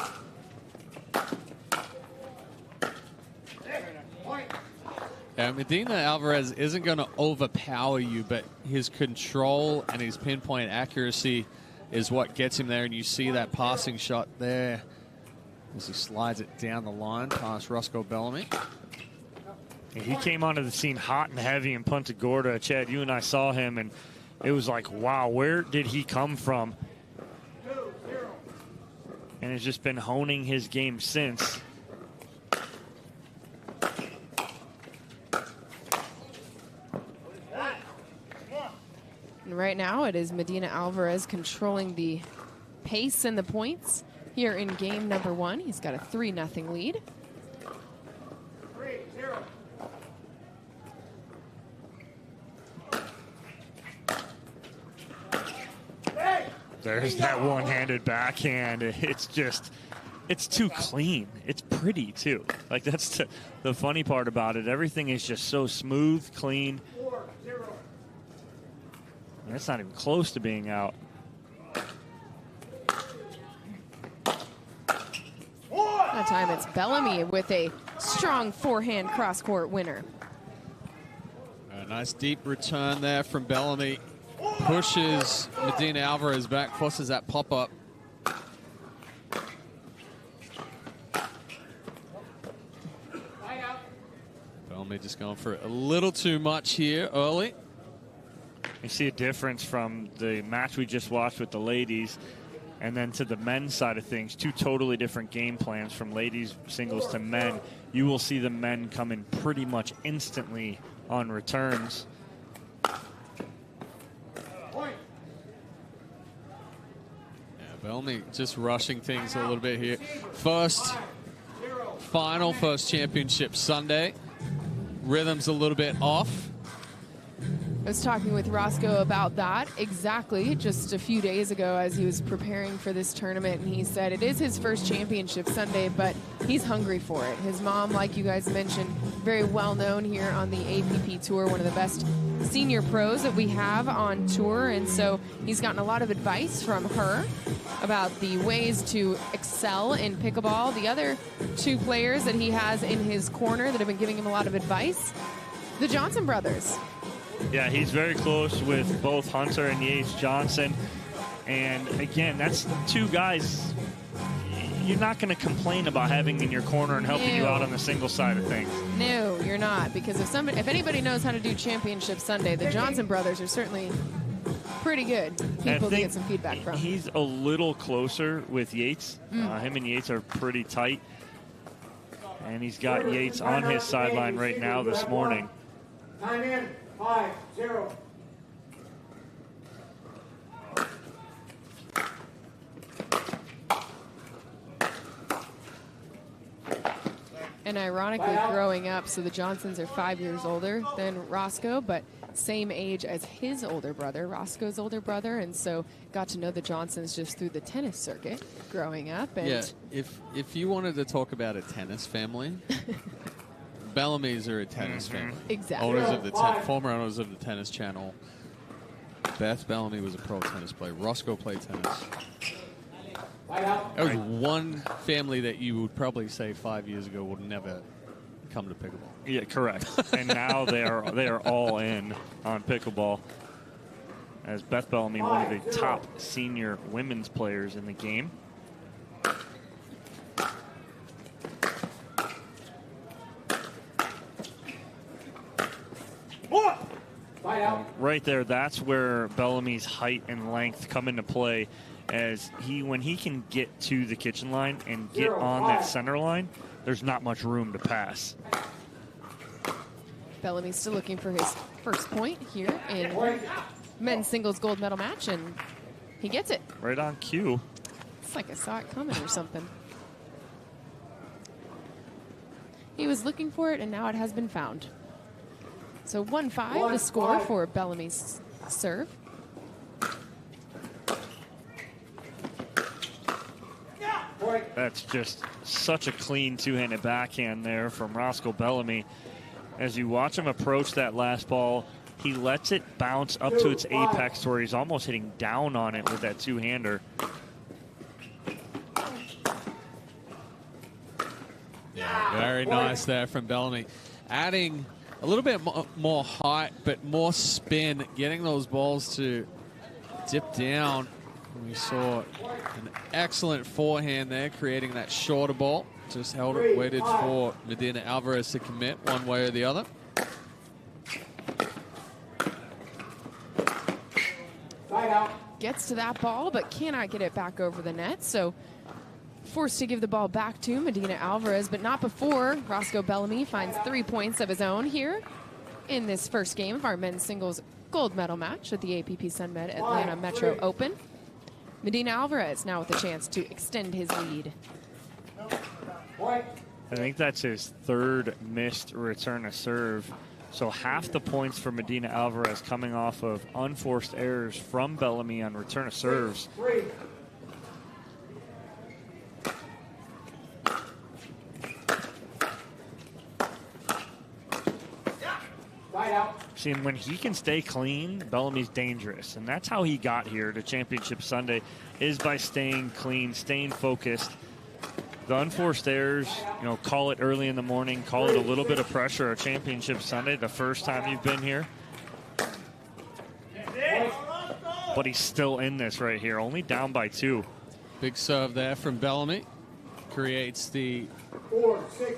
Medina Alvarez isn't going to overpower you, but his control and his pinpoint accuracy is what gets him there, and you see that passing shot there as he slides it down the line past Roscoe Bellamy. He came onto the scene hot and heavy in Punta Gorda. Chad, you and I saw him, and it was like, wow, where did he come from? And has just been honing his game since. And right now it is Medina Alvarez controlling the pace and the points here in game number 1. He's got a 3-0 lead. There's that one-handed backhand. It's just, it's too clean. It's pretty, too. Like, that's the funny part about it. Everything is just so smooth, clean. And that's not even close to being out. That time it's Bellamy with a strong forehand cross-court winner. A nice deep return there from Bellamy. Pushes Medina Alvarez back, forces that pop-up. Bellamy just going for a little too much here early. You see a difference from the match we just watched with the ladies and then to the men's side of things. 2 totally different game plans from ladies singles to men. You will see the men come in pretty much instantly on returns. Bellamy just rushing things a little bit here. First championship Sunday. Rhythm's a little bit off. I was talking with Roscoe about that exactly just a few days ago as he was preparing for this tournament, and he said it is his first championship Sunday, but he's hungry for it. His mom, like you guys mentioned, very well known here on the APP Tour, one of the best senior pros that we have on tour, and so he's gotten a lot of advice from her about the ways to excel in pickleball. The other 2 players that he has in his corner that have been giving him a lot of advice, the Johnson brothers. Yeah, he's very close with both Hunter and Yates Johnson. And again, that's 2 guys you're not going to complain about having in your corner and helping you out on the single side of things. No, you're not, because if anybody knows how to do Championship Sunday, the Johnson brothers are certainly pretty good people to get some feedback from. He's a little closer with Yates. Him and Yates are pretty tight. And he's got Yates on his sideline right now this morning. Time in. 5-0. And ironically, growing up, so the Johnsons are 5 years older than Roscoe, but same age as his older brother, Roscoe's older brother, and so got to know the Johnsons just through the tennis circuit growing up. And yeah, if you wanted to talk about a tennis family, Bellamy's are a tennis family. Exactly. Owners of the former owners of the Tennis Channel. Beth Bellamy was a pro tennis player. Roscoe played tennis. That was one family that you would probably say 5 years ago would never come to pickleball. Yeah, correct. And now they are all in on pickleball. As Beth Bellamy, one of the top senior women's players in the game. Right there, that's where Bellamy's height and length come into play. As when he can get to the kitchen line and get on that center line, there's not much room to pass. Bellamy's still looking for his first point here in men's singles gold medal match, and he gets it. Right on cue. It's like I saw it coming or something. He was looking for it, and now it has been found. So 1-5, the score for Bellamy's serve. That's just such a clean two-handed backhand there from Roscoe Bellamy. As you watch him approach that last ball, he lets it bounce up to its apex where he's almost hitting down on it with that two-hander. Yeah, very nice there from Bellamy. Adding a little bit more height, but more spin, getting those balls to dip down. We saw an excellent forehand there, creating that shorter ball. Just held it, waited for Medina Alvarez to commit one way or the other. Gets to that ball, but cannot get it back over the net. So forced to give the ball back to Medina Alvarez, but not before Roscoe Bellamy finds 3 points of his own here in this first game of our men's singles gold medal match at the APP Sunmed Atlanta Metro Open. Medina Alvarez now with a chance to extend his lead. I think that's his third missed return to serve. So half the points for Medina Alvarez coming off of unforced errors from Bellamy on return of serves. See, when he can stay clean, Bellamy's dangerous. And that's how he got here to Championship Sunday, is by staying clean, staying focused. The unforced errors, call it early in the morning, call it a little bit of pressure at Championship Sunday, the first time you've been here. But he's still in this right here, only down by 2. Big serve there from Bellamy. Creates the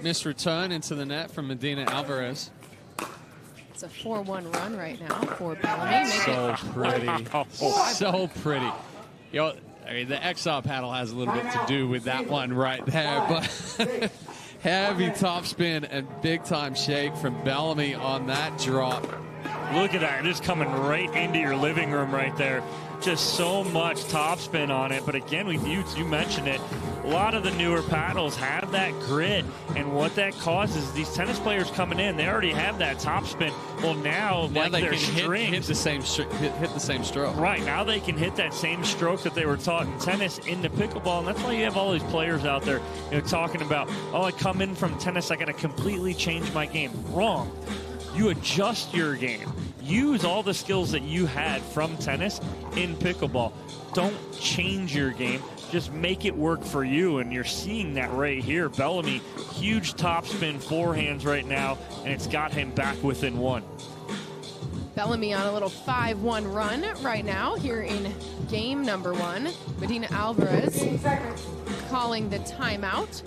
missed return into the net from Medina Alvarez. It's a 4-1 run right now for Bellamy. So pretty. So pretty. I mean, the XR paddle has a little bit to do with that one right there, but heavy topspin and big-time shake from Bellamy on that drop. Look at that, just coming right into your living room right there. Just so much topspin on it, but again, you mentioned it, a lot of the newer paddles have that grit, and what that causes, these tennis players coming in, they already have that topspin. Well, now like they their can strings, hit the same stroke. Right, now they can hit that same stroke that they were taught in tennis into pickleball, and that's why you have all these players out there talking about, I come in from tennis, I got to completely change my game. Wrong. You adjust your game. Use all the skills that you had from tennis in pickleball. Don't change your game. Just make it work for you, and you're seeing that right here. Bellamy, huge topspin forehands right now, and it's got him back within 1. Bellamy on a little 5-1 run right now here in game number 1. Medina Alvarez calling the timeout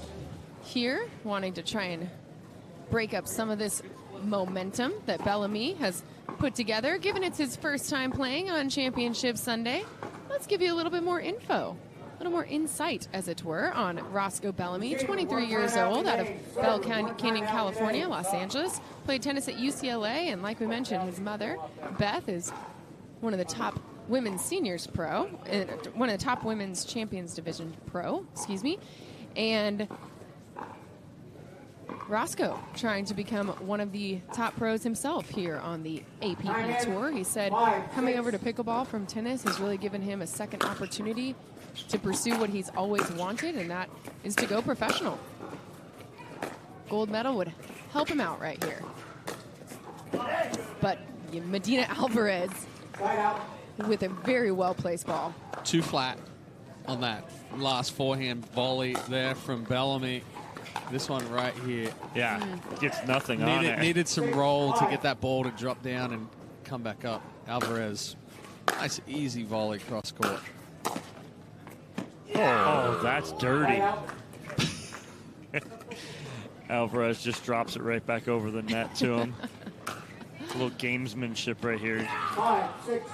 here, wanting to try and break up some of this momentum that Bellamy has put together. Given it's his first time playing on Championship Sunday, let's give you a little bit more info, a little more insight, as it were, on Roscoe Bellamy, 23 years old, out of Bell Canyon, California, Los Angeles. Played tennis at UCLA, and like we mentioned, his mother, Beth, is one of the top women's seniors pro, one of the top women's champions division pro, and Roscoe trying to become one of the top pros himself here on the APP Tour. He said coming over to pickleball from tennis has really given him a second opportunity to pursue what he's always wanted, and that is to go professional. Gold medal would help him out right here. But Medina Alvarez with a very well-placed ball. Too flat on that last forehand volley there from Bellamy. This one right here. Yeah, gets nothing on it. Needed some roll to get that ball to drop down and come back up. Alvarez, nice easy volley cross court. Oh, that's dirty. Alvarez just drops it right back over the net to him. A little gamesmanship right here. 5, 6.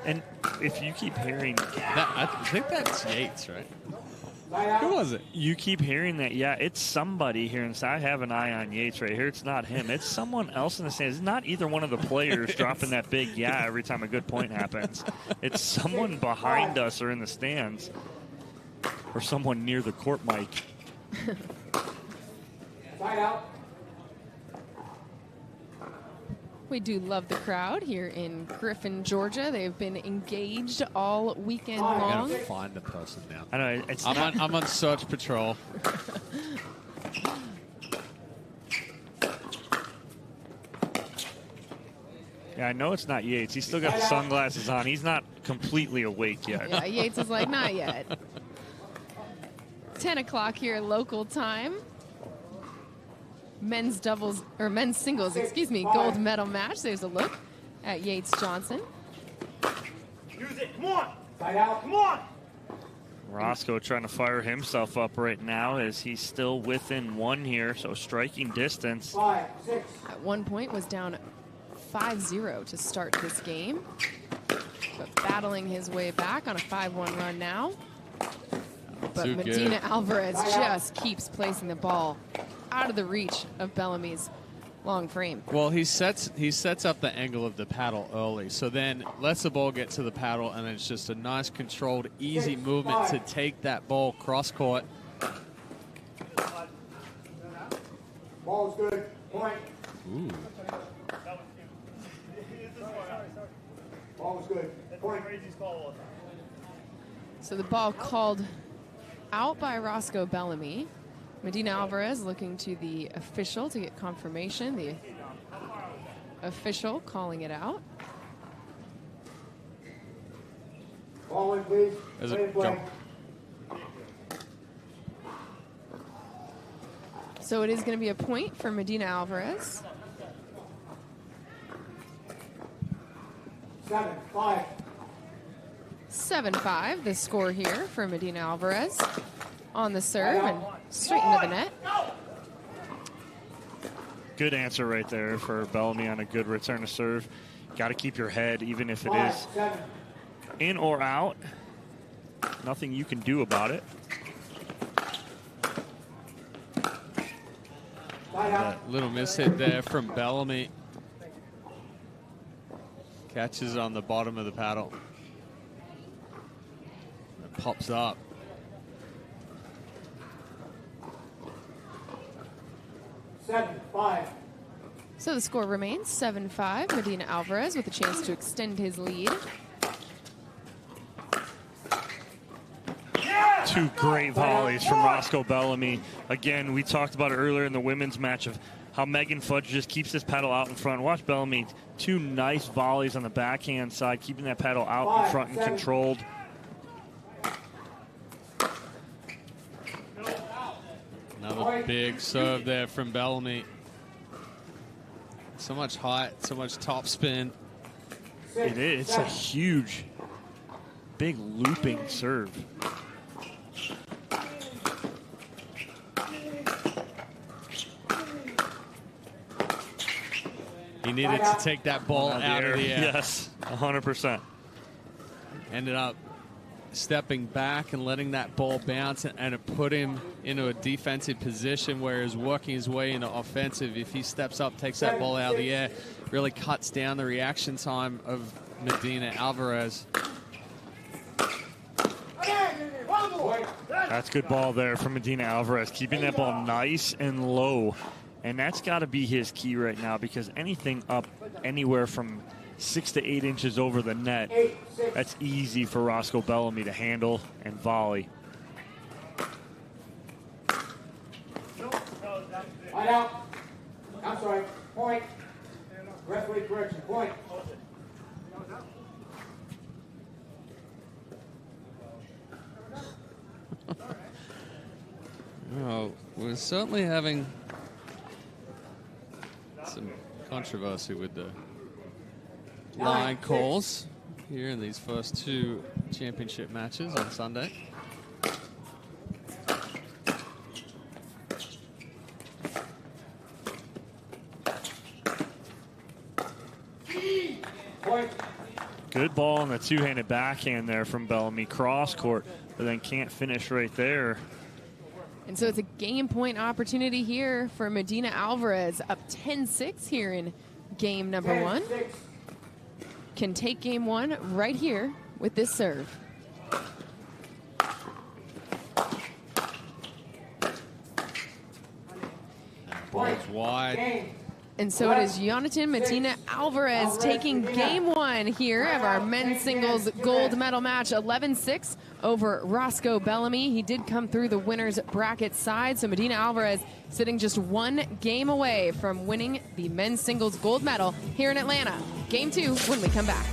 And if you keep hearing that, I think that's Yates, right? Who was it? You keep hearing that, yeah, it's somebody here inside. I have an eye on Yates right here. It's not him. It's someone else in the stands. It's not either one of the players dropping that big yeah every time a good point happens. It's someone behind us or in the stands or someone near the court mic. Side out. We do love the crowd here in Griffin, Georgia. They've been engaged all weekend long. I gotta find the person now. I know. I'm on search patrol. Yeah, I know it's not Yates. He's still got the sunglasses on. He's not completely awake yet. Yeah, Yates is like, not yet. 10 o'clock here local time. Men's singles, gold medal match. There's a look at Yates Johnson. Use it. Come on. Side out. Come on. Roscoe trying to fire himself up right now as he's still within one here, so striking distance. 5, 6. At one point was down 5-0 to start this game, but battling his way back on a 5-1 run now. But Too Medina good. Alvarez just keeps placing the ball out of the reach of Bellamy's long frame. Well, he sets up the angle of the paddle early, so then lets the ball get to the paddle, and it's just a nice, controlled, easy movement to take that ball cross court. Ball's good. Point. Ooh. Ball's good. Point. So the ball called out by Roscoe Bellamy. Medina Alvarez looking to the official to get confirmation. The official calling it out. Ball in, please. As a jump. So it is going to be a point for Medina Alvarez. 7-5. 7-5, the score here for Medina Alvarez on the serve and straight into the net. Good answer right there for Bellamy on a good return to serve. Got to keep your head, even if it is in or out. Nothing you can do about it. Little mishit there from Bellamy. Catches on the bottom of the paddle. It pops up. 7-5. So the score remains 7-5. Medina Alvarez with a chance to extend his lead. Two great volleys from Roscoe Bellamy. Again, we talked about it earlier in the women's match of how Megan Fudge just keeps this paddle out in front. Watch Bellamy, two nice volleys on the backhand side, keeping that paddle out in front and controlled. Another big serve there from Bellamy. So much height, so much top spin. It is. It's a huge, big looping serve. He needed to take that ball out of the air. Yes, 100%. Ended up stepping back and letting that ball bounce, and it put him into a defensive position where he's working his way into offensive. If he steps up, takes that ball out of the air, really cuts down the reaction time of Medina Alvarez. That's good ball there from Medina Alvarez, keeping that ball nice and low. And that's got to be his key right now, because anything up anywhere from 6 to 8 inches over the net, that's easy for Roscoe Bellamy to handle and volley. Right out. I'm sorry. Point. Referee correction. Point. Well, we're certainly having some controversy with the line calls here in these first 2 championship matches on Sunday. Good ball on the two-handed backhand there from Bellamy, cross court, but then can't finish right there. And so it's a game point opportunity here for Medina Alvarez, up 10-6 here in game number 1. Can take game 1 right here with this serve. Ball's wide. And so it is Jonathan Medina Alvarez taking game 1 here of our men's singles gold medal match, 11-6 over Roscoe Bellamy. He did come through the winner's bracket side, so Medina Alvarez sitting just 1 game away from winning the men's singles gold medal here in Atlanta. Game 2 when we come back.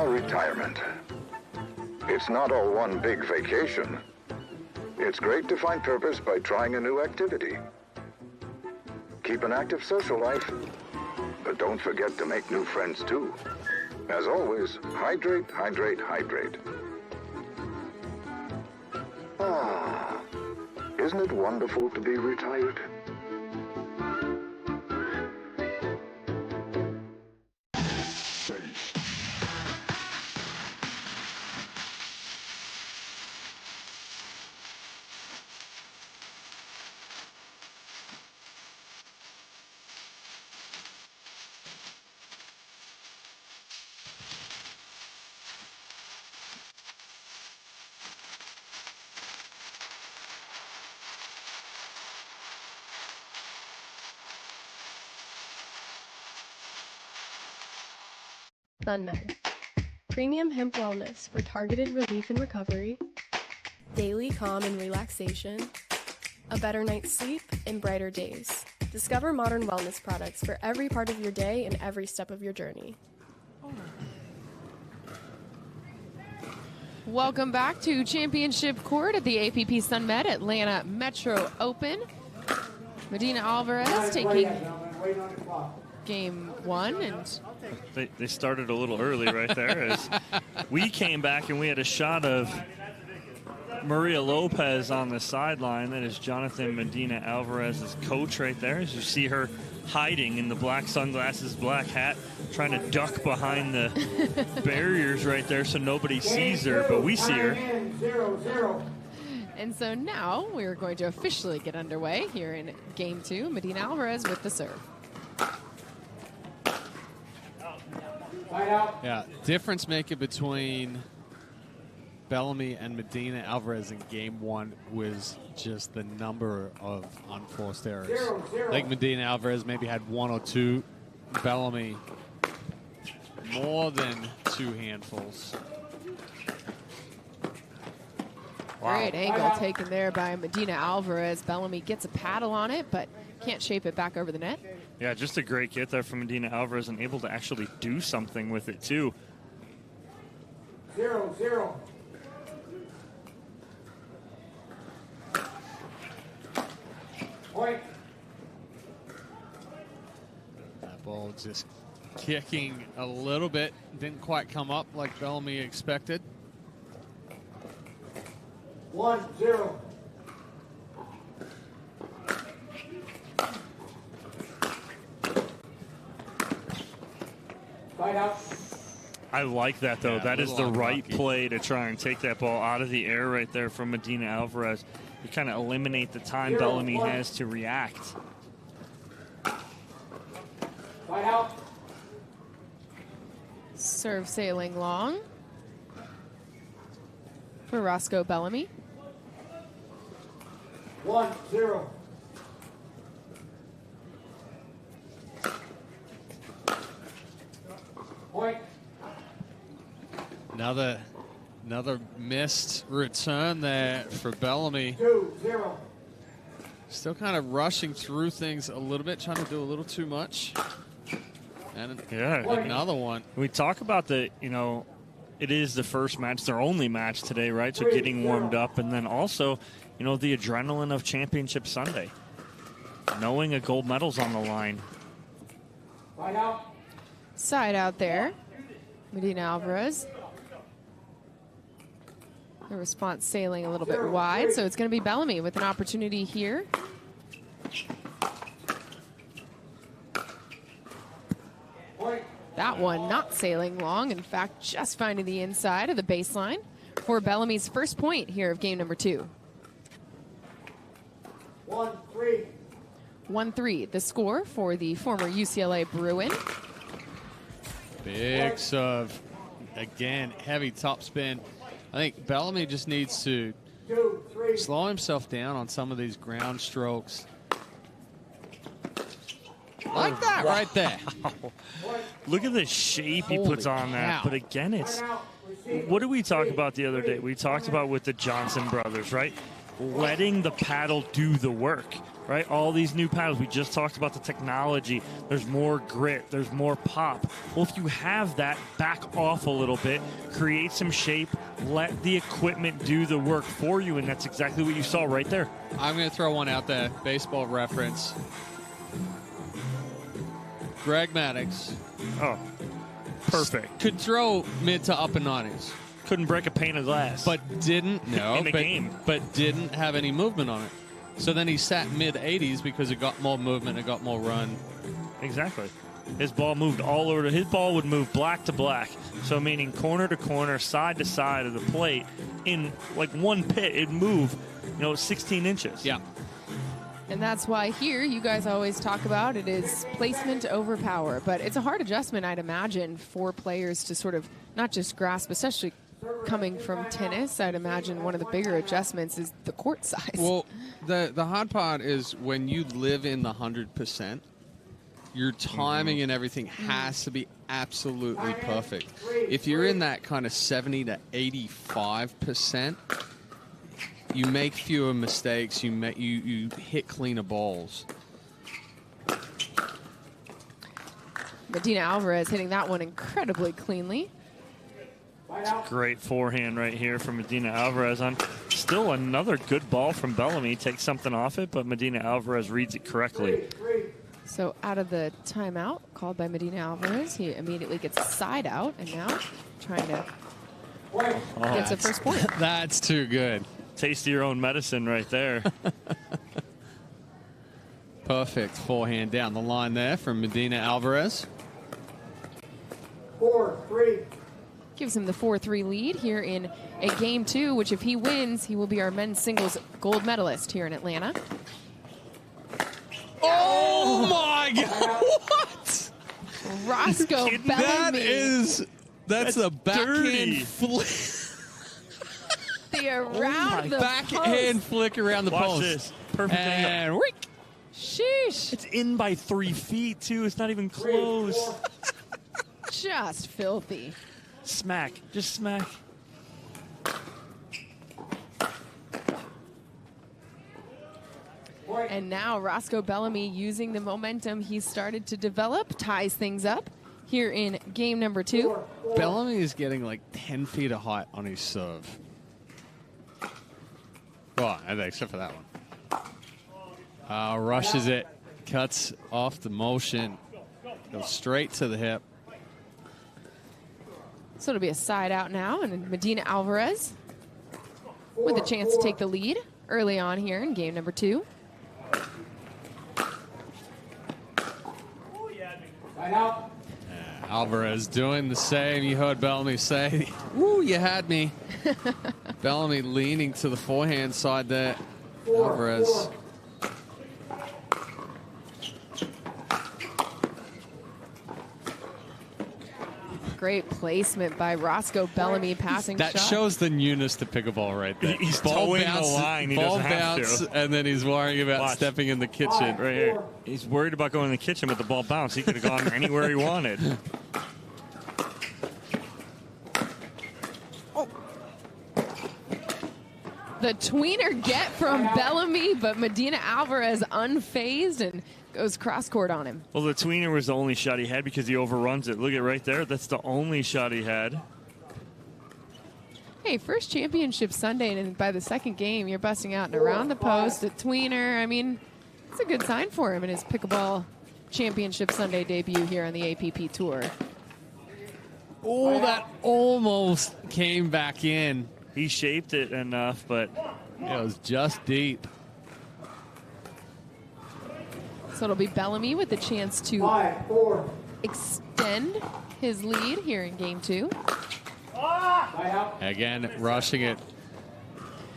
Retirement. It's not all one big vacation. It's great to find purpose by trying a new activity. Keep an active social life, but don't forget to make new friends too. As always, hydrate, hydrate, hydrate. Isn't it wonderful to be retired? Sunmed. Premium hemp wellness for targeted relief and recovery, daily calm and relaxation, a better night's sleep, and brighter days. Discover modern wellness products for every part of your day and every step of your journey. Welcome back to Championship Court at the APP Sunmed Atlanta Metro Open. Medina Alvarez taking game 1, and they started a little early right there as we came back and we had a shot of Maria Lopez on the sideline. That is Jonathan Medina Alvarez's coach right there, as you see her hiding in the black sunglasses, black hat, trying to duck behind the barriers right there so nobody sees her, but we see her. And so now we're going to officially get underway here in game 2. Medina Alvarez with the serve. Yeah, difference maker between Bellamy and Medina Alvarez in game 1 was just the number of unforced errors. I think Medina Alvarez maybe had 1 or 2. Bellamy more than 2 handfuls. Wow. Great angle taken there by Medina Alvarez. Bellamy gets a paddle on it, but can't shape it back over the net. Yeah, just a great get there from Medina Alvarez and able to actually do something with it too. 0-0. Point. That ball just kicking a little bit. Didn't quite come up like Bellamy expected. 1-0. Fight out. I like that, though. Yeah, that is the right unlucky play to try and take that ball out of the air right there from Medina Alvarez. You kind of eliminate the time Bellamy has to react. Fight out. Serve sailing long for Roscoe Bellamy. 1-0. Point. Another missed return there for Bellamy. 2-0. Still kind of rushing through things a little bit, trying to do a little too much. And another one. We talk about it is the first match, their only match today, right? So getting warmed up, and then also, the adrenaline of Championship Sunday. Knowing a gold medal's on the line. Fight out. Side out there. Medina Alvarez. The response sailing a little bit wide, so it's going to be Bellamy with an opportunity here. That one not sailing long, in fact, just finding the inside of the baseline for Bellamy's first point here of game number 2. 1-3. 1-3, the score for the former UCLA Bruin. Big serve. Again, heavy topspin. I think Bellamy just needs to slow himself down on some of these ground strokes. Like that right there. Look at the shape he puts on that. But again, what did we talk about the other day? We talked about with the Johnson brothers, right? Letting the paddle do the work, right? All these new paddles, we just talked about the technology. There's more grit, there's more pop. Well, if you have that, back off a little bit, create some shape, let the equipment do the work for you, and that's exactly what you saw right there. I'm going to throw one out there, baseball reference. Greg Maddux. Oh, perfect. Could throw mid to upper 90s. Couldn't break a pane of glass. But didn't, in the game. But didn't have any movement on it. So then he sat mid 80s because it got more movement, it got more run. Exactly. His ball moved all over. His ball would move black to black. So meaning corner to corner, side to side of the plate in like one pit. It'd move, 16 inches. Yeah. And that's why here you guys always talk about it is placement over power. But it's a hard adjustment, I'd imagine, for players to sort of not just grasp, especially coming from tennis. I'd imagine one of the bigger adjustments is the court size. Well, the hard part is when you live in the 100%, your timing and everything has to be absolutely perfect. If you're in that kind of 70 to 85%, you make fewer mistakes. You hit cleaner balls. Medina Alvarez hitting that one incredibly cleanly. Great forehand right here from Medina Alvarez. On still another good ball from Bellamy. Takes something off it, but Medina Alvarez reads it correctly. So out of the timeout called by Medina Alvarez, he immediately gets a side out, and now trying to get the first point. That's too good. Taste your own medicine right there. Perfect forehand down the line there from Medina Alvarez. 4-3. Gives him the 4-3 lead here in a game 2, which if he wins, he will be our men's singles gold medalist here in Atlanta. Oh my God! What? Roscoe Bellamy. That's a backhand flick. The around the backhand post. flick around the Watch post. this. Perfect And angle. Sheesh. It's in by 3 feet, too. It's not even close. Just filthy. Smack. Just smack. And now Roscoe Bellamy, using the momentum he started to develop, ties things up here in game number 2. Bellamy is getting like 10 feet of height on his serve. Oh, except for that one. Rushes it, cuts off the motion, goes straight to the hip. So it'll be a side out now, and Medina Alvarez with a chance to take the lead early on here in game number 2. Alvarez doing the same. You heard Bellamy say, "Woo, you had me." Bellamy leaning to the forehand side there. Alvarez. Great placement by Roscoe Bellamy, passing That shot. shows the newness to pickleball right there. He's towing the line. He ball doesn't have bounce, to. and then he's worrying about stepping in the kitchen. Right here. He's worried about going in the kitchen with the ball bounce. He could have gone anywhere he wanted. The tweener get from Bellamy, but Medina Alvarez unfazed and goes cross court on him. Well, the tweener was the only shot he had because he overruns it. Look at right there. That's the only shot he had. Hey, first championship Sunday, and by the second game, you're busting out and around the post, a tweener. I mean, it's a good sign for him in his pickleball championship Sunday debut here on the APP Tour. Oh, that almost came back in. He shaped it enough, but it was just deep. So it'll be Bellamy with the chance to extend his lead here in game 2. Again, rushing it.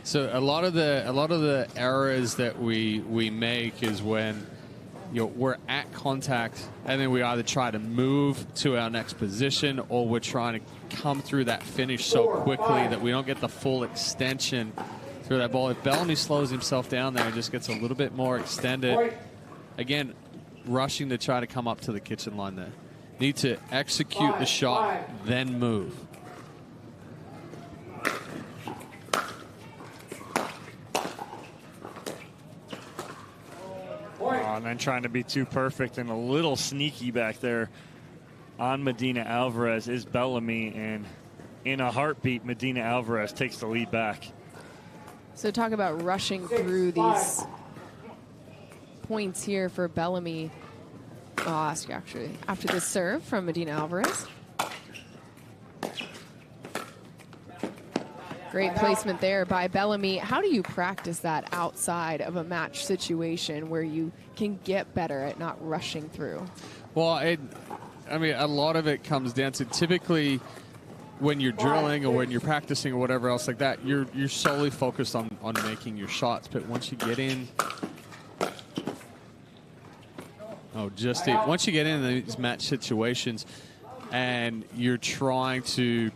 So a lot of the errors that we make is when we're at contact and then we either try to move to our next position or we're trying to come through that finish so quickly that we don't get the full extension through that ball. If Bellamy slows himself down there and just gets a little bit more extended, again, rushing to try to come up to the kitchen line there. Need to execute the shot, then move. And then trying to be too perfect and a little sneaky back there on Medina Alvarez is Bellamy, and in a heartbeat, Medina Alvarez takes the lead back. So talk about rushing through these points here for Bellamy. I'll ask you actually after this serve from Medina Alvarez. Great placement there by Bellamy. How do you practice that outside of a match situation where you can get better at not rushing through? Well, I mean, a lot of it comes down to typically when you're drilling or when you're practicing or whatever else like that, you're solely focused on making your shots. But once you get in, once you get in these match situations and you're trying to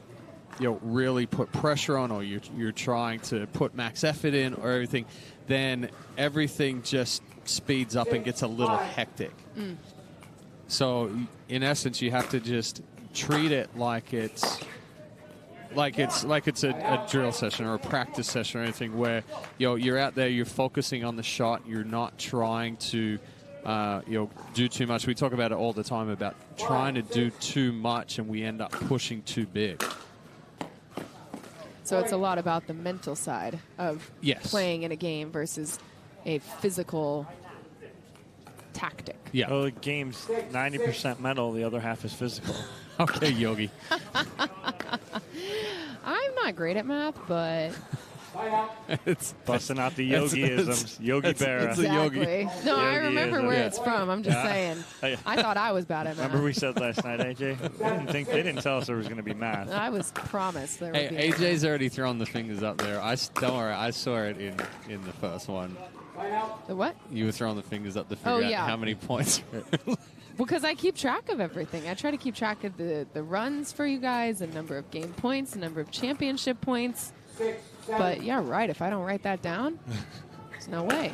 really put pressure on, or you're trying to put max effort in or everything, then everything just speeds up and gets a little hectic. So in essence, you have to just treat it like it's a drill session or a practice session or anything where you're out there, you're focusing on the shot, you're not trying to do too much. We talk about it all the time about trying to do too much and we end up pushing too big. So it's a lot about the mental side of playing in a game versus a physical tactic. Yeah. Well, the game's 90% mental, the other half is physical. Okay, Yogi. I'm not great at math, but It's busting out the yogiisms. Yogi Berra. exactly. No, I remember where it's from. I'm just saying. Hey. I thought I was bad at math. Remember we said last night, AJ? They didn't tell us there was going to be math. I was promised there would be. Hey, AJ's already thrown the fingers up there. Don't worry, I saw it in the first one. The what? You were throwing the fingers up to figure out how many points. Because I keep track of everything. I try to keep track of the runs for you guys, the number of game points, the number of championship points. But yeah, right. If I don't write that down, there's no way.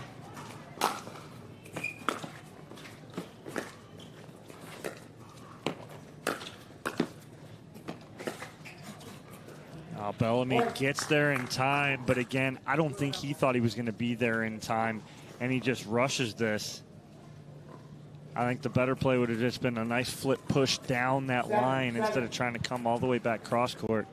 Bellamy gets there in time, but again, I don't think he thought he was going to be there in time, and he just rushes this. I think the better play would have just been a nice flip push down that line instead of trying to come all the way back cross court.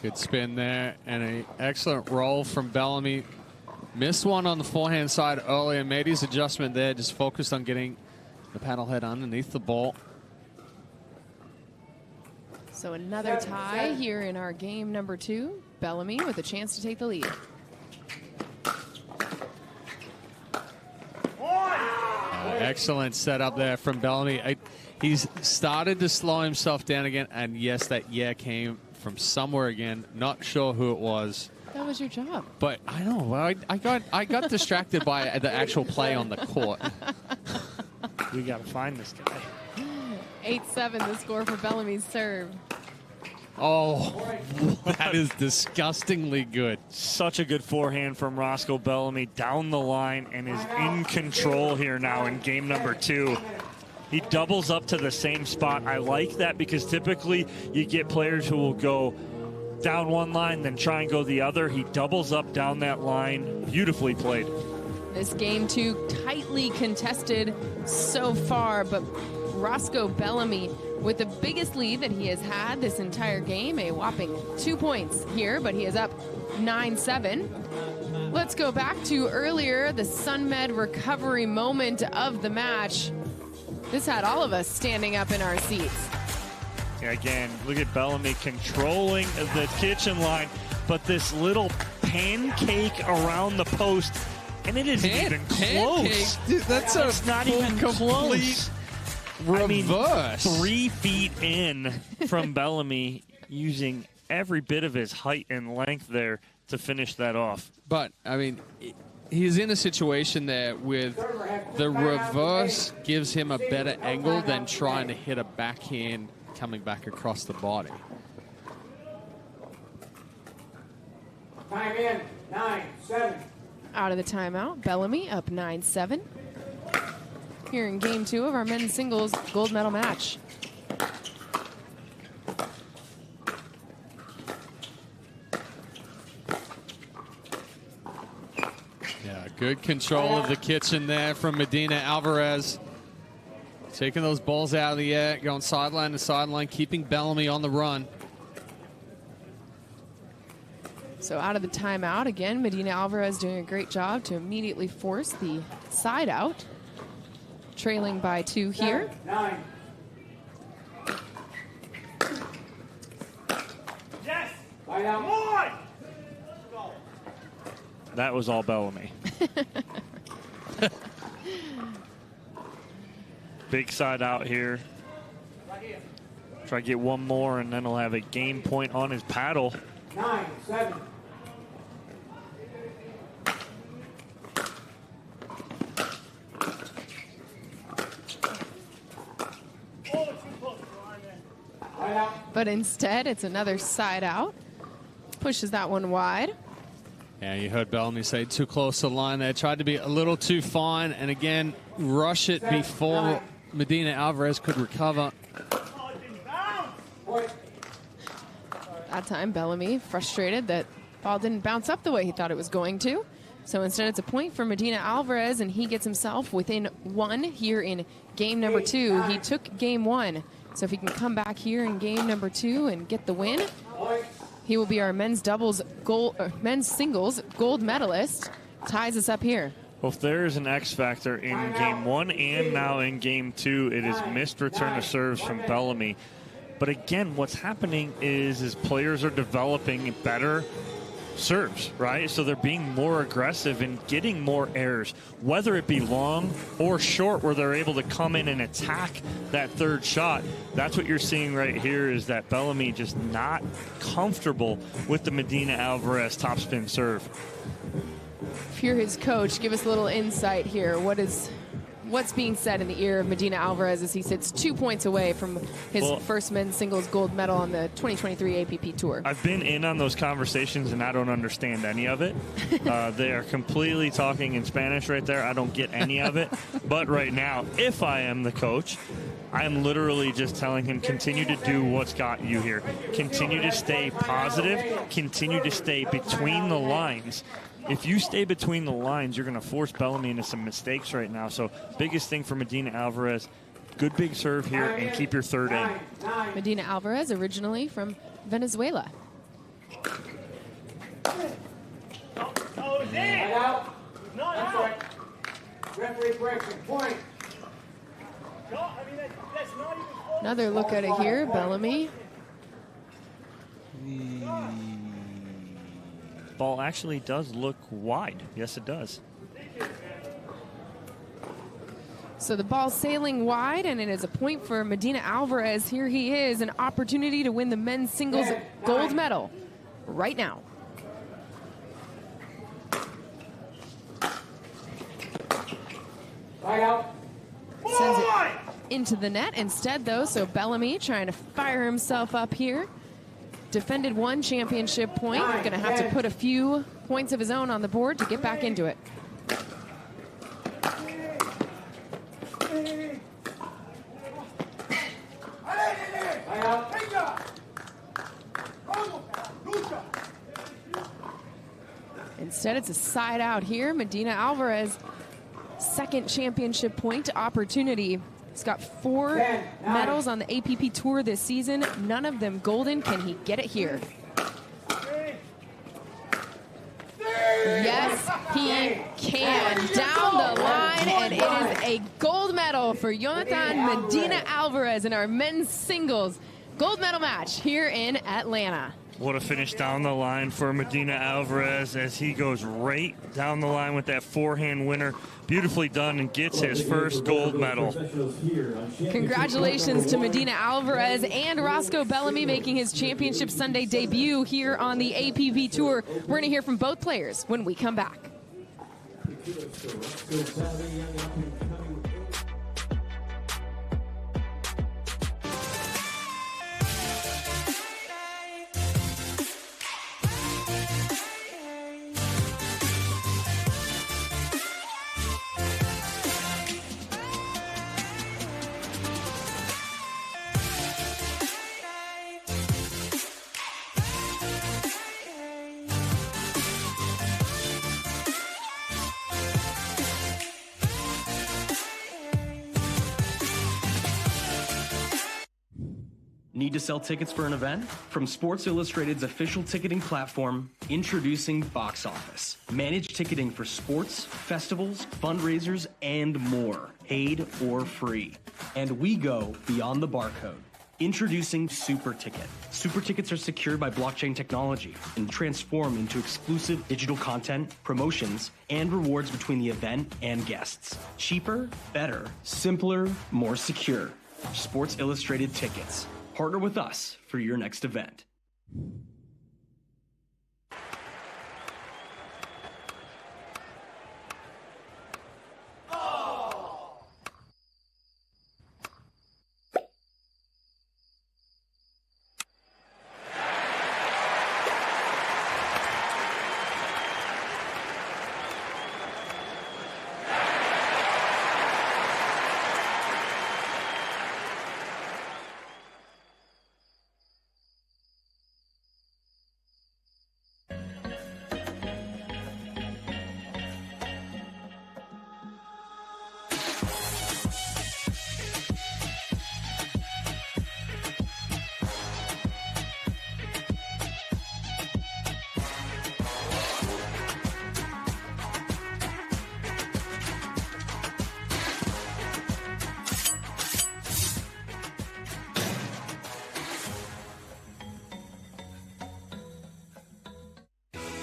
Good spin there and an excellent roll from Bellamy. Missed one on the forehand side earlier. Made his adjustment there. Just focused on getting the paddle head underneath the ball. So another tie here in our game number 2. Bellamy with a chance to take the lead. Excellent setup there from Bellamy. He's started to slow himself down again, and yes, that came from somewhere again. Not sure who it was. That was your job. But I know. Well, I got distracted by the actual play on the court. We got to find this guy. 8-7 the score for Bellamy's serve. Oh, that is disgustingly good. Such a good forehand from Roscoe Bellamy down the line and is in control here now in game number 2. He doubles up to the same spot. I like that because typically you get players who will go down one line, then try and go the other. He doubles up down that line. Beautifully played. This game 2 tightly contested so far, but Roscoe Bellamy with the biggest lead that he has had this entire game, a whopping 2 points here, but he is up 9-7. Let's go back to earlier, the Sunmed recovery moment of the match. This had all of us standing up in our seats. Yeah, again, look at Bellamy controlling the kitchen line, but this little pancake around the post, and it isn't even close. Dude, that's not even complete reverse. 3 feet in from Bellamy, using every bit of his height and length there to finish that off. But, I mean, he's in a situation there with the reverse gives him a better angle than trying to hit a backhand coming back across the body. Time in, 9-7. Out of the timeout, Bellamy up 9-7. Here in game 2 of our men's singles gold medal match. Yeah, good control of the kitchen there from Medina Alvarez. Taking those balls out of the air, going sideline to sideline, keeping Bellamy on the run. So out of the timeout, again, Medina Alvarez doing a great job to immediately force the side out. Trailing by 2 here. 9. Yes! Lie down. One! That was all Bellamy. Big side out here. Try to get one more, and then he'll have a game point on his paddle. 9-7. But instead, it's another side out. Pushes that one wide. Yeah, you heard Bellamy say too close to the line there. Tried to be a little too fine, and again, rush it before Medina Alvarez could recover. That time, Bellamy frustrated that ball didn't bounce up the way he thought it was going to. So instead, it's a point for Medina Alvarez, and he gets himself within 1 here in game number 2. He took game 1. So if he can come back here in game number 2 and get the win, he will be our men's singles gold medalist. Ties us up here. Well, if there is an X factor in game 1 and now in game 2, it is missed return of serves from Bellamy. But again, what's happening is players are developing better serves, right? So they're being more aggressive and getting more errors, whether it be long or short, where they're able to come in and attack that third shot. That's what you're seeing right here, is that Bellamy just not comfortable with the Medina Alvarez topspin serve. If you're his coach, give us a little insight here. What's being said in the ear of Medina Alvarez as he sits 2 points away from his first men's singles gold medal on the 2023 APP Tour? I've been in on those conversations, and I don't understand any of it. They are completely talking in Spanish right there. I don't get any of it. But right now, if I am the coach, I am literally just telling him, continue to do what's got you here. Continue to stay positive. Continue to stay between the lines. If you stay between the lines, you're going to force Bellamy into some mistakes right now. So biggest thing for Medina Alvarez, good big serve here and keep your third in. Medina Alvarez, originally from Venezuela. Right out. That's right. Referee correction. Point. Another look at it here, Bellamy. Ball actually does look wide. Yes, it does. So the ball sailing wide, and it is a point for Medina Alvarez. Here he is, an opportunity to win the men's singles gold medal right now. Right out. Sends it into the net instead, though, so Bellamy trying to fire himself up here. Defended one championship point. Going to have to put a few points of his own on the board to get back into it. Instead, it's a side out here. Medina Alvarez, second championship point opportunity. He's got 4 medals on the APP Tour this season, none of them golden. Can he get it here? Yes, he can. Down the line, and it is a gold medal for Jonathan Medina Alvarez in our men's singles gold medal match here in Atlanta. What a finish down the line for Medina Alvarez as he goes right down the line with that forehand winner. Beautifully done, and gets his first gold medal. Congratulations to Medina Alvarez and Roscoe Bellamy making his Championship Sunday debut here on the APP Tour. We're going to hear from both players when we come back. Need to sell tickets for an event? From Sports Illustrated's official ticketing platform, introducing Box Office. Managed ticketing for sports, festivals, fundraisers, and more, paid or free. And we go beyond the barcode. Introducing Super Ticket. Super Tickets are secured by blockchain technology and transform into exclusive digital content, promotions, and rewards between the event and guests. Cheaper, better, simpler, more secure. Sports Illustrated Tickets. Partner with us for your next event.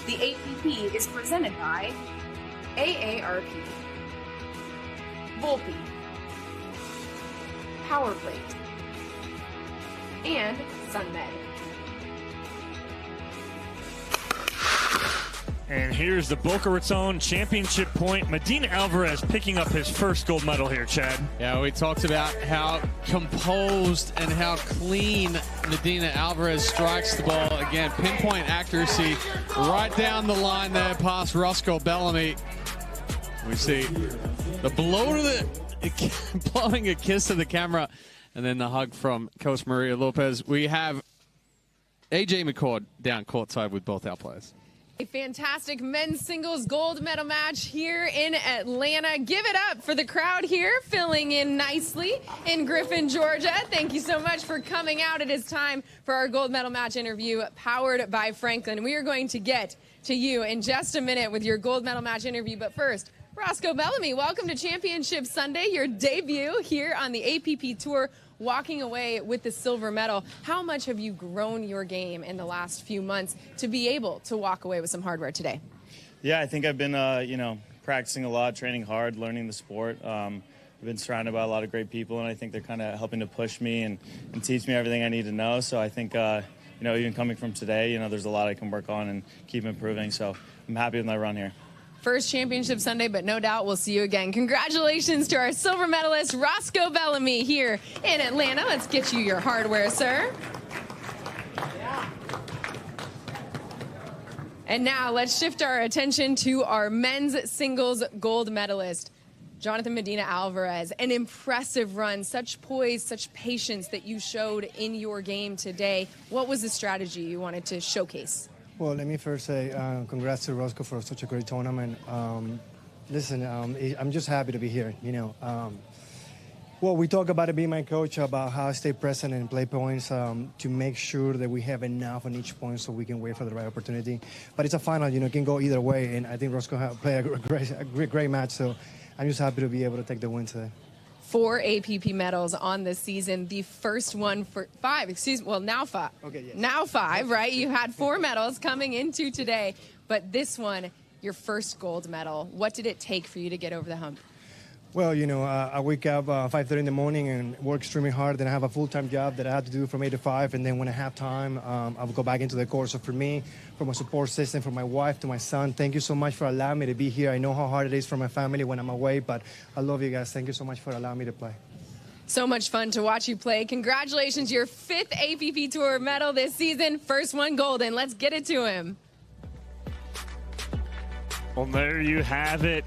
The APP is presented by AARP, Volpe, PowerPlate, and Sunmed. And here's the Boca Raton championship point. Medina Alvarez picking up his first gold medal here, Chad. Yeah, we talked about how composed and how clean Medina Alvarez strikes the ball. Again, pinpoint accuracy right down the line there past Roscoe Bellamy. We see the blow to the, blowing a kiss to the camera, and then the hug from Coach Maria Lopez. We have AJ McCord down courtside with both our players. A fantastic men's singles gold medal match here in Atlanta. Give it up for the crowd here, filling in nicely in Griffin, Georgia. Thank you so much for coming out. It is time for our gold medal match interview, powered by Franklin. We are going to get to you in just a minute with your gold medal match interview. But first, Roscoe Bellamy, welcome to Championship Sunday, your debut here on the APP Tour, walking away with the silver medal. How much have you grown your game in the last few months to be able to walk away with some hardware today? Yeah, I think I've been, practicing a lot, training hard, learning the sport. I've been surrounded by a lot of great people, and I think they're kind of helping to push me and teach me everything I need to know. So I think, even coming from today, there's a lot I can work on and keep improving. So I'm happy with my run here. First Championship Sunday, but no doubt we'll see you again. Congratulations to our silver medalist, Roscoe Bellamy, here in Atlanta. Let's get you your hardware, sir. And now let's shift our attention to our men's singles gold medalist, Jonathan Medina Alvarez. An impressive run, such poise, such patience that you showed in your game today. What was the strategy you wanted to showcase? Well, let me first say congrats to Roscoe for such a great tournament. Listen, I'm just happy to be here, Well, we talk about it being my coach, about how I stay present and play points to make sure that we have enough on each point so we can wait for the right opportunity. But it's a final, it can go either way, and I think Roscoe played a great match, so I'm just happy to be able to take the win today. 4 APP medals on this season. The first one for 5, now 5. Okay, yes. Now 5, right? You had 4 medals coming into today, but this one, your first gold medal. What did it take for you to get over the hump? Well, I wake up 5:30 in the morning and work extremely hard. Then I have a full-time job that I have to do from 8 to 5. And then when I have time, I'll go back into the court. So for me, from a support system, from my wife to my son, thank you so much for allowing me to be here. I know how hard it is for my family when I'm away, but I love you guys. Thank you so much for allowing me to play. So much fun to watch you play. Congratulations, your 5th APP Tour medal this season. First one golden. Let's get it to him. Well, there you have it.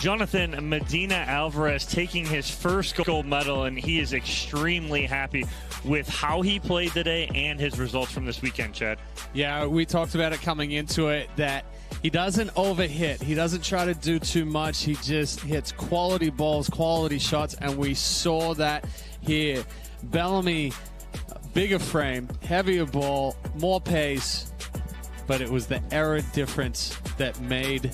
Jonathan Medina Alvarez taking his first gold medal, and he is extremely happy with how he played today and his results from this weekend, Chad. Yeah, we talked about it coming into it, that he doesn't overhit. He doesn't try to do too much. He just hits quality balls, quality shots, and we saw that here. Bellamy, bigger frame, heavier ball, more pace, but it was the error difference that made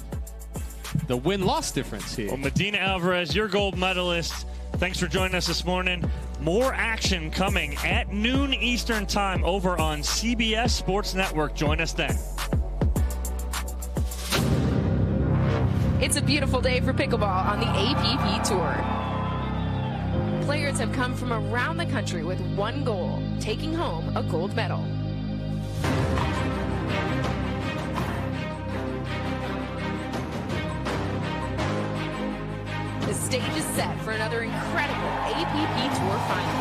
the win-loss difference here. Well, Medina Alvarez, your gold medalist. Thanks for joining us this morning. More action coming at noon Eastern time over on CBS Sports Network. Join us then. It's a beautiful day for pickleball on the APP Tour. Players have come from around the country with one goal, taking home a gold medal. The stage is set for another incredible APP Tour final.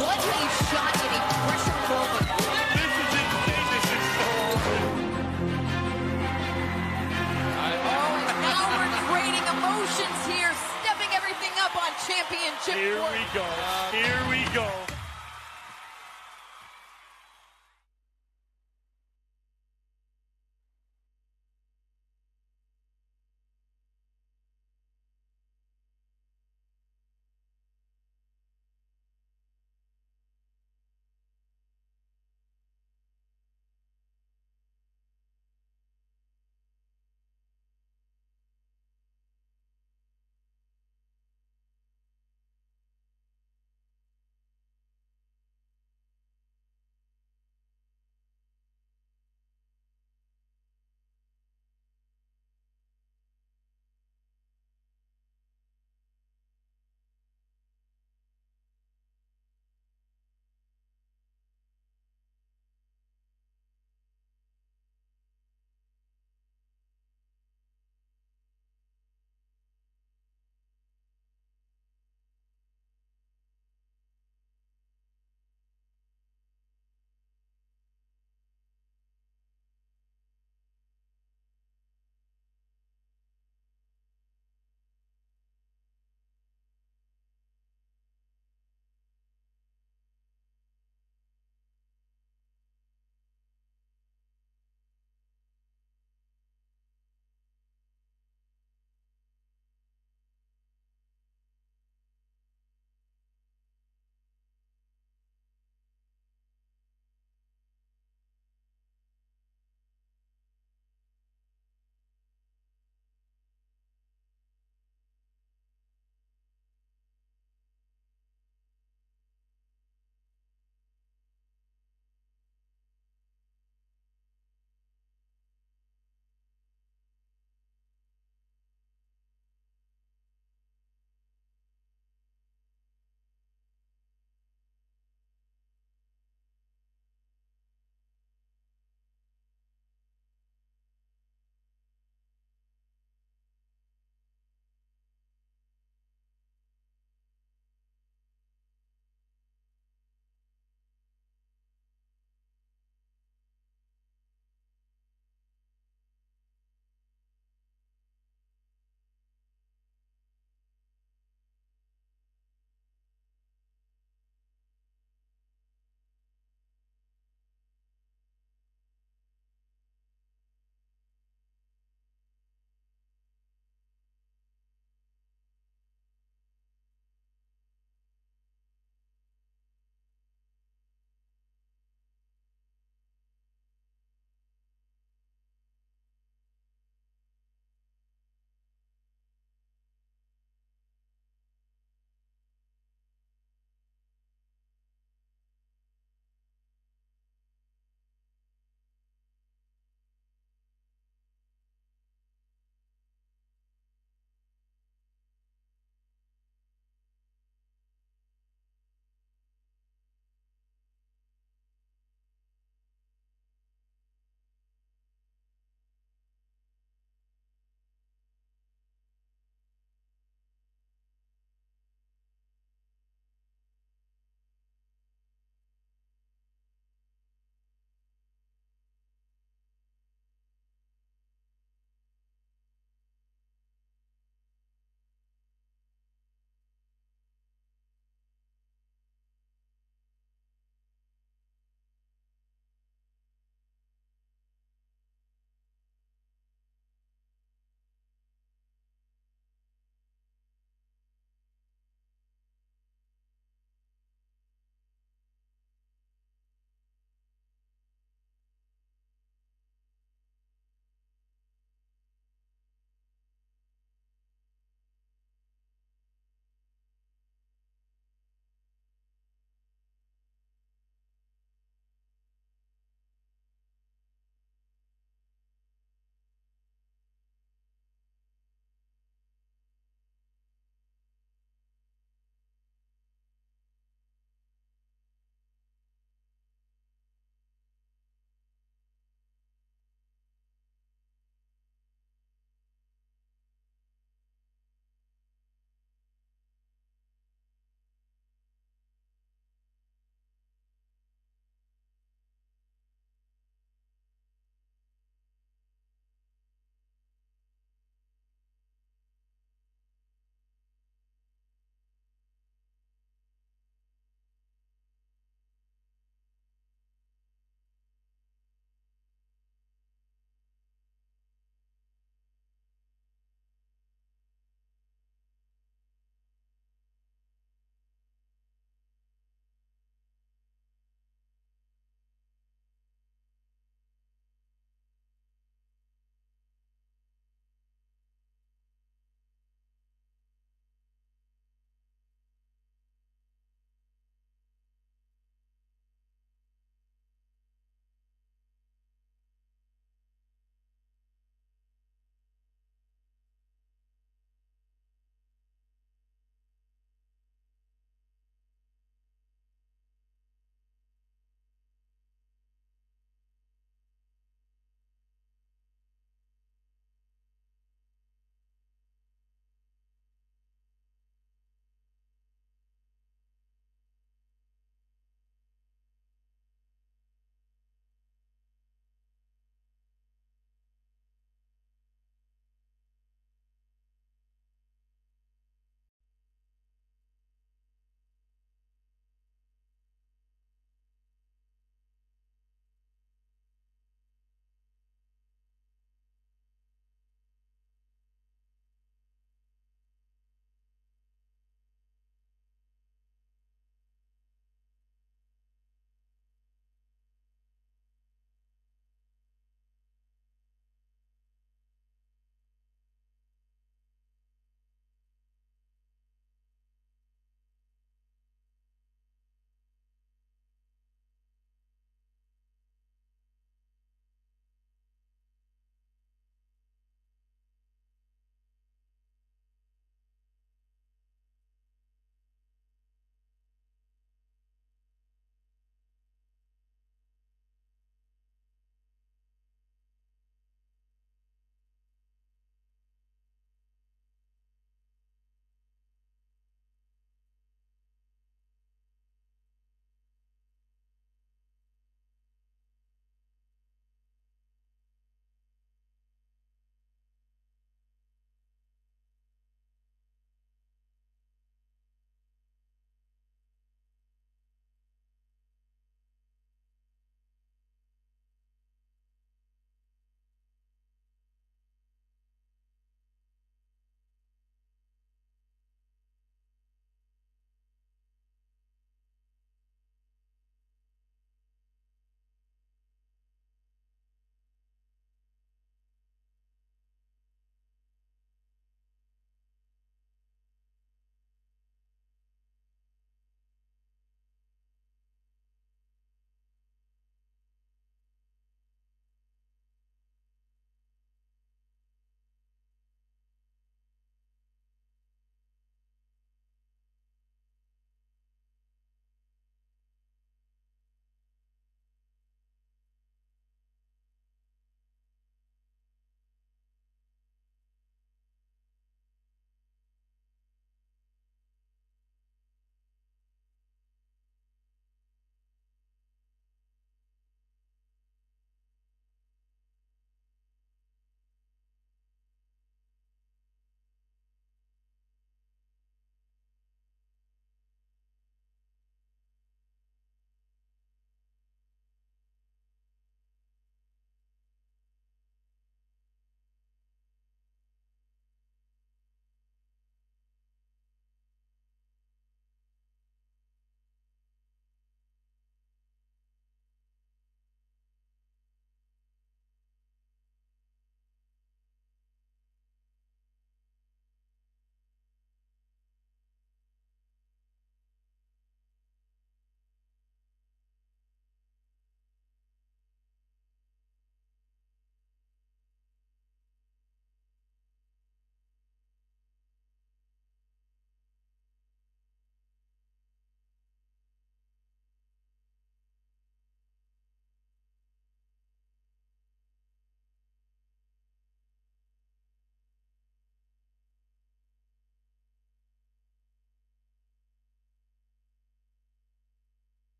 What a shot in a pressure moment. This is insane. This is so Now we're trading emotions here, stepping everything up on championship. Here we go. Here we go.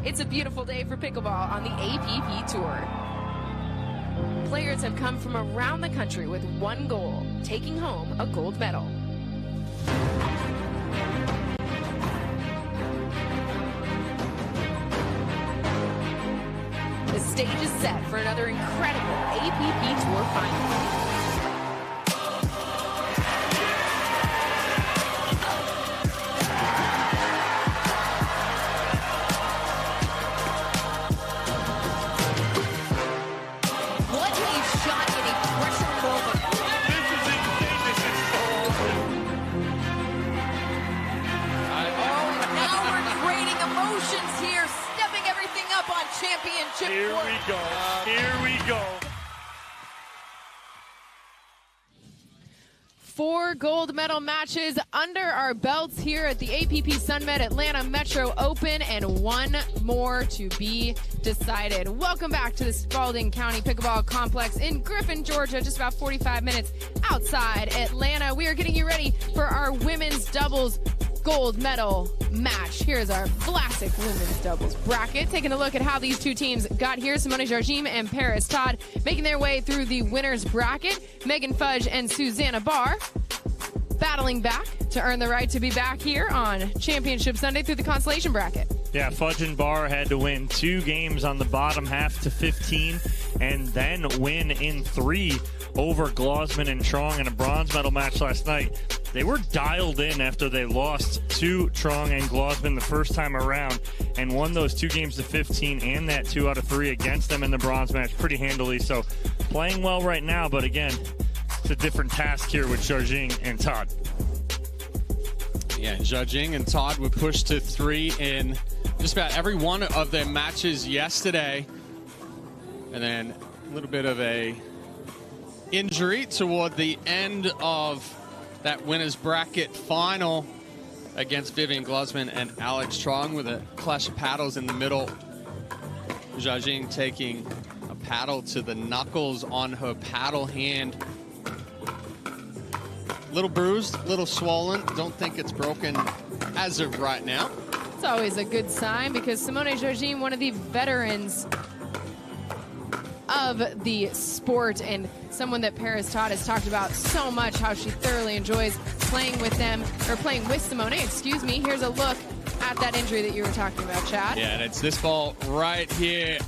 It's a beautiful day for pickleball on the APP Tour. Players have come from around the country with one goal, taking home a gold medal. The stage is set for another incredible APP Tour final. Championship. Here we go. Here we go. 4 gold medal matches under our belts here at the APP Sunmed Atlanta Metro Open, and 1 more to be decided. Welcome back to the Spalding County Pickleball Complex in Griffin, Georgia, just about 45 minutes outside Atlanta. We are getting you ready for our women's doubles gold medal match. Here's our classic women's doubles bracket. Taking a look at how these two teams got here. Simone Jardim and Paris Todd making their way through the winner's bracket. Megan Fudge and Susanna Barr battling back to earn the right to be back here on Championship Sunday through the consolation bracket. Yeah, Fudge and Barr had to win 2 games on the bottom half to 15 and then win in 3 over Glosman and Trong in a bronze medal match last night. They were dialed in after they lost to Trong and Glosman the first time around and won those 2 games to 15 and that 2 out of 3 against them in the bronze match pretty handily. So playing well right now, but again, it's a different task here with Jardim and Todd. Yeah, Jardim and Todd were pushed to 3 in just about every one of their matches yesterday. And then a little bit of a injury toward the end of that winner's bracket final against Vivian Glosman and Alex Trong with a clash of paddles in the middle. Jardim taking a paddle to the knuckles on her paddle hand. Little bruised, little swollen. Don't think it's broken as of right now. It's always a good sign because Simone Jardim, one of the veterans of the sport and someone that Paris Todd has talked about so much, how she thoroughly enjoys playing with them, or playing with Simone, excuse me. Here's a look at that injury that you were talking about, Chad. Yeah, and it's this ball right here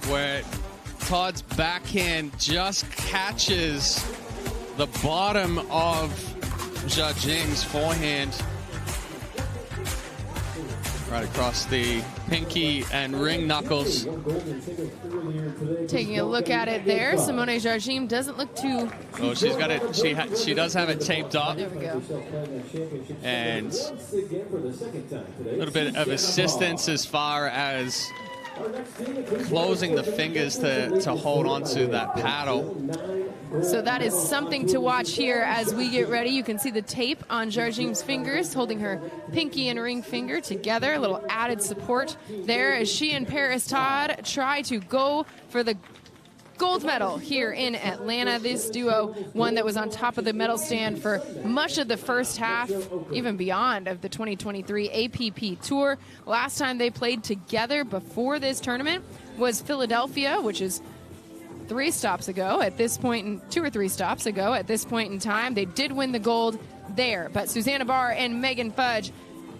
where Todd's backhand just catches the bottom of Jardim's forehand right across the pinky and ring knuckles. Taking a look at it there, Simone Jardim doesn't look too... Oh, she's got it. She does have it taped up. There we go. And a little bit of assistance as far as closing the fingers to hold on to that paddle. So that is something to watch here as we get ready. You can see the tape on Jardim's fingers, holding her pinky and ring finger together. A little added support there as she and Paris Todd try to go for the gold medal here in Atlanta. This duo, one that was on top of the medal stand for much of the first half, even beyond, of the 2023 APP Tour. Last time they played together before this tournament was Philadelphia, which is 3 stops ago at this point, in 2 or 3 stops ago at this point in time. They did win the gold there, but Susanna Barr and Megan Fudge,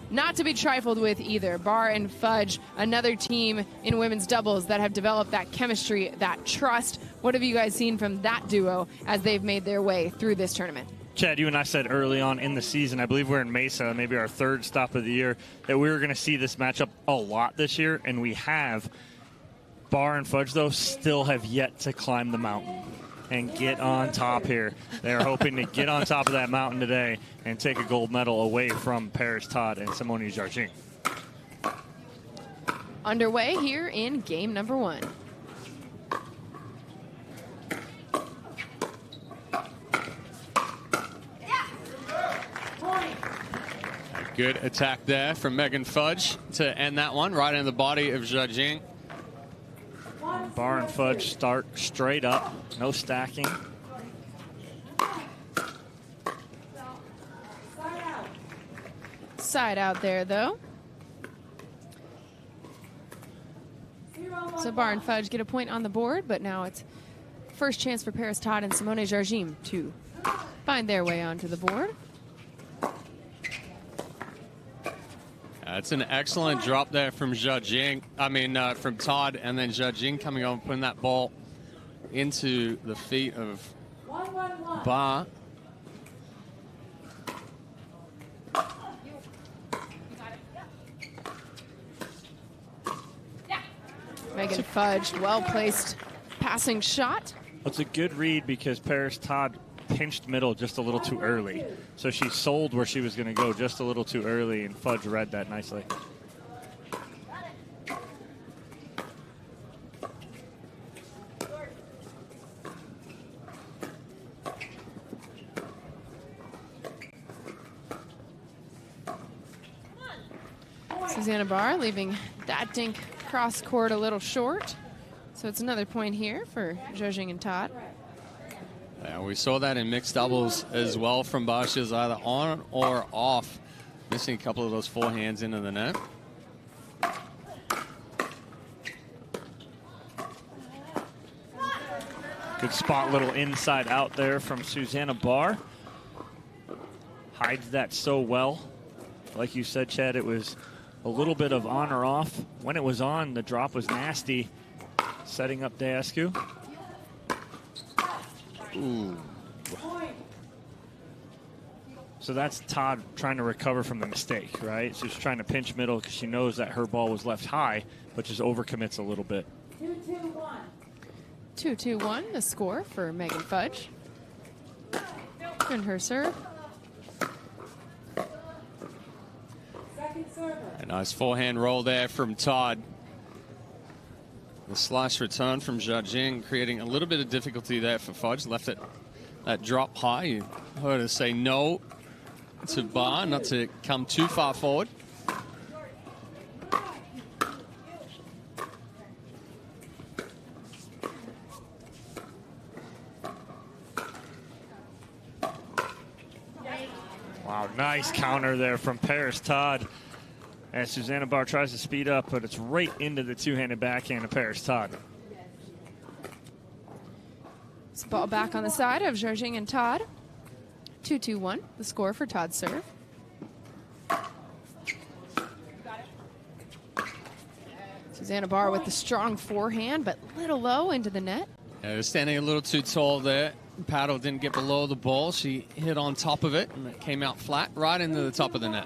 not to be trifled with either. Barr and Fudge, another team in women's doubles that have developed that chemistry, that trust. What have you guys seen from that duo as they've made their way through this tournament? Chad, you and I said early on in the season, I believe we're in Mesa, maybe our 3rd stop of the year, that we were going to see this matchup a lot this year, and we have. Barr and Fudge, though, still have yet to climb the mountain and get on top here. They're hoping to get on top of that mountain today and take a gold medal away from Paris Todd and Simone Jardim. Underway here in game number 1. Good attack there from Megan Fudge to end that one right in the body of Jardim. Barr and Fudge start straight up, no stacking. Side out there, though. So Bar and Fudge get a point on the board, but now it's first chance for Paris Todd and Simone Jardim to find their way onto the board. It's an excellent drop there from from Todd, and then Jardim coming on, putting that ball into the feet of Bar. Megan Fudge, well-placed passing shot. It's a good read because Paris Todd pinched middle just a little too early. So she sold where she was going to go just a little too early, and Fudge read that nicely. Susanna Barr leaving that dink cross court a little short. So it's another point here for Jardim and Todd. Yeah, we saw that in mixed doubles as well from Barr. She was either on or off, missing a couple of those forehands into the net. Good spot, little inside out there from Susanna Barr. Hides that so well. Like you said, Chad, it was a little bit of on or off. When it was on, the drop was nasty. Setting up Deescu. Ooh. So that's Todd trying to recover from the mistake, right? So she's trying to pinch middle because she knows that her ball was left high, but just overcommits a little bit. 2-2-1. 2-2-1, the score for Megan Fudge. And her serve. A nice forehand roll there from Todd. The slice return from Jardim, creating a little bit of difficulty there for Fudge. Left it that drop high. You heard her say no to Barr, not to come too far forward. Wow, nice counter there from Paris Todd. As Susanna Barr tries to speed up, but it's right into the two-handed backhand of Paris Todd. This ball back on the side of Jardim and Todd. 2-2-1, the score for Todd's serve. Susanna Barr with the strong forehand, but little low into the net. Yeah, was standing a little too tall there. Paddle didn't get below the ball. She hit on top of it, and it came out flat right into the top of the net.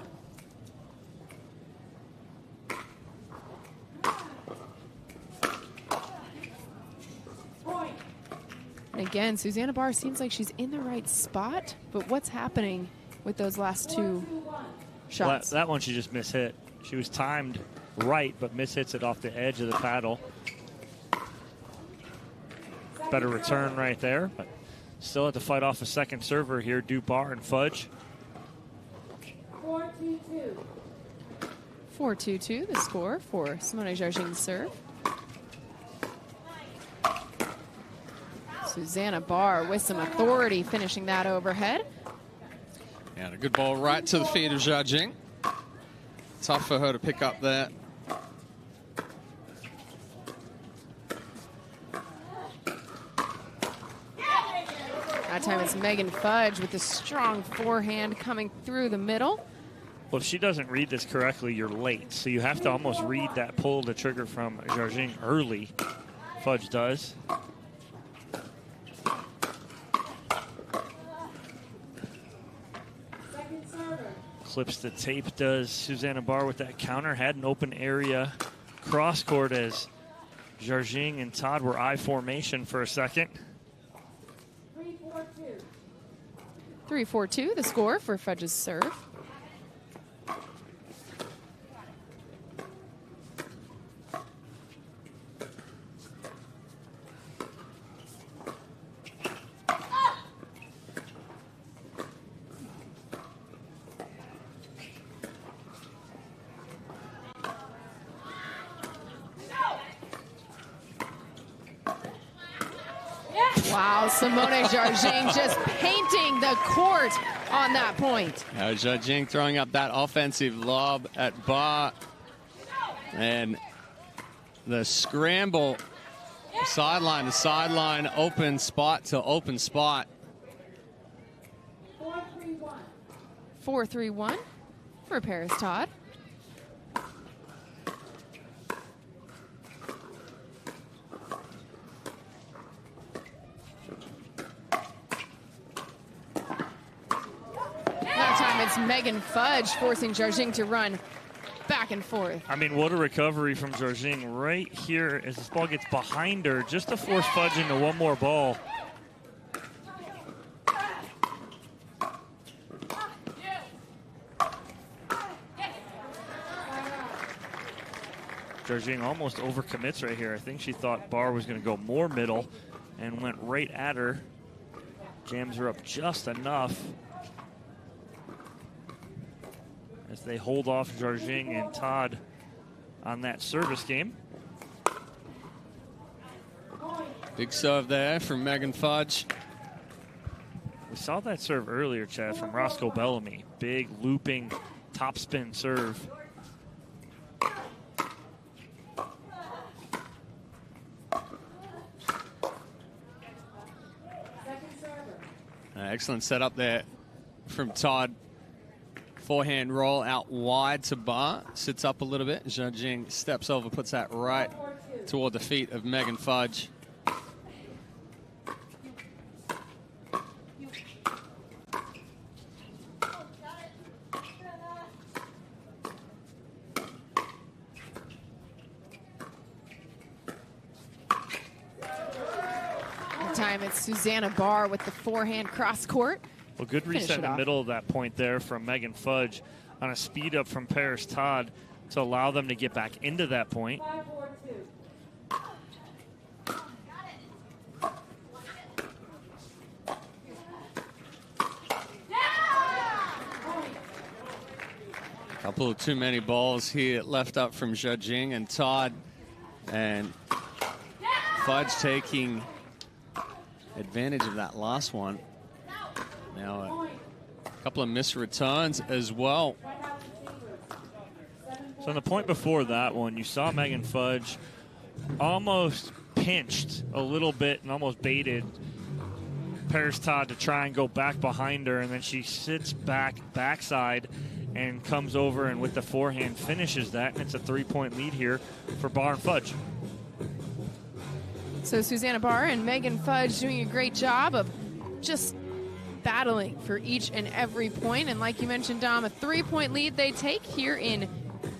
And again, Susanna Barr seems like she's in the right spot, but what's happening with those last two shots? That one she just mishit. She was timed right, but mishits it off the edge of the paddle. Better return right there, but still have to fight off a second server here, Barr and Fudge. 4-2-2. 4-2-2, the score for Simone Jardim's serve. Susanna Barr with some authority finishing that overhead. And a good ball right to the feet of Jardim. Tough for her to pick up there. That time it's Megan Fudge with the strong forehand coming through the middle. Well, if she doesn't read this correctly, you're late. So you have to almost read that pull the trigger from Jardim early. Fudge does. Clips the tape, does Susanna Barr with that counter. Had an open area cross court as Jardim and Todd were I formation for a second. 3-4-2, the score for Fudge's serve. Wow, Simone Jardim just painting the court on that point. Jardim throwing up that offensive lob at Barr. And the scramble, sideline to sideline, open spot to open spot. 4-3-1 for Paris Todd. That time it's Megan Fudge forcing Jarjing to run back and forth. I mean, what a recovery from Jarjing right here as this ball gets behind her, just to force Fudge into one more ball. Jarjing almost overcommits right here. I think she thought Barr was going to go more middle and went right at her. Jams her up just enough as they hold off Jarjing and Todd on that service game. Big serve there from Megan Fudge. We saw that serve earlier, Chad, from Roscoe Bellamy. Big looping topspin serve. Excellent setup there from Todd. Forehand roll out wide to Barr. Sits up a little bit. Jarjing steps over, puts that right toward the feet of Megan Fudge. Time it's Susanna Barr with the forehand cross court. Well, good reset in the middle of that point there from Megan Fudge on a speed up from Paris Todd to allow them to get back into that point. Couple of too many balls here left up from Jarjing and Todd, and Fudge taking advantage of that last one. Now a couple of missed returns as well. So on the point before that one, you saw Megan Fudge almost pinched a little bit and almost baited Paris Todd to try and go back behind her, and then she sits backside and comes over and with the forehand finishes that, and it's a 3-point lead here for Barr and Fudge. So Susanna Barr and Megan Fudge doing a great job of just battling for each and every point. And like you mentioned, Dom, a 3-point lead they take here in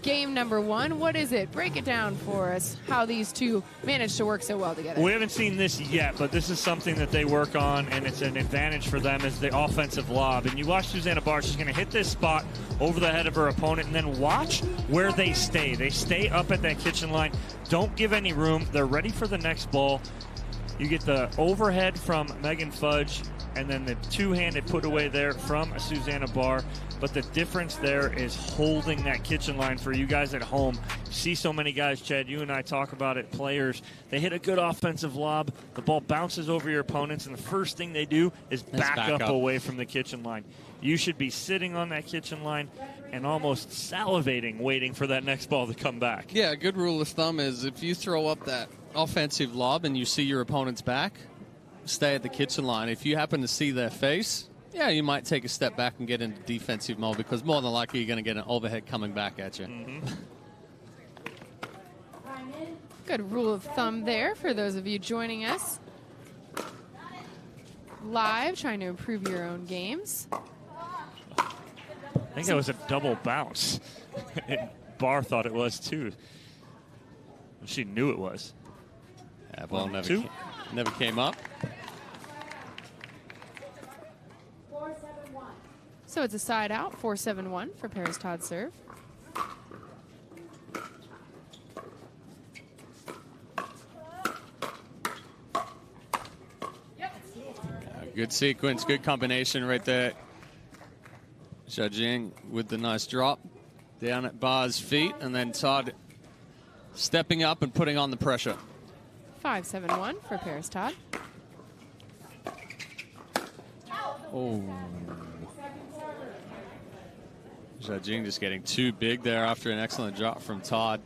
game number 1. What is it? Break it down for us, how these two managed to work so well together. We haven't seen this yet, but this is something that they work on, and it's an advantage for them as the offensive lob. And you watch Susanna Barr, she's going to hit this spot over the head of her opponent, and then watch where they stay. They stay up at that kitchen line. Don't give any room. They're ready for the next ball. You get the overhead from Megan Fudge, and then the two-handed put away there from Susanna Barr. But the difference there is holding that kitchen line for you guys at home. You see so many guys, Chad, you and I talk about it, players, they hit a good offensive lob, the ball bounces over your opponents, and the first thing they do is back up away from the kitchen line. You should be sitting on that kitchen line and almost salivating, waiting for that next ball to come back. Yeah, a good rule of thumb is if you throw up that offensive lob and you see your opponent's back, stay at the kitchen line. If you happen to see their face, yeah, you might take a step back and get into defensive mode, because more than likely you're going to get an overhead coming back at you. Good rule of thumb there for those of you joining us live, trying to improve your own games. I think that was a double bounce. Barr thought it was too. She knew it was. Yeah, ball never came up. So it's a side out, 4-7-1 for Paris Todd serve. Good sequence, good combination right there. Jarjing with the nice drop down at Barr's feet, and then Todd stepping up and putting on the pressure. 5-7-1 for Paris Todd. Oh. Jarjing just getting too big there after an excellent drop from Todd.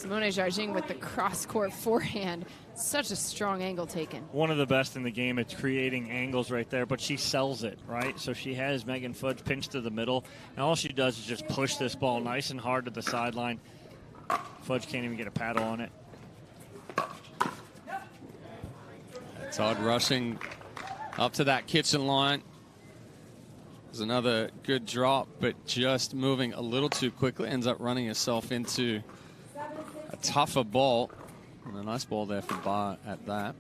Simone Jargin with the cross-court forehand. Such a strong angle taken. One of the best in the game at creating angles right there, but she sells it, right? So she has Megan Fudge pinched to the middle, and all she does is just push this ball nice and hard to the sideline. Fudge can't even get a paddle on it. Todd rushing up to that kitchen line. There's another good drop, but just moving a little too quickly. Ends up running herself into a tougher ball. And a nice ball there from Barr at that.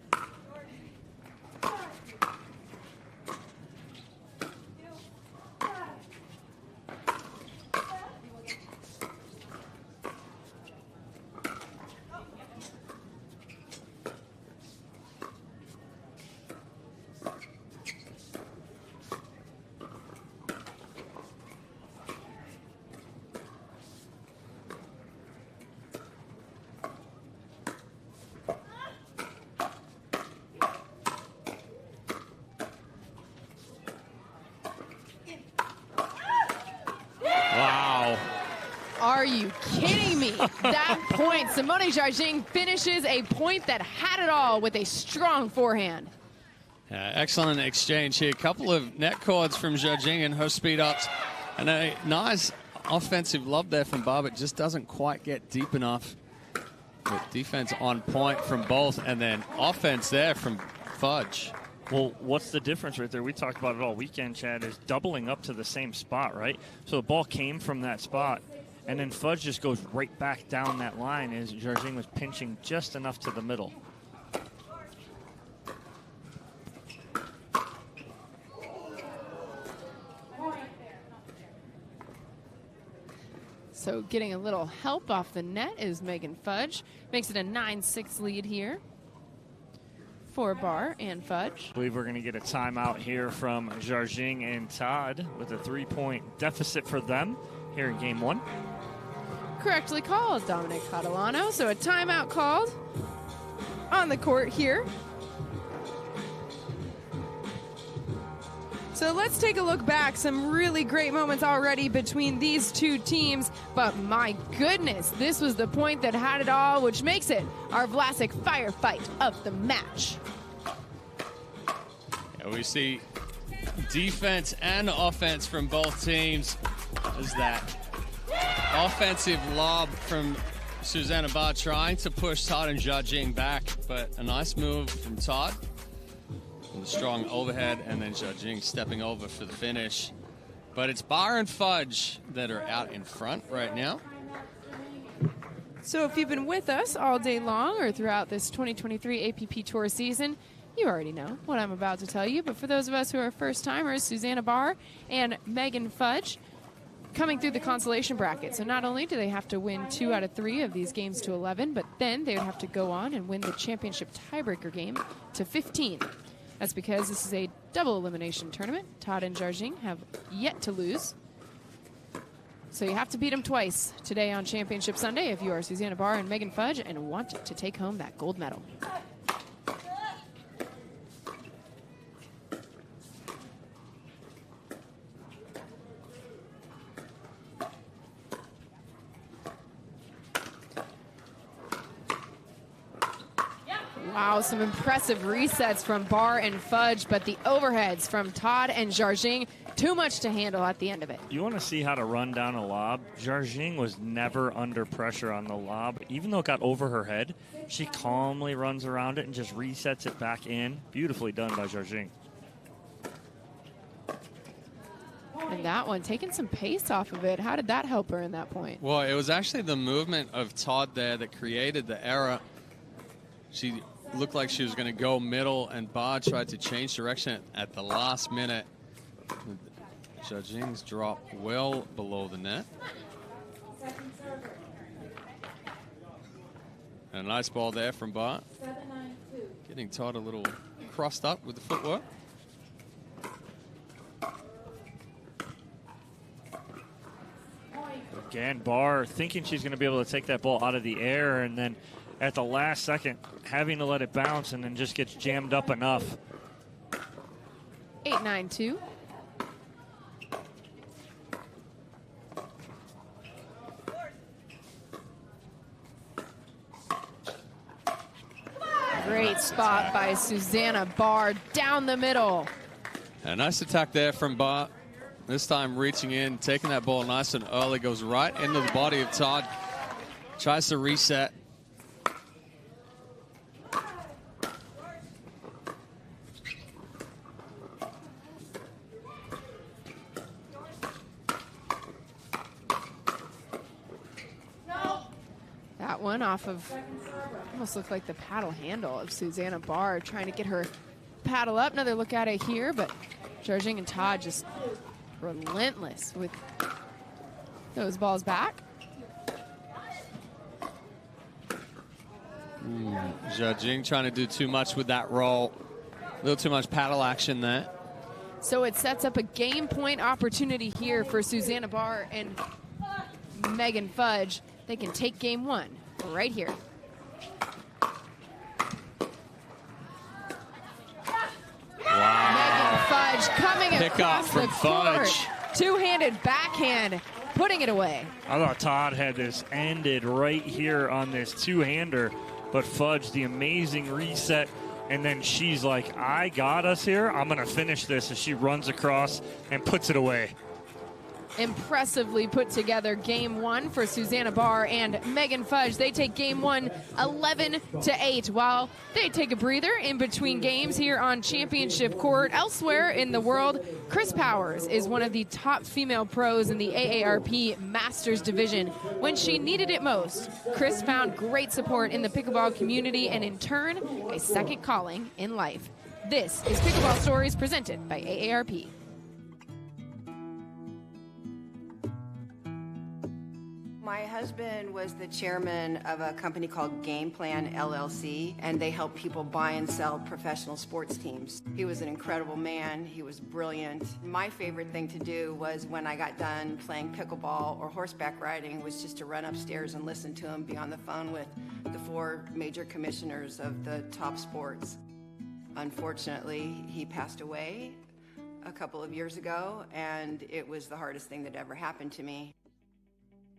Are you kidding me? That point, Simone Jargin finishes a point that had it all with a strong forehand. Excellent exchange here. A couple of net chords from Jargin and her speed ups. And a nice offensive lob there from Barr, but just doesn't quite get deep enough. But defense on point from both, and then offense there from Fudge. Well, what's the difference right there? We talked about it all weekend, Chad, is doubling up to the same spot, right? So the ball came from that spot, and then Fudge just goes right back down that line as Jargin was pinching just enough to the middle. So getting a little help off the net is Megan Fudge. Makes it a 9-6 lead here for Barr and Fudge. I believe we're going to get a timeout here from Jargin and Todd with a 3-point deficit for them here in game one. Correctly called, Dominic Catalano. So a timeout called on the court here. So let's take a look back. Some really great moments already between these two teams. But my goodness, this was the point that had it all, which makes it our Vlasic firefight of the match. Yeah, we see defense and offense from both teams. As that offensive lob from Susanna Barr trying to push Todd and Jargin back, but a nice move from Todd. With a strong overhead, and then Jargin stepping over for the finish. But it's Barr and Fudge that are out in front right now. So if you've been with us all day long or throughout this 2023 APP Tour season, you already know what I'm about to tell you. But for those of us who are first-timers, Susanna Barr and Megan Fudge coming through the consolation bracket. So not only do they have to win 2 out of 3 of these games to 11, but then they would have to go on and win the championship tiebreaker game to 15. That's because this is a double elimination tournament. Todd and Jargin have yet to lose. So you have to beat them twice today on Championship Sunday if you are Susanna Barr and Megan Fudge and want to take home that gold medal. Wow, some impressive resets from Barr and Fudge, but the overheads from Todd and Jargin, too much to handle at the end of it. You want to see how to run down a lob? Jargin was never under pressure on the lob. Even though it got over her head, she calmly runs around it and just resets it back in. Beautifully done by Jargin. And that one, taking some pace off of it. How did that help her in that point? Well, it was actually the movement of Todd there that created the error. She looked like she was going to go middle, and Barr tried to change direction at the last minute. Jargin's drop well below the net. And a nice ball there from Barr. Getting Todd a little crossed up with the footwork. Again, Barr thinking she's going to be able to take that ball out of the air, and then at the last second having to let it bounce, and then just gets jammed up enough. 8-9-2. spot by Susanna Barr down the middle. A nice attack there from Barr. This time reaching in, taking that ball nice and early, goes right into the body of Todd. Tries to reset. That one off of, almost looked like the paddle handle of Susanna Barr, trying to get her paddle up. Another look at it here, but Zhao and Todd just relentless with those balls back. Zhao trying to do too much with that roll. A little too much paddle action there. So it sets up a game point opportunity here for Susanna Barr and Megan Fudge. They can take game one right here. Megan Fudge coming across the court. Two-handed backhand, putting it away. I thought Todd had this ended right here on this two-hander, but Fudge, the amazing reset, and then she's like, I got us here. I'm going to finish this, as she runs across and puts it away. Impressively put together game one for Susanna Barr and Megan Fudge. They take game one 11-8, while they take a breather in between games here on championship court. Elsewhere in the world, Chris Powers is one of the top female pros in the AARP Masters division. When she needed it most, Chris found great support in the pickleball community and in turn, a second calling in life. This is Pickleball Stories presented by AARP. My husband was the chairman of a company called Game Plan LLC, and they help people buy and sell professional sports teams. He was an incredible man. He was brilliant. My favorite thing to do was, when I got done playing pickleball or horseback riding, was just to run upstairs and listen to him be on the phone with the 4 major commissioners of the top sports. Unfortunately, he passed away a couple of years ago, and it was the hardest thing that ever happened to me.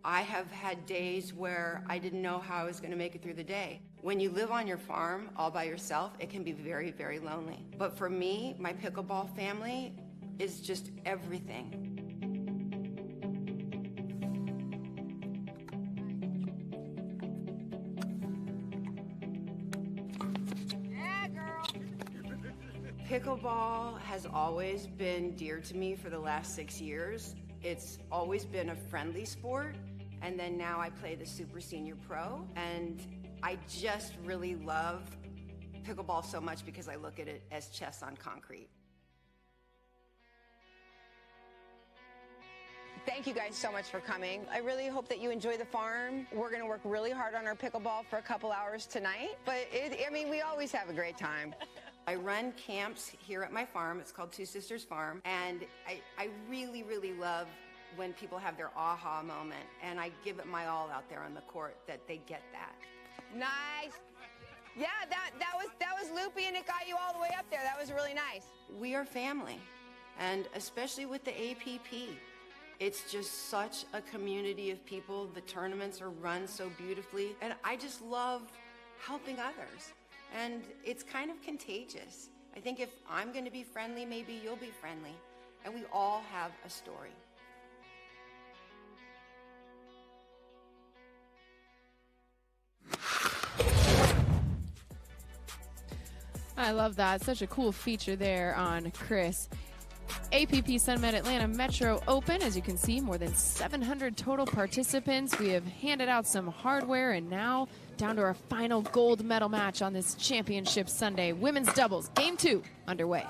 I have had days where I didn't know how I was going to make it through the day. When you live on your farm all by yourself, it can be very, very lonely. But for me, my pickleball family is just everything. Pickleball has always been dear to me for the last 6 years. It's always been a friendly sport. And then now I play the Super Senior Pro, and I just really love pickleball so much because I look at it as chess on concrete. Thank you guys so much for coming. I really hope that you enjoy the farm. We're going to work really hard on our pickleball for a couple hours tonight, but I mean, we always have a great time. I run camps here at my farm. It's called Two Sisters Farm, and I really, really love when people have their aha moment, and I give it my all out there on the court that they get that. Nice. Yeah, that was loopy, and it got you all the way up there. That was really nice. We are family, and especially with the APP, it's just such a community of people. The tournaments are run so beautifully, and I just love helping others, and it's kind of contagious. I think if I'm going to be friendly, maybe you'll be friendly, and we all have a story. I love that. Such a cool feature there on Chris. APP Sunmed Atlanta Metro Open. As you can see, more than 700 total participants. We have handed out some hardware, and now down to our final gold medal match on this championship Sunday. Women's doubles, game 2 underway.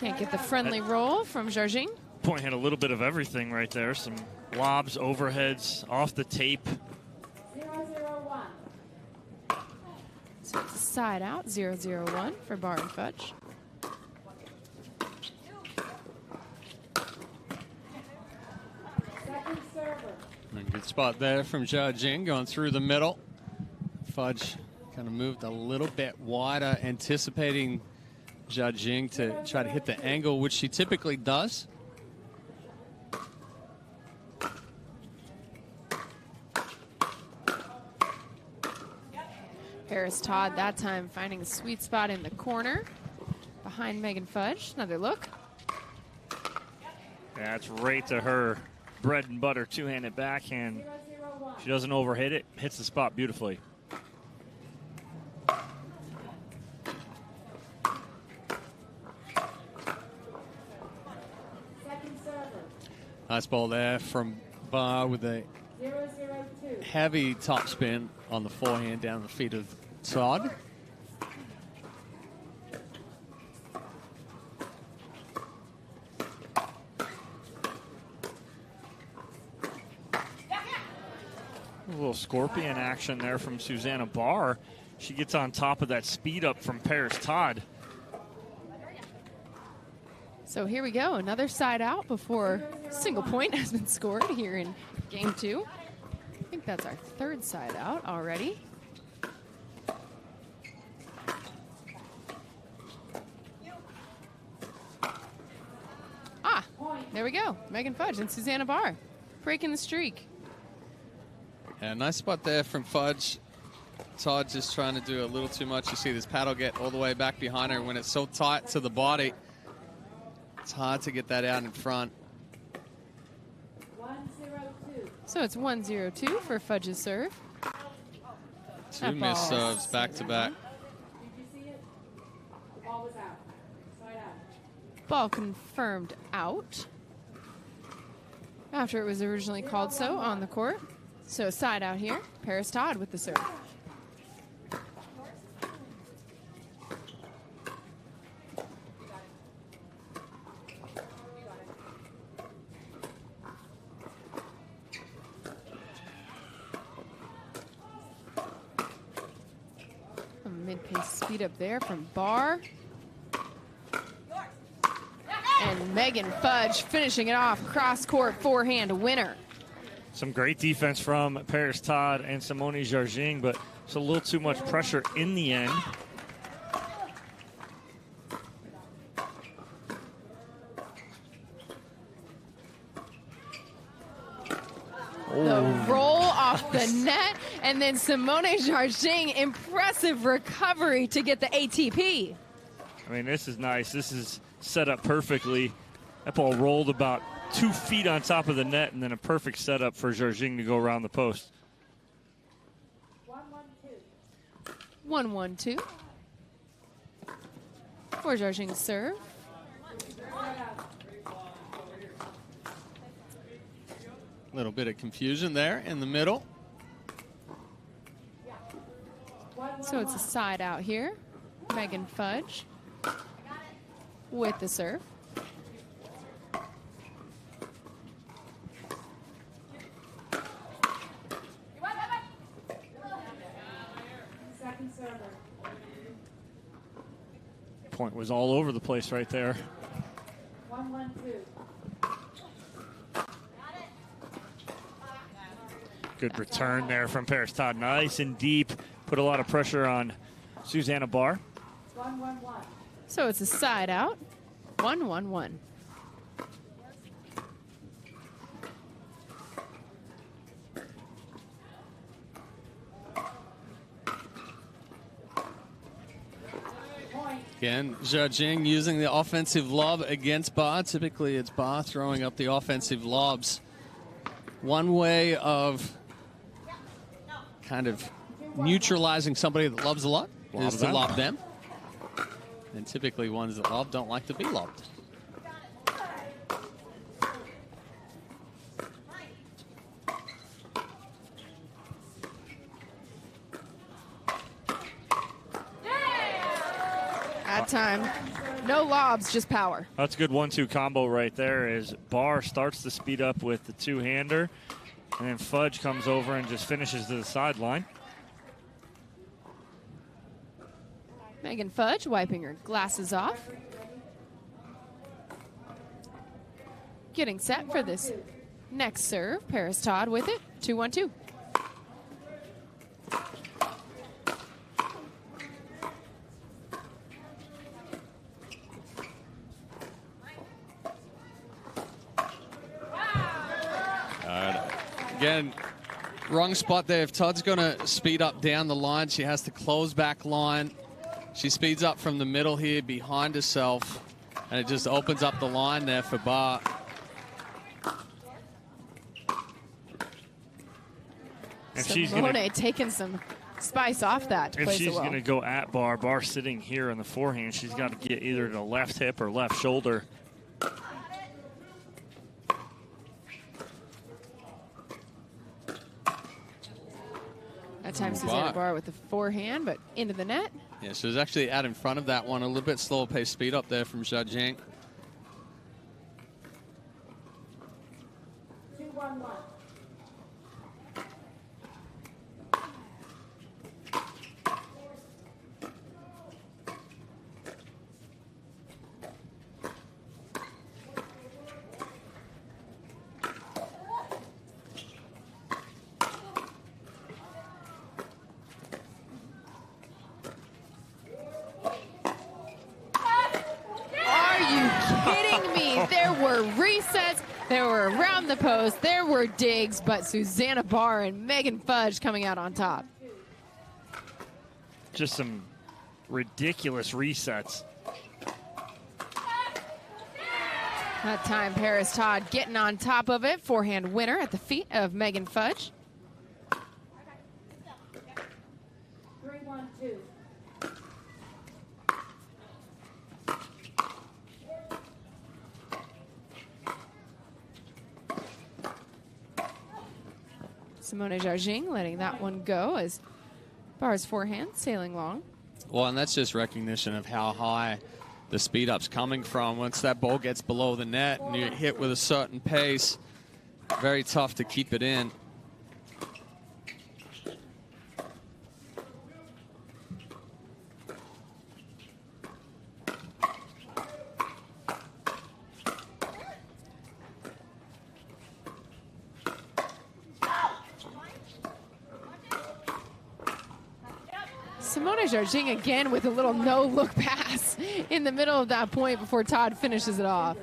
Can't get the friendly roll from Zhao. Point had a little bit of everything right there. Some lobs, overheads, off the tape. 0-0-1. So it's a side out, 0-0-1 for Barr and Fudge. And good spot there from Zhao going through the middle. Fudge kind of moved a little bit wider, anticipating Zhao to try to hit the angle, which she typically does. Paris Todd that time finding a sweet spot in the corner behind Megan Fudge. Another look. That's right to her bread and butter two-handed backhand. She doesn't overhit it, hits the spot beautifully. Nice ball there from Barr with a heavy topspin on the forehand down the feet of Todd. A little scorpion action there from Susanna Barr. She gets on top of that speed up from Paris Todd. So here we go, another side out before a single point has been scored here in game 2. I think that's our third side out already. Ah, there we go. Megan Fudge and Susanna Barr breaking the streak. Yeah, nice spot there from Fudge. Todd just trying to do a little too much. You see this paddle get all the way back behind her. When it's so tight to the body, it's hard to get that out in front. So it's 1-0-2 for Fudge's serve. Two missed serves back to back. Ball confirmed out after it was originally called so on the court. So side out here, Paris Todd with the serve. A mid-pace speed up there from Barr. And Megan Fudge finishing it off, cross-court forehand winner. Some great defense from Paris Todd and Simone Jarging, but it's a little too much pressure in the end. The roll off the net, and then Simone Jarging, impressive recovery to get the ATP. I mean, this is nice. This is set up perfectly. That ball rolled about 2 feet on top of the net, and then a perfect setup for Jarging to go around the post. 1-1-2 for Jarging's serve. A little bit of confusion there in the middle. So it's a side out here. Megan Fudge with the serve. Point was all over the place right there. 1-1-2. Good return there from Paris Todd. Nice and deep. Put a lot of pressure on Susanna Barr. 1-1-1. So it's a side out. 1-1-1. Again, Jarging using the offensive lob against Barr. Typically, it's Barr throwing up the offensive lobs. One way of kind of neutralizing somebody that loves a lot is to lob them. And typically ones that lob don't like to be lobbed. At time, no lobs, just power. That's a good 1-2 combo right there as Barr starts to speed up with the two-hander, and then Fudge comes over and just finishes to the sideline. Megan Fudge wiping her glasses off. Getting set for this next serve. Paris Todd with it. 2-1-2. Again, Wrong spot there. If Todd's going to speed up down the line, she has to close back line. She speeds up from the middle here behind herself, and it just opens up the line there for Bar. If she's Simone taking some spice off that to If play she's so well. going to go at Bar sitting here on the forehand, she's got to get either the left hip or left shoulder. That time Susanna Bar with the forehand, but into the net. Yeah, she was actually out in front of that one. A little bit slower pace speed up there from Zhajing. 2-1-1. There were resets, there were around the post, there were digs, but Susanna Bar and Megan Fudge coming out on top. Just some ridiculous resets. That time, Paris Todd getting on top of it. Forehand winner at the feet of Megan Fudge. 3-1-2. Simone Zhajing letting that one go as Bar's forehand sailing long. Well, and that's just recognition of how high the speed up's coming from. Once that ball gets below the net and you hit with a certain pace, very tough to keep it in. Simone Zhajing again with a little no-look pass in the middle of that point before Todd finishes it off.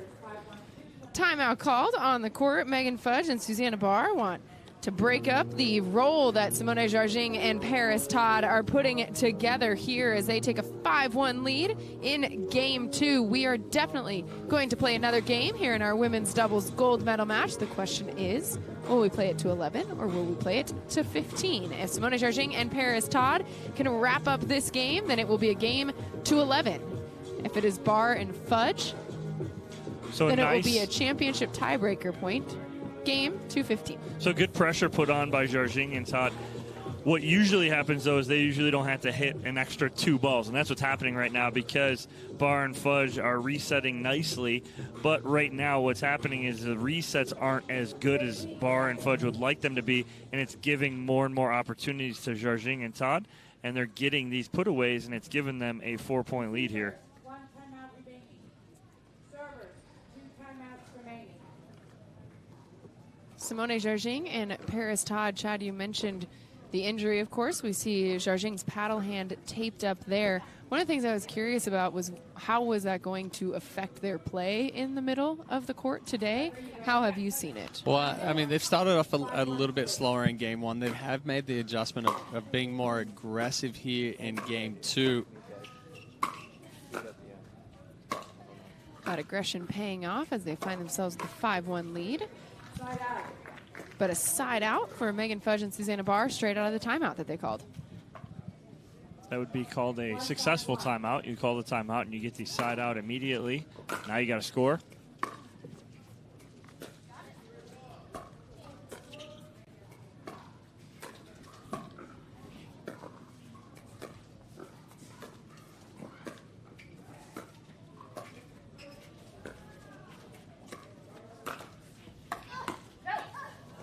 Timeout called on the court. Megan Fudge and Susanna Bar want to break up the role that Simone Zhajing and Paris Todd are putting together here as they take a 5-1 lead in Game 2. We are definitely going to play another game here in our women's doubles gold medal match. The question is, will we play it to 11 or will we play it to 15? If Simone Zhajing and Paris Todd can wrap up this game, then it will be a game to 11. If it is Bar and Fudge, then it will be a championship tiebreaker point. Game 2-15. So good pressure put on by Zhajing and Todd. What usually happens, though, is they usually don't have to hit an extra 2 balls, and that's what's happening right now because Bar and Fudge are resetting nicely. But right now what's happening is the resets aren't as good as Bar and Fudge would like them to be, and it's giving more and more opportunities to Zhajing and Todd, and they're getting these putaways, and it's giving them a 4-point lead here. 1 timeout remaining. Servers, 2 timeouts remaining. Simone Zhajing and Paris Todd. Chad, you mentioned the injury, of course. We see Zhajing's paddle hand taped up there. One of the things I was curious about was how was that going to affect their play in the middle of the court today? How have you seen it? Well, I mean, they've started off a little bit slower in Game 1. They have made the adjustment of being more aggressive here in Game 2. That aggression paying off as they find themselves with a 5-1 lead. But a side out for Megan Fudge and Susanna Bar straight out of the timeout that they called. That would be called a successful timeout. You call the timeout and you get the side out immediately. Now you got to score.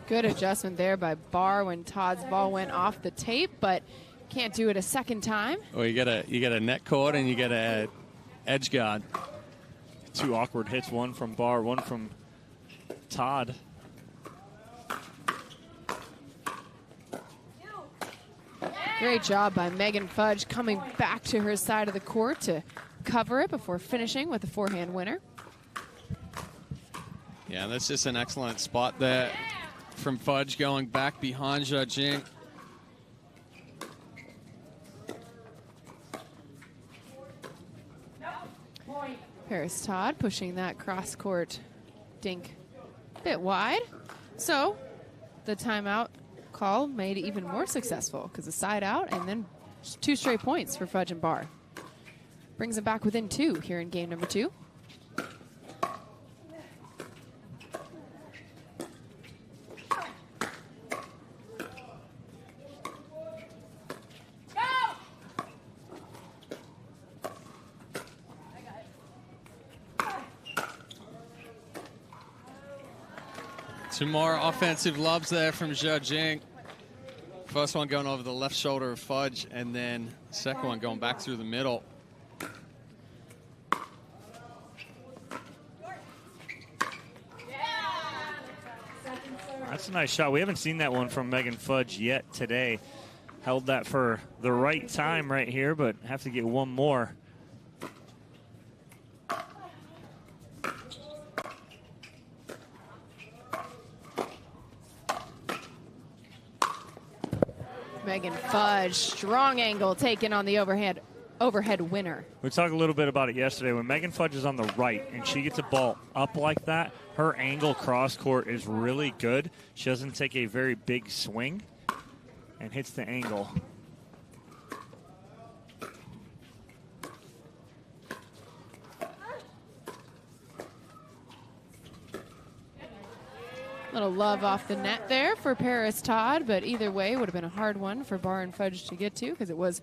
Good adjustment there by Bar when Todd's ball went off the tape, but can't do it a second time. Well, you get a net cord and you get a edge guard. 2 awkward hits, one from Bar, one from Todd. Great job by Megan Fudge coming back to her side of the court to cover it before finishing with a forehand winner. Yeah, that's just an excellent spot there from Fudge going back behind Zhajing. Paris Todd pushing that cross-court dink a bit wide. So the timeout call made it even more successful because a side out and then 2 straight points for Fudge and Barr. Brings them back within 2 here in game number 2. Two more offensive lobs there from Zhajing. First one going over the left shoulder of Fudge, and then the second one going back through the middle. That's a nice shot. We haven't seen that one from Megan Fudge yet today. Held that for the right time right here, but have to get one more. Megan Fudge, strong angle taken on the overhead winner. We talked a little bit about it yesterday. When Megan Fudge is on the right and she gets a ball up like that, her angle cross court is really good. She doesn't take a very big swing and hits the angle. Little love off the net there for Paris Todd, but either way would have been a hard one for Barr and Fudge to get to because it was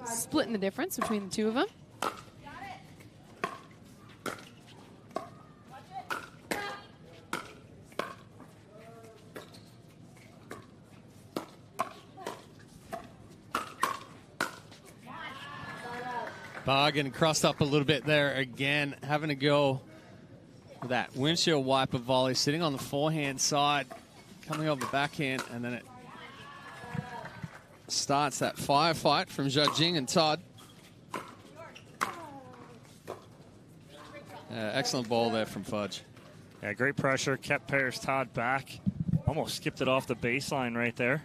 splitting the difference between the two of them. Barr getting crossed up a little bit there again, having to go with that windshield wiper volley, sitting on the forehand side, coming over the backhand, and then it starts that firefight from Zhajing and Todd. Excellent ball there from Fudge. Yeah, great pressure, kept Paris Todd back. Almost skipped it off the baseline right there.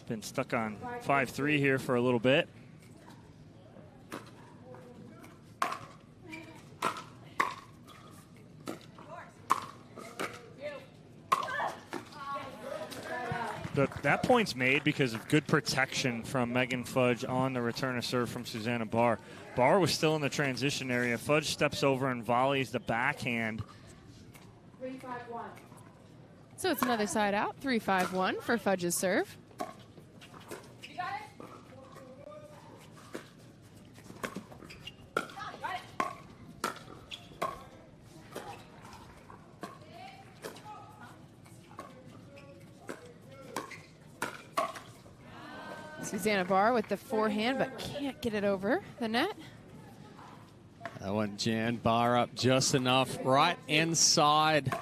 Been stuck on 5-3 here for a little bit. That point's made because of good protection from Megan Fudge on the return of serve from Susanna Barr. Barr was still in the transition area. Fudge steps over and volleys the backhand. 3-5-1. So it's another side out, 3-5-1 for Fudge's serve. Susanna Barr with the forehand, but can't get it over the net. That one Jan Barr up just enough, right inside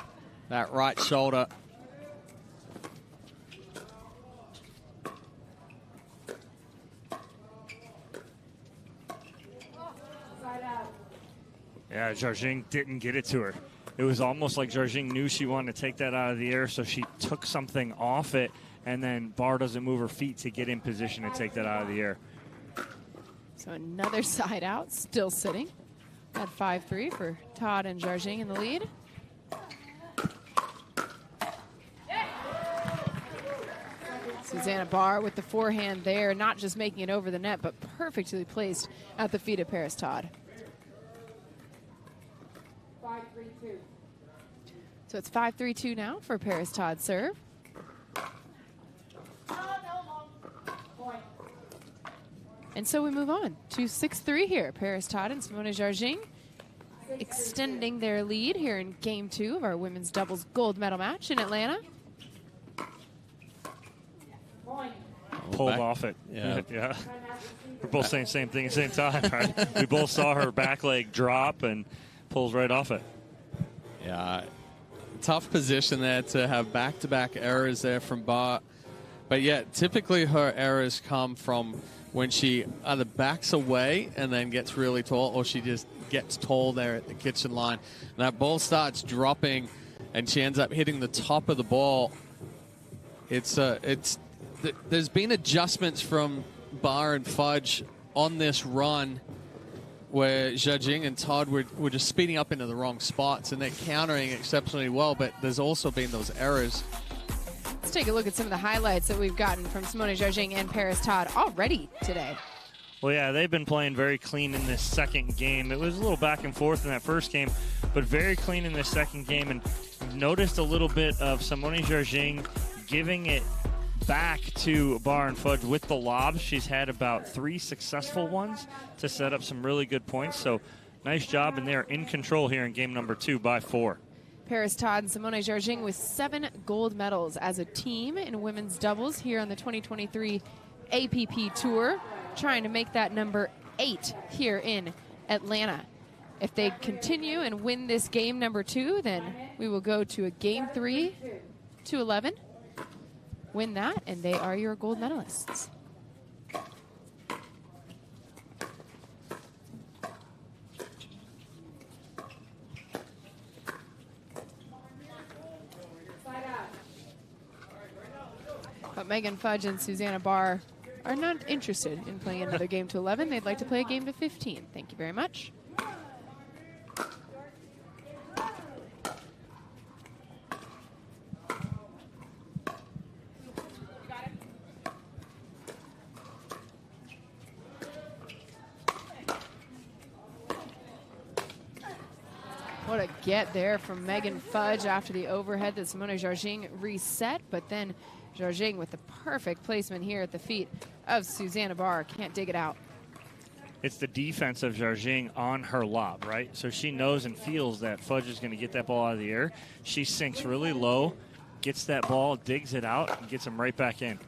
that right shoulder. Yeah, Zhajing didn't get it to her. It was almost like Zhajing knew she wanted to take that out of the air, so she took something off it, and then Barr doesn't move her feet to get in position to take that out of the air. So another side out, still sitting at 5-3 for Todd and Zhajing in the lead. Susanna Barr with the forehand there, not just making it over the net, but perfectly placed at the feet of Paris Todd. 5-3-2. So it's 5-3-2 now for Paris Todd serve. And so we move on to 6-3 here. Paris Todd and Simona Zhajing extending their lead here in game 2 of our women's doubles gold medal match in Atlanta. Pulled off it. Yeah. Yeah. We're both saying the same thing at the same time, right? We both saw her back leg drop and pulls right off it. Yeah, tough position there to have back-to-back errors there from Barr. But yet, typically her errors come from when she either backs away and then gets really tall, or she just gets tall there at the kitchen line. And that ball starts dropping, and she ends up hitting the top of the ball There's been adjustments from Bar and Fudge on this run where Zhajing and Todd were just speeding up into the wrong spots, and they're countering exceptionally well, but there's also been those errors. Let's take a look at some of the highlights that we've gotten from Simone Zhajing and Paris Todd already today. Well, yeah, they've been playing very clean in this second game. It was a little back and forth in that first game, but very clean in this second game, and noticed a little bit of Simone Zhajing giving it back to Bar and Fudge with the lobs. She's had about 3 successful ones to set up some really good points. So nice job, and they're in control here in game number 2 by 4. Paris Todd and Simone Zhajing with 7 gold medals as a team in women's doubles here on the 2023 APP Tour, trying to make that number 8 here in Atlanta. If they continue and win this game number 2, then we will go to a game 3 to 11. Win that, and they are your gold medalists. But Megan Fudge and Susanna Barr are not interested in playing another game to 11. They'd like to play a game to 15. Thank you very much. What a get there from Megan Fudge after the overhead that Simone Zhajing reset, but then Zhajing with the perfect placement here at the feet of Susanna Barr. Can't dig it out. It's the defense of Zhajing on her lob, right? So she knows and feels that Fudge is going to get that ball out of the air. She sinks really low, gets that ball, digs it out, and gets them right back in.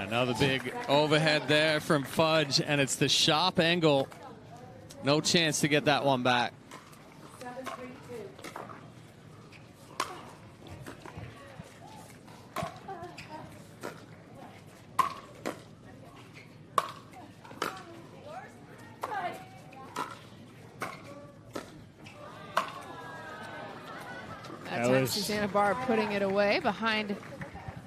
Another big overhead there from Fudge, and it's the sharp angle. No chance to get that one back. That time Susanna Barr putting it away behind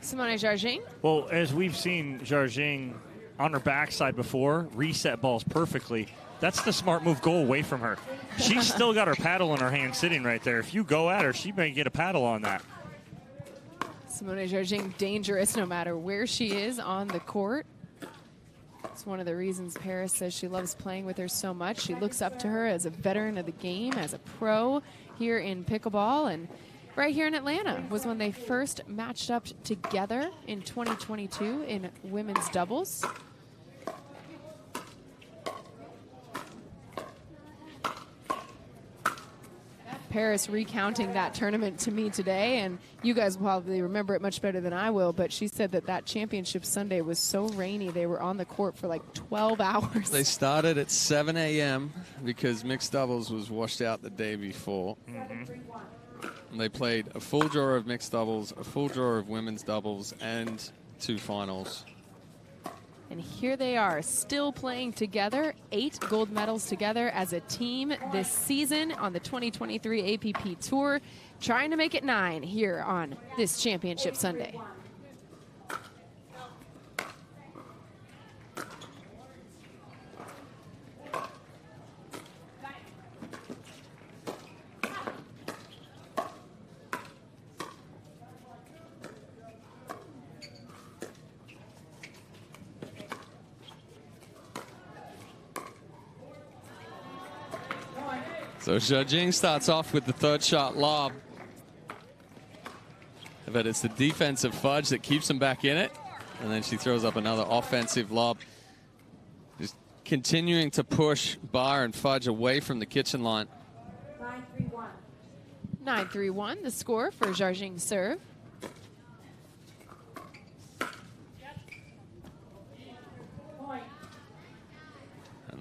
Simone Zhajing. Well, as we've seen Zhajing on her backside before, reset balls perfectly. That's the smart move. Go away from her. She's still got her paddle in her hand sitting right there. If you go at her, she may get a paddle on that. Simone Zhajing dangerous no matter where she is on the court. It's one of the reasons Paris says she loves playing with her so much. She looks up to her as a veteran of the game, as a pro here in pickleball, and right here in Atlanta was when they first matched up together in 2022 in women's doubles. Paris recounting that tournament to me today, and you guys will probably remember it much better than I will, but she said that that championship Sunday was so rainy they were on the court for like 12 hours. They started at 7 a.m. because mixed doubles was washed out the day before. And they played a full draw of mixed doubles, a full draw of women's doubles, and 2 finals. And here they are, still playing together, 8 gold medals together as a team this season on the 2023 APP Tour, trying to make it 9 here on this championship Sunday. So Zhajing starts off with the 3rd shot lob. But it's the defensive Fudge that keeps him back in it. And then she throws up another offensive lob. Just continuing to push Barr and Fudge away from the kitchen line. 9-3-1. 9-3-1, the score for Zhajing's serve.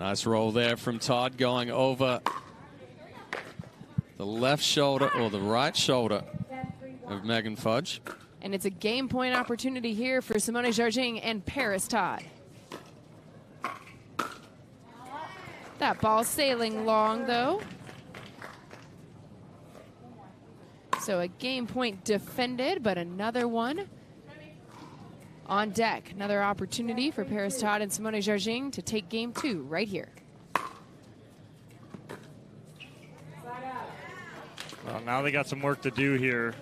Nice roll there from Todd, going over the left shoulder or the right shoulder of Megan Fudge. And it's a game point opportunity here for Simone Jarging and Paris Todd. That ball sailing long, though. So a game point defended, but another one on deck. Another opportunity for Paris Todd and Simone Jarging to take game 2 right here. Well, now they got some work to do here.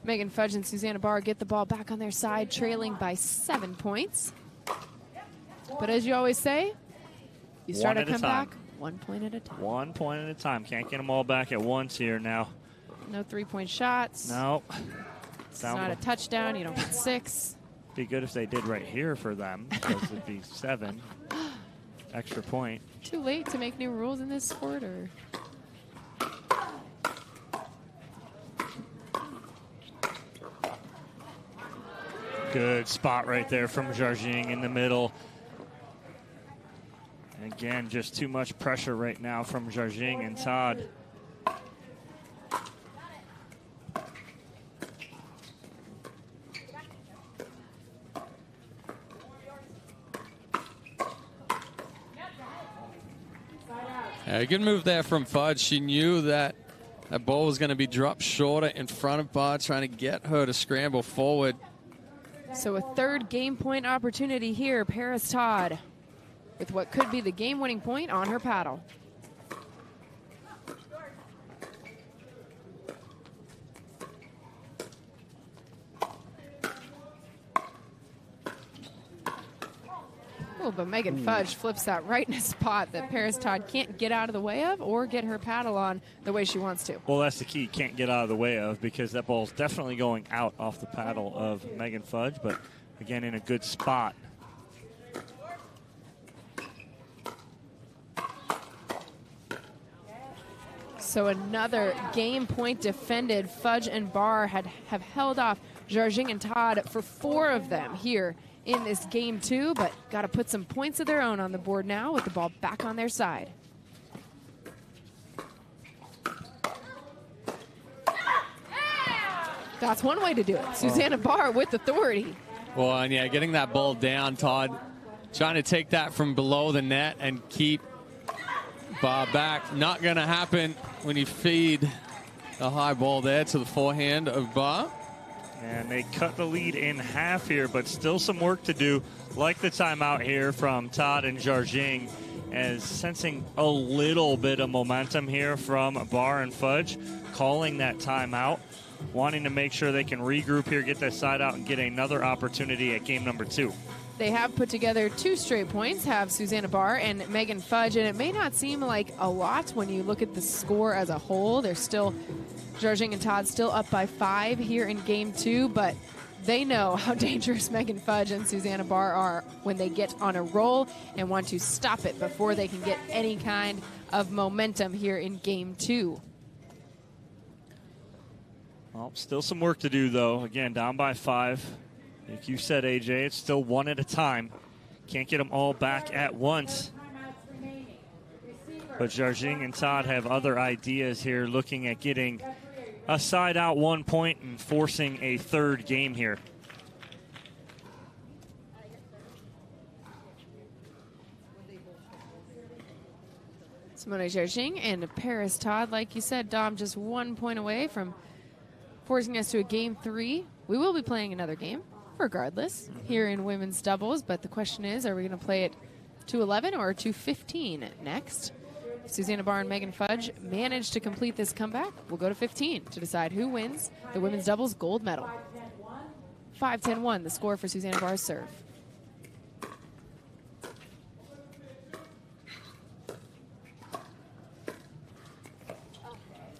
Megan Fudge and Susanna Barr get the ball back on their side, trailing by 7 points. But as you always say, you start a comeback 1 point at a time. 1 point at a time. Can't get them all back at once here now. No 3-point shots. No. It's not a touchdown. You don't get 6. Be good if they did right here for them, because it'd be 7. Extra point. Too late to make new rules in this sport, or? Good spot right there from Jarging in the middle. And again, just too much pressure right now from Jarging and Todd. A good move there from Fudge. She knew that that ball was going to be dropped shorter in front of Barr, trying to get her to scramble forward. So a third game point opportunity here. Paris Todd with what could be the game-winning point on her paddle. Oh, but Megan Fudge flips that right in a spot that Paris Todd can't get out of the way of or get her paddle on the way she wants to. Well, that's the key. Can't get out of the way of, because that ball's definitely going out off the paddle of Megan Fudge, but again, in a good spot. So another game point defended. Fudge and Barr have held off Jarging and Todd for 4 of them here in this game 2, but got to put some points of their own on the board now with the ball back on their side. That's one way to do it. Susanna Barr with authority. Well, and yeah, getting that ball down, Todd trying to take that from below the net and keep Barr back. Not going to happen when you feed a high ball there to the forehand of Barr. And they cut the lead in half here, but still some work to do. Like the timeout here from Todd and Jarging, as sensing a little bit of momentum here from Barr and Fudge, calling that timeout, wanting to make sure they can regroup here, get that side out, and get another opportunity at game number 2. They have put together 2 straight points, have Susanna Barr and Megan Fudge, and it may not seem like a lot when you look at the score as a whole. They're still, Jarging and Todd still up by 5 here in game 2, but they know how dangerous Megan Fudge and Susanna Barr are when they get on a roll and want to stop it before they can get any kind of momentum here in game 2. Well, still some work to do, though. Again, down by 5. Like you said, AJ, it's still one at a time. Can't get them all back at once. But Jarging and Todd have other ideas here, looking at getting a side out 1 point and forcing a third game here. Simone Jarging and Paris Todd, like you said, Dom, just 1 point away from forcing us to a game 3. We will be playing another game, regardless, here in women's doubles. But the question is, are we going to play it 2-11 or 2-15 next? If Susanna Barr and Megan Fudge manage to complete this comeback, we'll go to 15 to decide who wins the women's doubles gold medal. 5-10-1, the score for Susanna Barr's serve.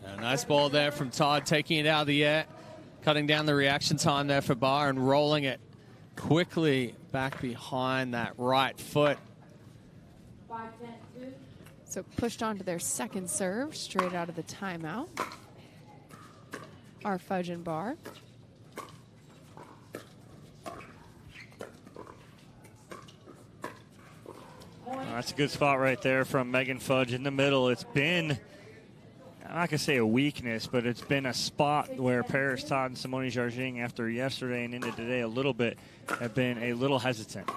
A nice ball there from Todd, taking it out of the air, cutting down the reaction time there for Barr and rolling it quickly back behind that right foot. So pushed onto their second serve, straight out of the timeout. Our Fudge and Barr. That's a good spot right there from Megan Fudge in the middle. It's been, I'm not going to say a weakness, but it's been a spot where Paris Todd and Simone Jarging, after yesterday and into today a little bit, have been a little hesitant.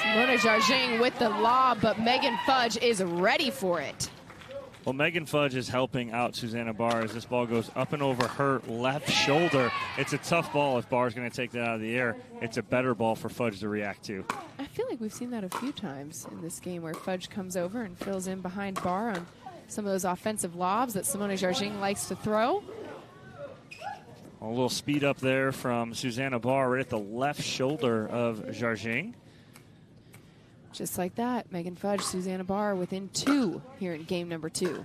Simone Jarging with the lob, but Megan Fudge is ready for it. Well, Megan Fudge is helping out Susanna Barr as this ball goes up and over her left shoulder. It's a tough ball if Barr's going to take that out of the air. It's a better ball for Fudge to react to. I feel like we've seen that a few times in this game where Fudge comes over and fills in behind Barr on some of those offensive lobs that Simone Jarging likes to throw. A little speed up there from Susanna Barr right at the left shoulder of Jarging. Just like that, Megan Fudge, Susanna Barr within 2 here in game number 2.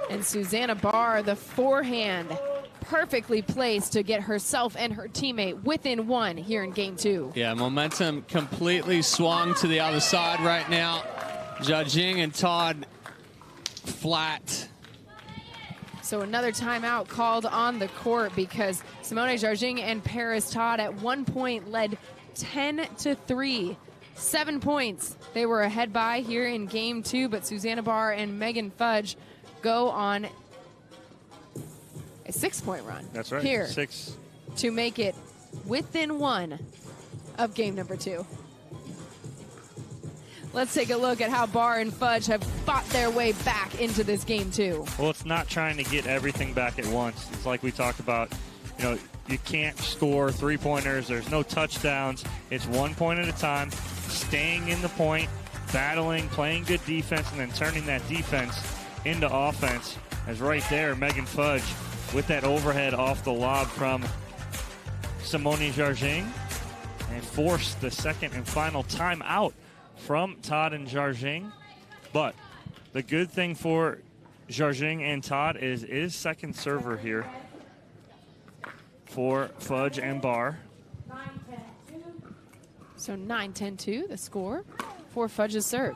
And Susanna Barr, the forehand, perfectly placed to get herself and her teammate within 1 here in game 2. Yeah, momentum completely swung to the other side right now. Jarging and Todd flat. So another timeout called on the court because Simone Jarging and Paris Todd at one point led 10-3. 7 points they were ahead by here in game 2, but Susanna Barr and Megan Fudge go on a 6-point run. That's right. Here 6 to make it within 1 of game number 2. Let's take a look at how Barr and Fudge have fought their way back into this game 2. Well, it's not trying to get everything back at once. It's like we talked about, you know, you can't score 3-pointers. There's no touchdowns. It's 1 point at a time, staying in the point, battling, playing good defense, and then turning that defense into offense. As right there, Megan Fudge with that overhead off the lob from Simone Jarging and forced the second and final timeout from Todd and Jarging. But the good thing for Jarging and Todd is second server here for Fudge and Barr. So 9-10-2, the score for Fudge's serve.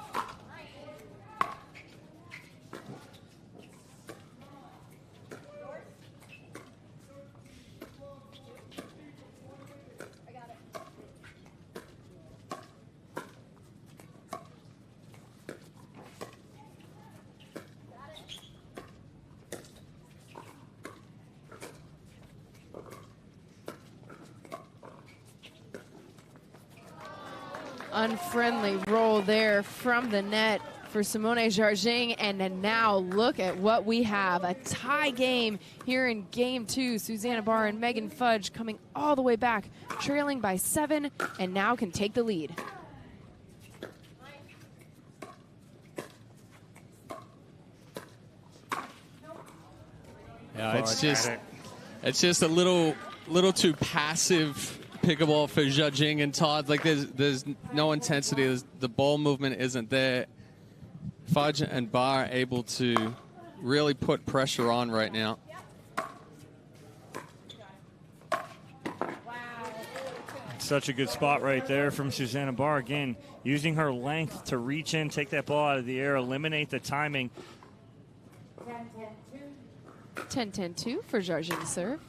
Unfriendly roll there from the net for Simone Jarging, and then now look at what we have. A tie game here in game 2. Susanna Barr and Megan Fudge coming all the way back, trailing by 7, and now can take the lead. Yeah, it's just a little too passive pickleball for Jarging and Todd. Like there's no intensity. The ball movement isn't there. Fudge and Barr able to really put pressure on right now. Such a good spot right there from Susanna Barr. Again, using her length to reach in, take that ball out of the air, eliminate the timing. 10-10-2 for Jarging's serve.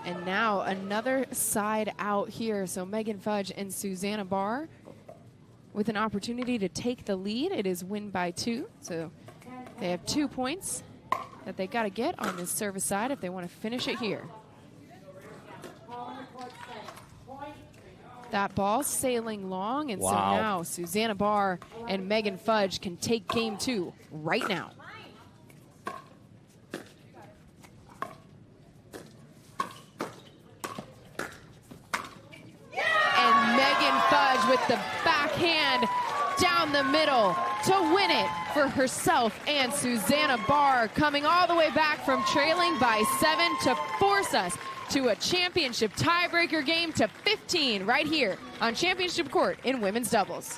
And now another side out here. So Megan Fudge and Susanna Barr with an opportunity to take the lead. It is win by 2. So they have 2 points that they got to get on this service side if they want to finish it here. That ball sailing long, and so now Susanna Barr and Megan Fudge can take game 2 right now. And Megan Fudge with the backhand down the middle to win it for herself and Susanna Barr, coming all the way back from trailing by 7 to force us to a championship tiebreaker game to 15 right here on Championship Court in women's doubles.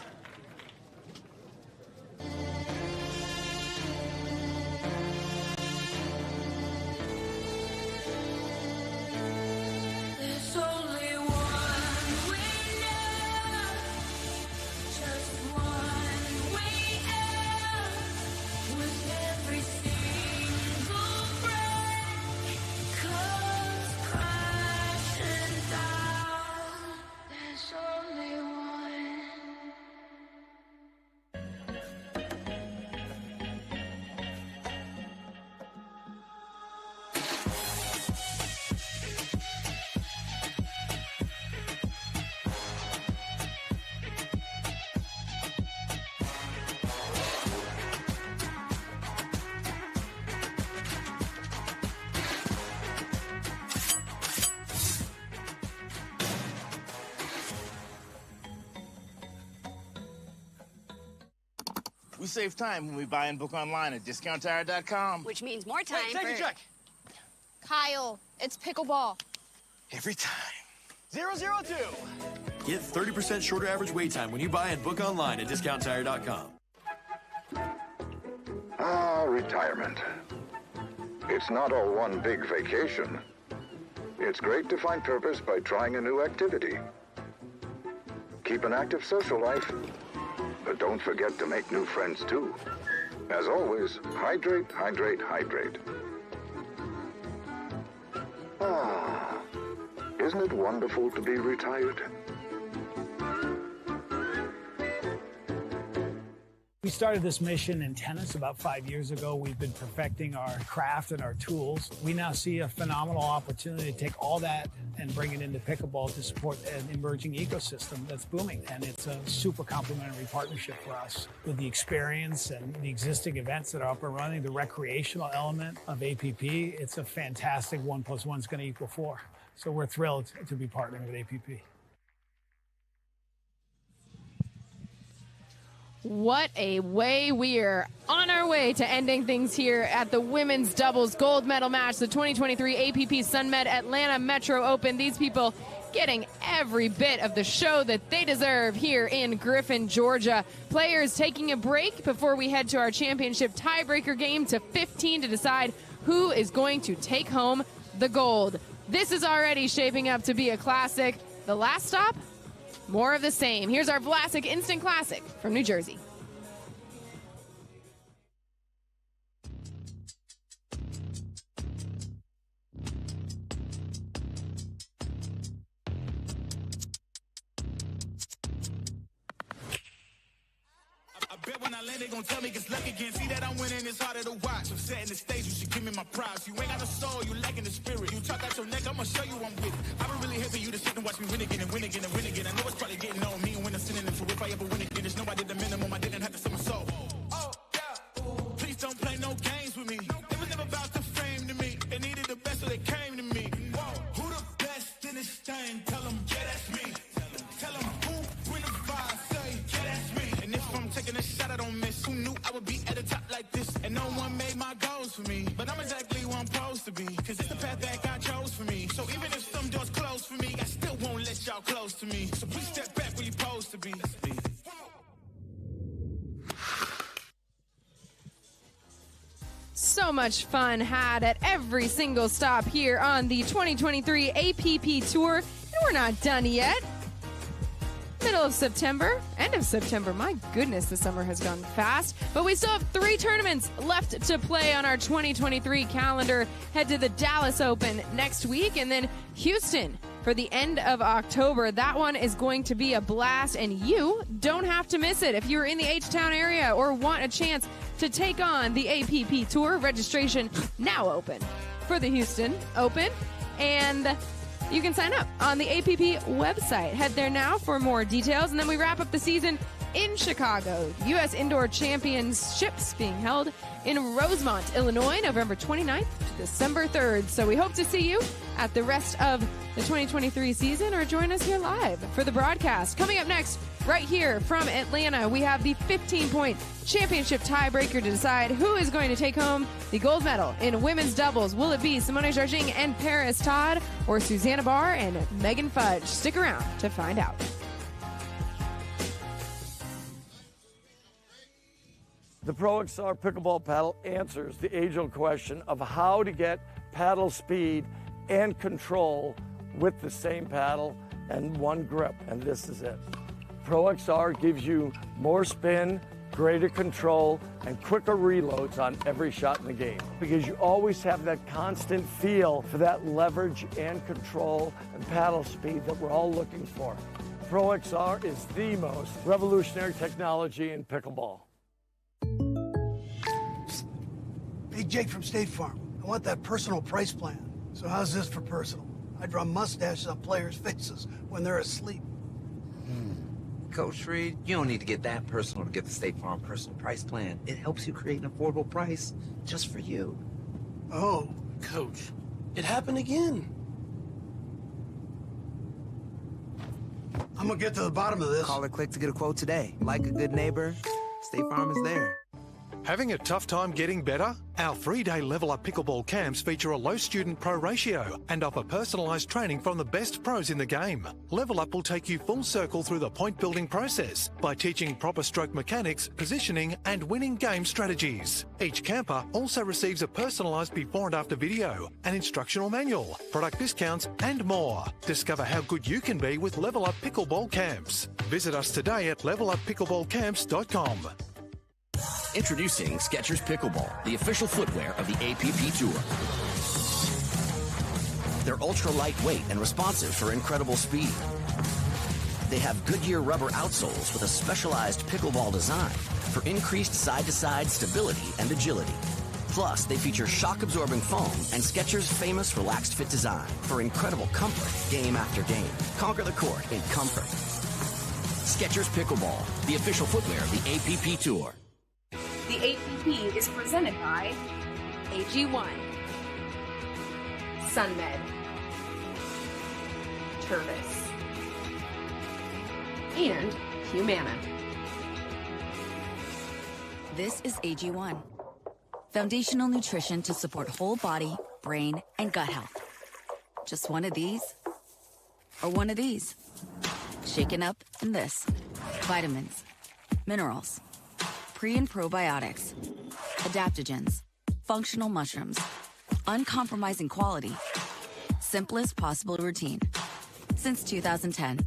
save time when we buy and book online at discounttire.com. Which means more time. Wait, take a check. Kyle, it's pickleball. Every time. 002. Get 30% shorter average wait time when you buy and book online at discounttire.com. Ah, retirement. It's not all one big vacation. It's great to find purpose by trying a new activity. Keep an active social life, but don't forget to make new friends too. As always, hydrate, hydrate, hydrate. Ah, isn't it wonderful to be retired? We started this mission in tennis about 5 years ago. We've been perfecting our craft and our tools. We now see a phenomenal opportunity to take all that and bring it into pickleball to support an emerging ecosystem that's booming. And it's a super complementary partnership for us with the experience and the existing events that are up and running, the recreational element of APP. It's a fantastic 1 + 1 is going to equal 4. So we're thrilled to be partnering with APP. What a way. We're on our way to ending things here at the women's doubles gold medal match, the 2023 APP Sunmed Atlanta Metro Open. These people getting every bit of the show that they deserve here in Griffin, Georgia. Players taking a break before we head to our championship tiebreaker game to 15 to decide who is going to take home the gold. This is already shaping up to be a classic. The last stop? More of the same. Here's our Vlasic Instant Classic from New Jersey. Bet when I land, they gon' tell me it's luck again. See that I'm winning, it's harder to watch. I'm setting the stage, you should give me my props. You ain't got no soul, you lacking the spirit. You talk out your neck, I'ma show you I'm with it. I've been really here for you to sit and watch me win again and win again and win again. I know it's probably getting on me and when I'm sitting in, so if I ever win again, there's nobody the minimum, I didn't have to sell my soul. Oh, yeah, please don't play no games with me. It was never about the fame to me. They needed the best, so they came to me. Whoa, who the best in this thing? Tell them, yeah, that's me. Tell them who win the vibe, say, yeah, that's me. And if I'm taking a shot, I don't miss. Who knew I would be at the top like this? And no one made my goals for me. But I'm exactly where I'm supposed to be. Cause it's the path that God chose for me. So even if some doors close for me, I still won't let y'all close to me. So please step back where you're supposed to be. So much fun had at every single stop here on the 2023 APP Tour. And we're not done yet. Middle of September, end of September. My goodness, the summer has gone fast. But we still have 3 tournaments left to play on our 2023 calendar. Head to the Dallas Open next week and then Houston for the end of October. That one is going to be a blast and you don't have to miss it. If you're in the H-Town area or want a chance to take on the APP Tour, registration now open for the Houston Open. And you can sign up on the APP website. Head there now for more details. And then we wrap up the season in Chicago. U.S. Indoor Championships being held in Rosemont, Illinois, November 29th to December 3rd. So we hope to see you at the rest of the 2023 season or join us here live for the broadcast. Coming up next, right here from Atlanta, we have the 15-point championship tiebreaker to decide who is going to take home the gold medal in women's doubles. Will it be Simone Jarging and Paris Todd or Susanna Barr and Megan Fudge? Stick around to find out. The Pro XR pickleball paddle answers the age-old question of how to get paddle speed and control with the same paddle and one grip, and this is it. Pro XR gives you more spin, greater control, and quicker reloads on every shot in the game because you always have that constant feel for that leverage and control and paddle speed that we're all looking for. Pro XR is the most revolutionary technology in pickleball. Hey, Jake from State Farm. I want that personal price plan. So how's this for personal? I draw mustaches on players' faces when they're asleep. Coach Reed, you don't need to get that personal to get the State Farm personal price plan. It helps you create an affordable price just for you. Oh. Coach, it happened again. I'm gonna get to the bottom of this. Call or click to get a quote today. Like a good neighbor, State Farm is there. Having a tough time getting better? Our 3-day Level Up Pickleball camps feature a low student pro ratio and offer personalised training from the best pros in the game. Level Up will take you full circle through the point building process by teaching proper stroke mechanics, positioning and winning game strategies. Each camper also receives a personalised before and after video, an instructional manual, product discounts and more. Discover how good you can be with Level Up Pickleball camps. Visit us today at leveluppickleballcamps.com. Introducing Skechers Pickleball, the official footwear of the APP Tour. They're ultra lightweight and responsive for incredible speed. They have Goodyear rubber outsoles with a specialized pickleball design for increased side-to-side stability and agility. Plus, they feature shock-absorbing foam and Skechers' famous relaxed fit design for incredible comfort game after game. Conquer the court in comfort. Skechers Pickleball, the official footwear of the APP Tour. The APP is presented by AG1, Sunmed, Tervis, and Humana. This is AG1. Foundational nutrition to support whole body, brain, and gut health. Just one of these, or one of these. Shaken up in this. Vitamins, minerals, pre- and probiotics, adaptogens, functional mushrooms, uncompromising quality, simplest possible routine. Since 2010.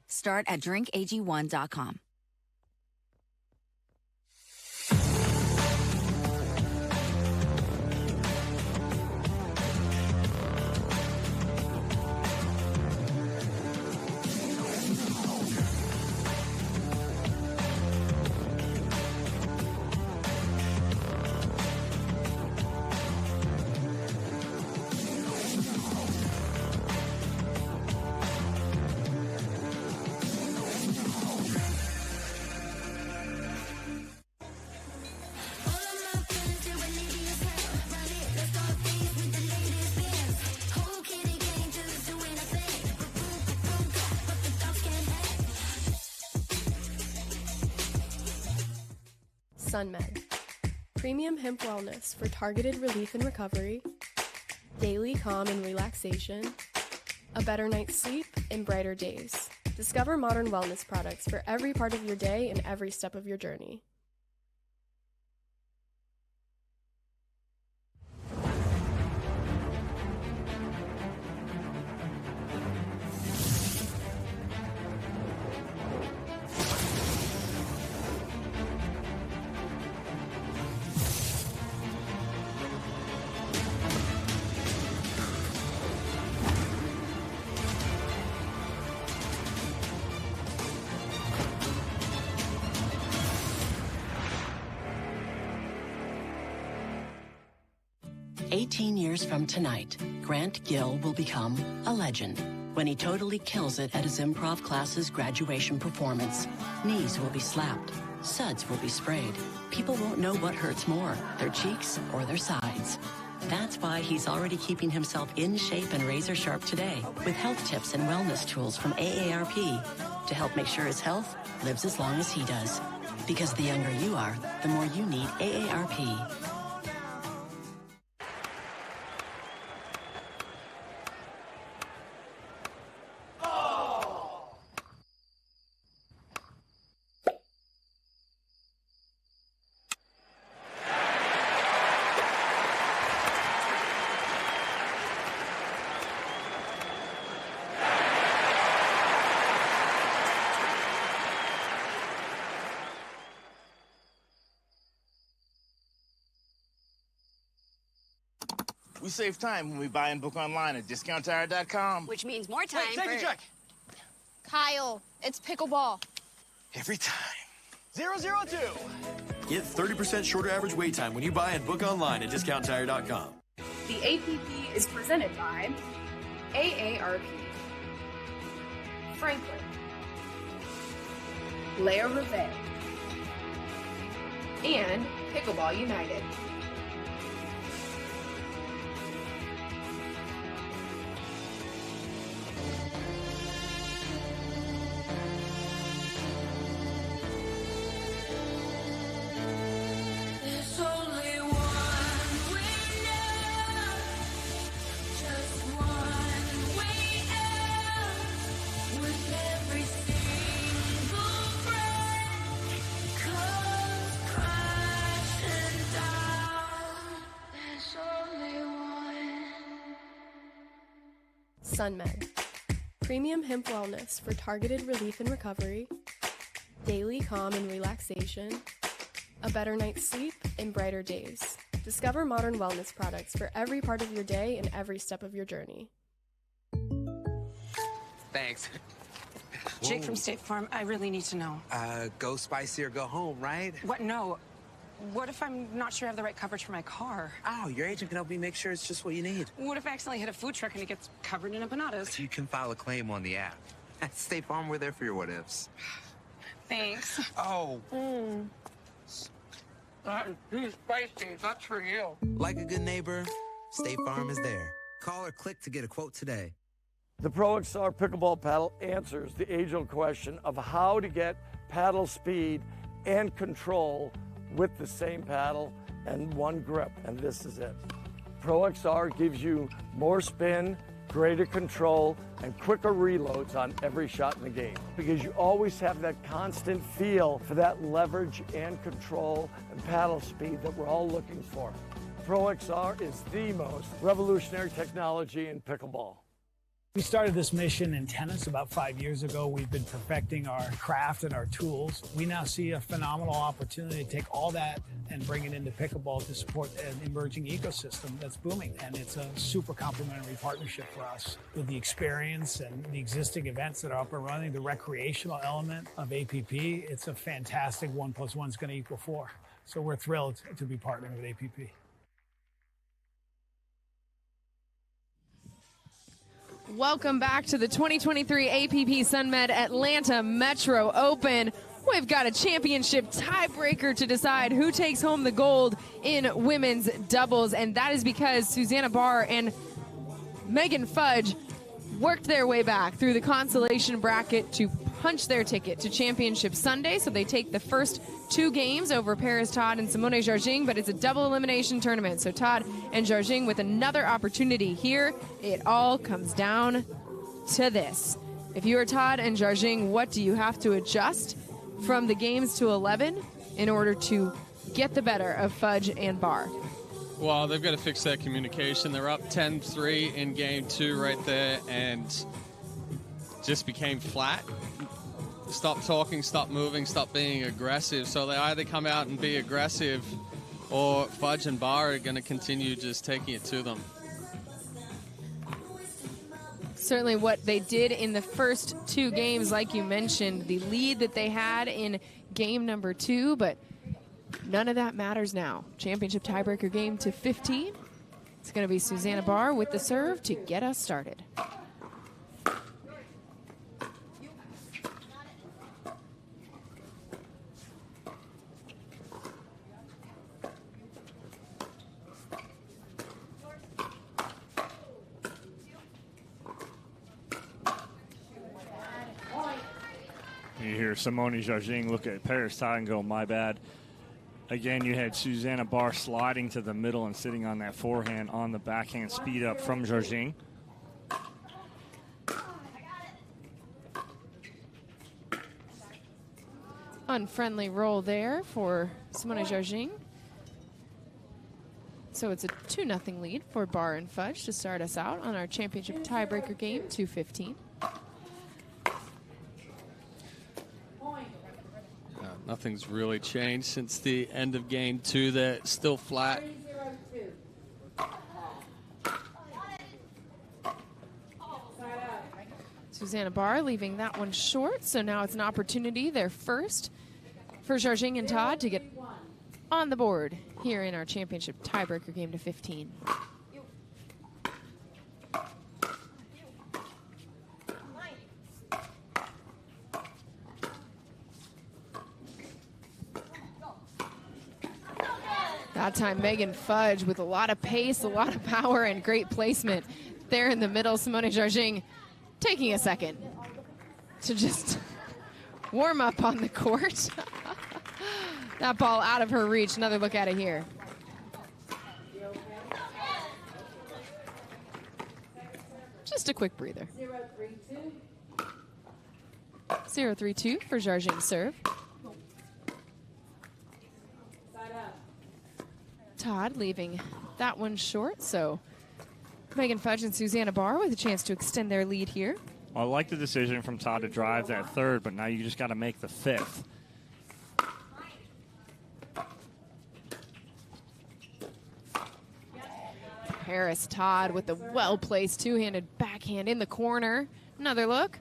Start at drinkag1.com. Sunmed, premium hemp wellness for targeted relief and recovery, daily calm and relaxation, a better night's sleep, and brighter days. Discover modern wellness products for every part of your day and every step of your journey. Years from tonight, Grant Gill will become a legend when he totally kills it at his improv class's graduation performance. Knees will be slapped, suds will be sprayed. People won't know what hurts more, their cheeks or their sides. That's why he's already keeping himself in shape and razor sharp today with health tips and wellness tools from AARP to help make sure his health lives as long as he does. Because the younger you are, the more you need AARP. We save time when we buy and book online at discounttire.com. Which means more time Wait, take a check. Kyle, it's pickleball. Every time. 002. Get 30% shorter average wait time when you buy and book online at discounttire.com. The APP is presented by AARP, Franklin, Lea Rivet, and Pickleball United. Sunmed. Premium hemp wellness for targeted relief and recovery, daily calm and relaxation, a better night's sleep, and brighter days. Discover modern wellness products for every part of your day and every step of your journey. Thanks. Jake from State Farm, I really need to know. Go spicy or go home, right? What? No. What if I'm not sure I have the right coverage for my car? Oh, your agent can help me make sure it's just what you need. What if I accidentally hit a food truck and it gets covered in empanadas? You can file a claim on the app. At State Farm, we're there for your what-ifs. Thanks. Oh. That is too spicy. That's for you. Like a good neighbor, State Farm is there. Call or click to get a quote today. The Pro XR pickleball paddle answers the age-old question of how to get paddle speed and control with the same paddle and one grip, and this is it. Pro XR gives you more spin, greater control, and quicker reloads on every shot in the game because you always have that constant feel for that leverage and control and paddle speed that we're all looking for. Pro XR is the most revolutionary technology in pickleball. We started this mission in tennis about 5 years ago. We've been perfecting our craft and our tools. We now see a phenomenal opportunity to take all that and bring it into pickleball to support an emerging ecosystem that's booming. And it's a super complementary partnership for us with the experience and the existing events that are up and running, the recreational element of APP. It's a fantastic 1 + 1 is going to equal 4. So we're thrilled to be partnering with APP. Welcome back to the 2023 APP Sunmed Atlanta Metro Open. We've got a championship tiebreaker to decide who takes home the gold in women's doubles, and that is because Susanna Barr and Megan Fudge worked their way back through the consolation bracket to punch their ticket to Championship Sunday. So they take the first 2 games over Paris Todd and Simone Jarging, but it's a double elimination tournament. So Todd and Jarging with another opportunity here. It all comes down to this. If you are Todd and Jarging, what do you have to adjust from the games to 11 in order to get the better of Fudge and Barr? Well, they've got to fix that communication. They're up 10-3 in game 2 right there and just became flat. Stop talking, stop moving, stop being aggressive. So they either come out and be aggressive or Fudge and Barr are going to continue just taking it to them. Certainly what they did in the first 2 games, like you mentioned, the lead that they had in game number 2, but none of that matters now. Championship tiebreaker game to 15. It's going to be Susanna Barr with the serve to get us started. You hear Simone Jarging look at Paris Todd and go, my bad. Again, you had Susanna Barr sliding to the middle and sitting on that forehand on the backhand speed up from Jarging. Unfriendly roll there for Simone Jarging. So it's a 2-0 lead for Barr and Fudge to start us out on our championship tiebreaker game, 2:15. Nothing's really changed since the end of game 2. They're still flat. Susanna Barr leaving that one short, so now it's an opportunity, their first, for Jarging and Todd to get on the board here in our championship tiebreaker game to 15. That time, Megan Fudge with a lot of pace, a lot of power, and great placement there in the middle. Simone Jarging taking a second to just warm up on the court. That ball out of her reach. Another look at it here. Just a quick breather. 0-3-2 for Jarging's serve. Todd leaving that one short, so Megan Fudge and Susanna Barr with a chance to extend their lead here. Well, I like the decision from Todd to drive that third, but now you just got to make the fifth. Harris Todd with the well-placed two-handed backhand in the corner. Another look.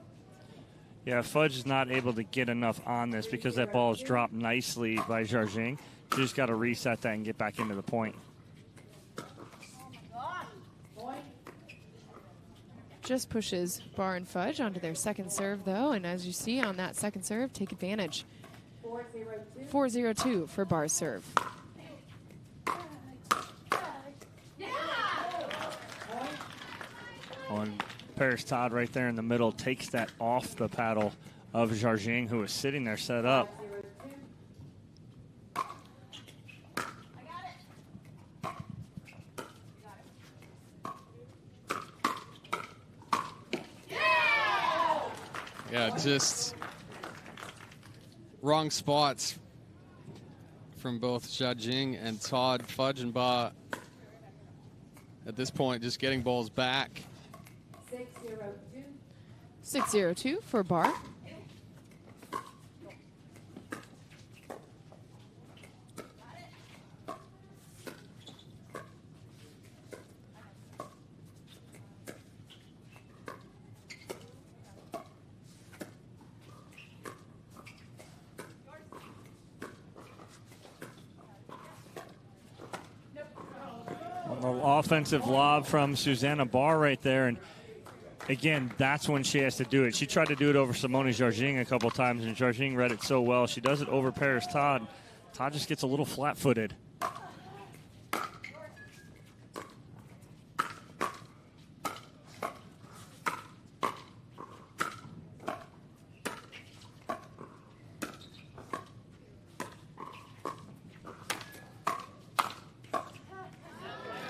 Yeah, Fudge is not able to get enough on this because that ball is dropped nicely by Jarjing. She just got to reset that and get back into the point. Just pushes Barr and Fudge onto their second serve, though, and as you see on that second serve, take advantage. 4-0-2 for Barr's serve. And Paris Todd right there in the middle takes that off the paddle of Jarjing, who was sitting there set up. Yeah, just wrong spots from both Jarjing and Todd. Fudge and Barr at this point just getting balls back. 6-0-2 for Barr. Offensive lob from Susanna Barr right there, and again, that's when she has to do it. She tried to do it over Simone Jarjing a couple times, and Jarjing read it so well. She does it over Paris Todd. Todd just gets a little flat-footed.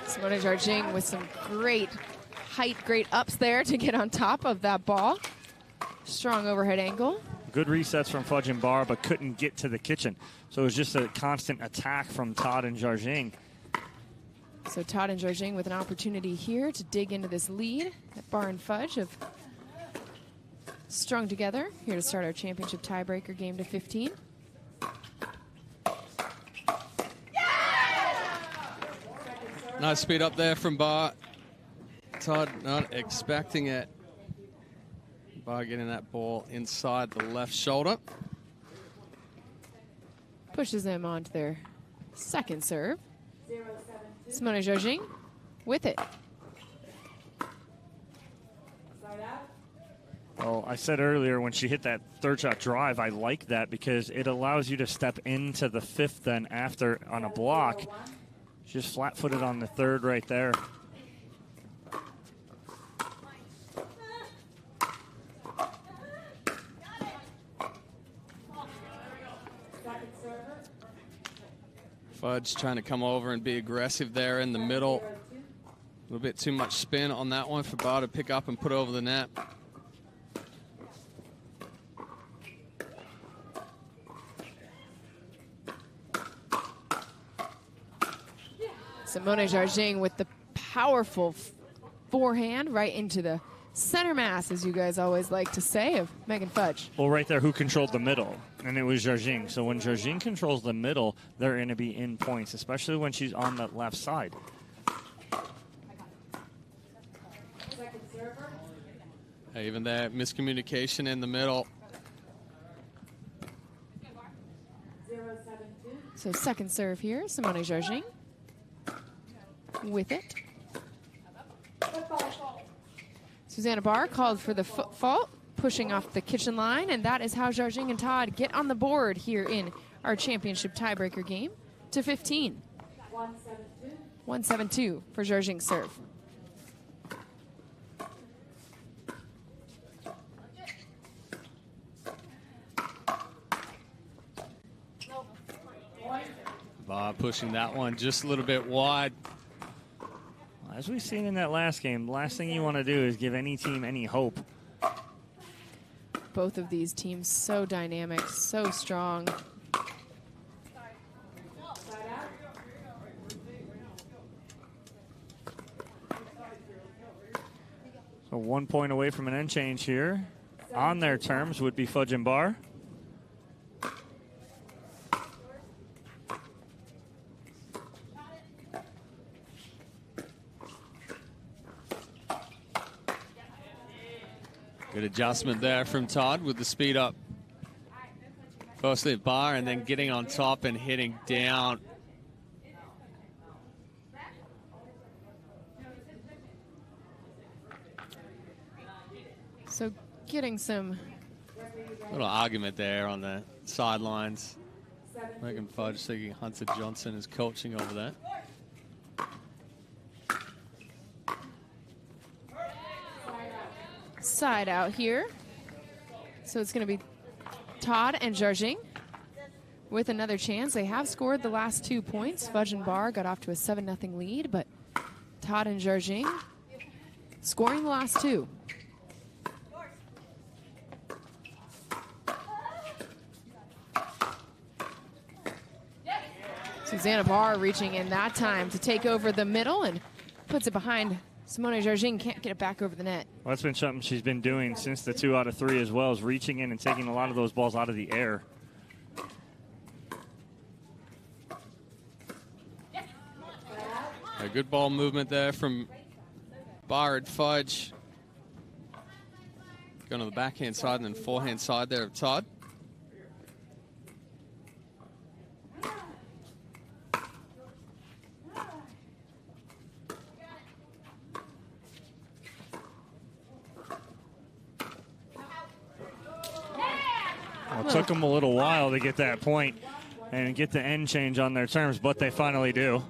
Simone Jarjing with some great height, great ups there to get on top of that ball. Strong overhead angle. Good resets from Fudge and Barr, but couldn't get to the kitchen. So it was just a constant attack from Todd and Jarjing. So Todd and Jarjing with an opportunity here to dig into this lead that Barr and Fudge have strung together here to start our championship tiebreaker game to 15. Nice speed up there from Barr. Todd not expecting it. Barr getting that ball inside the left shoulder. Pushes them onto their second serve. Simone Jarjing with it. Well, I said earlier when she hit that third shot drive, I like that because it allows you to step into the fifth then after on a block. She's just flat-footed on the third right there. Fudge trying to come over and be aggressive there in the middle. A little bit too much spin on that one for Barr to pick up and put over the net. Simone Jarjing with the powerful forehand right into the center mass, as you guys always like to say, of Megan Fudge. Well, right there, who controlled the middle? And it was Jarjing. So when Jarjing controls the middle, they're going to be in points, especially when she's on the left side. Even that miscommunication in the middle. So second serve here, Simone Jarjing with it. Susanna Barr called for the foot fault, pushing off the kitchen line, and that is how Jarjing and Todd get on the board here in our championship tiebreaker game to 15. 1-7-2 for Jarjing's serve. Barr pushing that one just a little bit wide. As we've seen in that last game, the last thing you want to do is give any team any hope. Both of these teams so dynamic, so strong. So 1 point away from an end change here. On their terms would be Fudge and Bar. Good adjustment there from Todd with the speed up. Firstly at Bar and then getting on top and hitting down. So getting some little argument there on the sidelines. Megan Fudge thinking Hunter Johnson is coaching over there. side out here. So it's going to be Todd and Jarjing with another chance. They have scored the last 2 points. Fudge and Bar got off to a 7-0 lead, but Todd and Jarjing scoring the last 2. Susanna Barr reaching in that time to take over the middle and puts it behind. Simone Jarjing can't get it back over the net. Well, that's been something she's been doing since the 2 out of 3 as well, is reaching in and taking a lot of those balls out of the air. A good ball movement there from Barr and Fudge. Going to the backhand side and then forehand side there of Todd. Well, it took them a little while to get that point and get the end change on their terms, but they finally do.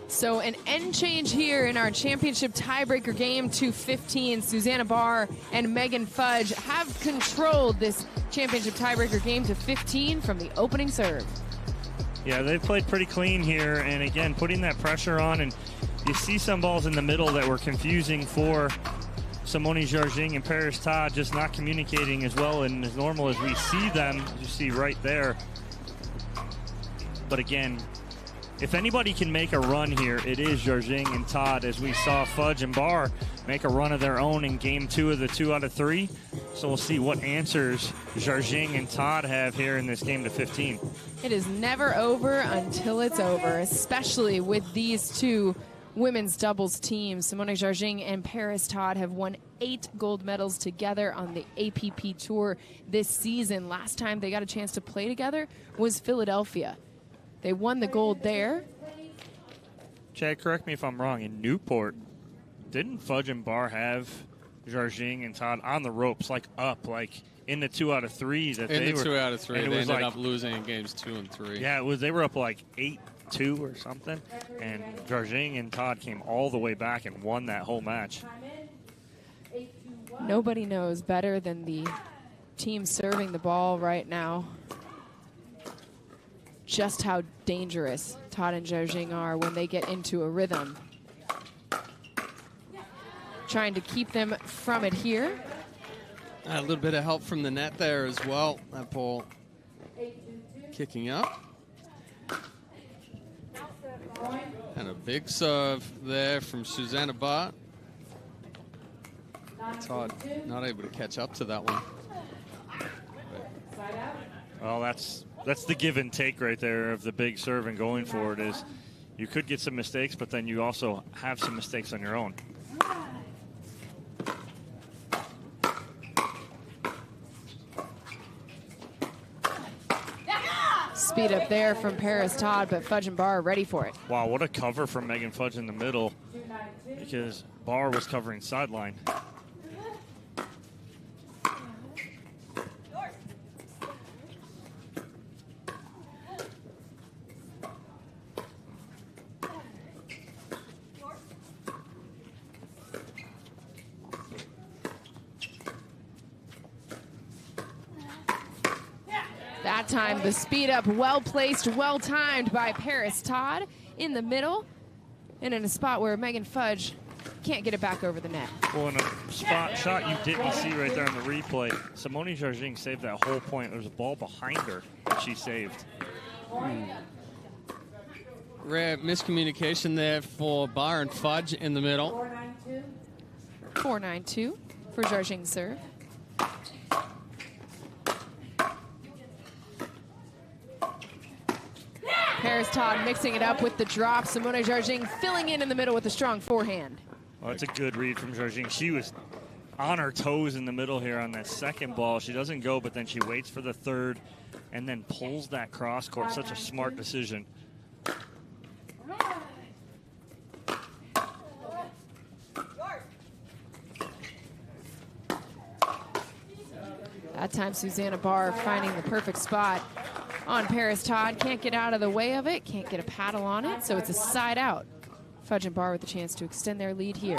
So an end change here in our championship tiebreaker game to 15. Susanna Barr and Megan Fudge have controlled this championship tiebreaker game to 15 from the opening serve. Yeah, they've played pretty clean here, and again, putting that pressure on, and you see some balls in the middle that were confusing for Simone Jarjing and Paris Todd, just not communicating as well and as normal as we see them, as you see right there. But again, if anybody can make a run here, it is Jarjing and Todd, as we saw Fudge and Barr make a run of their own in game 2 of the 2 out of 3. So we'll see what answers Jarjing and Todd have here in this game to 15. It is never over until it's over, especially with these two women's doubles teams. Simone Jarjing and Paris Todd have won 8 gold medals together on the APP Tour this season. Last time they got a chance to play together was Philadelphia. They won the gold there. Chad, correct me if I'm wrong. In Newport, didn't Fudge and Barr have Jarjing and Todd on the ropes, like up, like in the 2 out of 3? That in they the were, 2 out of 3, they ended like, up losing in games 2 and 3. Yeah, it was. They were up like 8-2 or something, and Jarjing and Todd came all the way back and won that whole match. Nobody knows better than the team serving the ball right now just how dangerous Todd and Jarjing are when they get into a rhythm. Trying to keep them from it here. A little bit of help from the net there as well. That ball kicking up. And a big serve there from Susanna Barr. Todd not able to catch up to that one. Well, that's the give and take right there of the big serve and going for it. Is you could get some mistakes, but then you also have some mistakes on your own. Speed up there from Paris Todd, but Fudge and Barr are ready for it. Wow, what a cover from Megan Fudge in the middle, because Barr was covering sideline. That time, the speed up, well placed, well timed by Paris Todd in the middle, and in a spot where Megan Fudge can't get it back over the net. Well, in a spot shot you didn't see right there on the replay, Simone Jarjing saved that whole point. There was a ball behind her that she saved. rare miscommunication there for Bar and Fudge in the middle. 4-9-2 for Jarjing's serve. Paris Todd mixing it up with the drop. Simone Jarjing filling in the middle with a strong forehand. Well, that's a good read from Jarjing. She was on her toes in the middle here on that second ball. She doesn't go, but then she waits for the third and then pulls that cross court. Such a smart decision. That time, Susanna Barr finding the perfect spot on Paris Todd. Can't get out of the way of it, can't get a paddle on it, so it's a side out. Fudge and Barr with the chance to extend their lead here.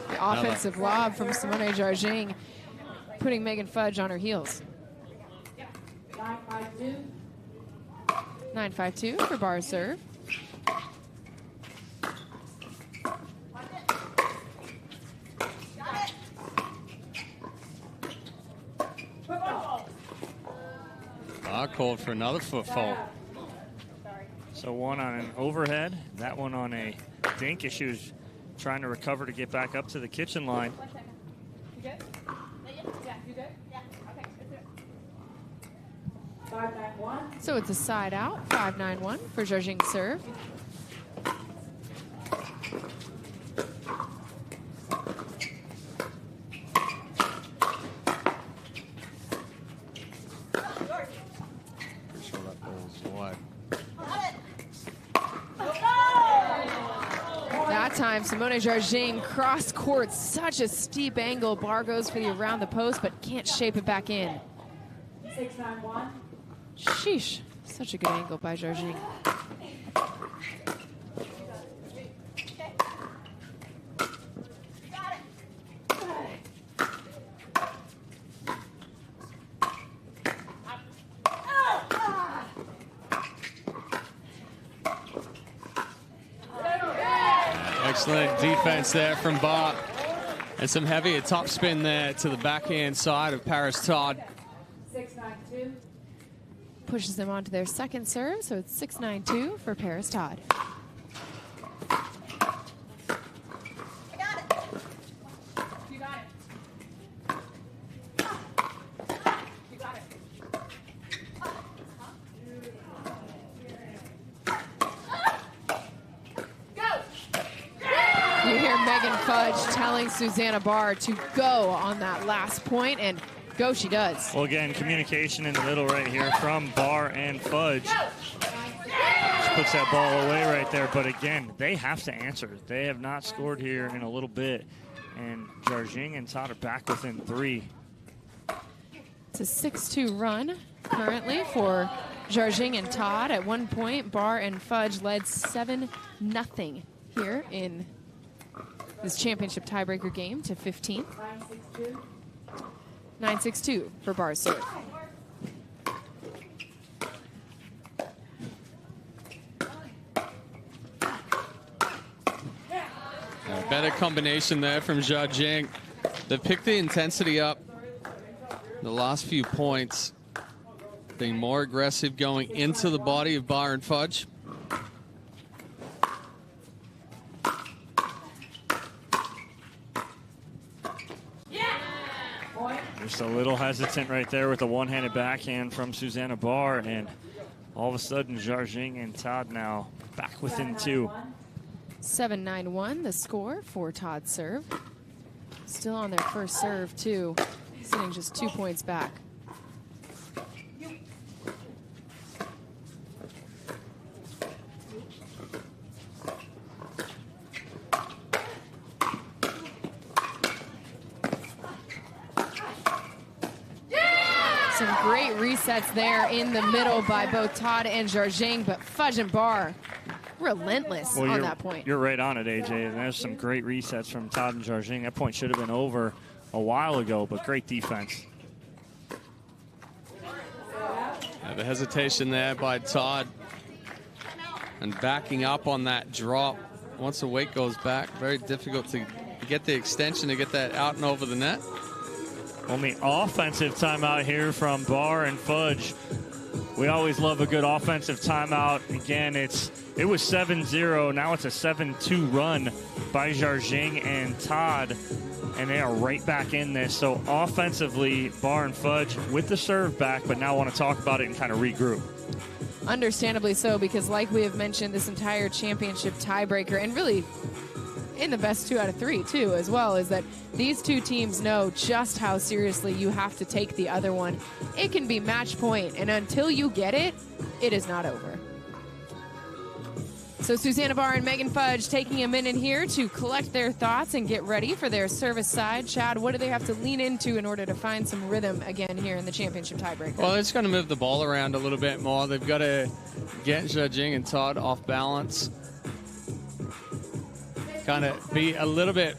The offensive lob from Simone Jarjing, putting Megan Fudge on her heels. 9-5-2 for Barr's serve. Barr called for another foot fault. So one on an overhead, that one on a dink as she was trying to recover to get back up to the kitchen line. You good? Yeah, you good? Yeah, okay, let's do it. 5-9-1. So it's a side out, 5-9-1 for Jarjing's serve. Pretty sure that ball's wide. That time, Simone Jarjing cross court, such a steep angle. Barr goes for the around the post, but can't shape it back in. 6-9-1. Sheesh, such a good angle by Jarjing. Excellent defense there from Barr. And some heavy topspin there to the backhand side of Paris Todd. 6-9-2. Pushes them onto their second serve, so it's 6-9-2 for Paris Todd. You got it. You got it. You hear Megan Fudge telling Susanna Barr to go on that last point, and go she does. Well, again, communication in the middle right here from Barr and Fudge. She puts that ball away right there, but again, they have to answer. They have not scored here in a little bit, and Jarjing and Todd are back within 3. It's a 6-2 run currently for Jarjing and Todd. At one point, Barr and Fudge led 7-0 here in this championship tiebreaker game to 15. 9-6-2 for Barr's serve. A better combination there from Jarjing. They've picked the intensity up the last few points, being more aggressive going into the body of Barr and Fudge. Just a little hesitant right there with the one-handed backhand from Susanna Barr, and all of a sudden Jarjing and Todd now back within 2. 7-9-1 the score for Todd's serve. Still on their first serve too, sitting just 2 points back. Some great resets there in the middle by both Todd and Jarjing, but Fudge and Barr relentless on that point. You're right on it, AJ. And there's some great resets from Todd and Jarjing. That point should have been over a while ago, but great defense. The hesitation there by Todd and backing up on that drop once the weight goes back, very difficult to get the extension to get that out and over the net. Only offensive timeout here from Barr and Fudge. We always love a good offensive timeout. Again, it was 7-0. Now it's a 7-2 run by Jarjing and Todd, and they are right back in this. So offensively, Barr and Fudge with the serve back, but now want to talk about it and kind of regroup. Understandably so, because like we have mentioned, this entire championship tiebreaker, and really in the best 2 out of 3 too as well, is that these two teams know just how seriously you have to take the other one. It can be match point, and until you get it, it is not over. So Susanna Barr and Megan Fudge taking a minute here to collect their thoughts and get ready for their service side. Chad, what do they have to lean into in order to find some rhythm again here in the championship tiebreaker? Well, it's going to move the ball around a little bit more. They've got to get Jarjing and Todd off balance. Kind of be a little bit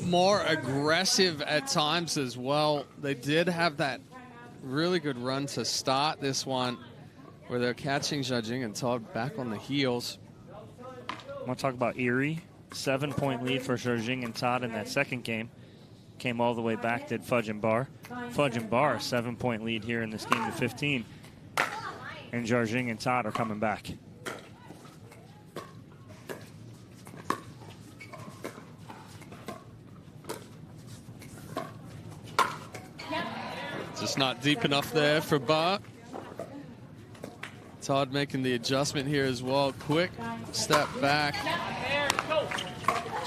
more aggressive at times as well. They did have that really good run to start this one where they're catching Jarjing and Todd back on the heels. I want to talk about Erie. 7-point lead for Jarjing and Todd in that second game. Came all the way back, did Fudge and Barr. Fudge and Barr, 7-point lead here in this game to 15. And Jarjing and Todd are coming back. Just not deep enough there for Barr. Todd making the adjustment here as well. Quick step back.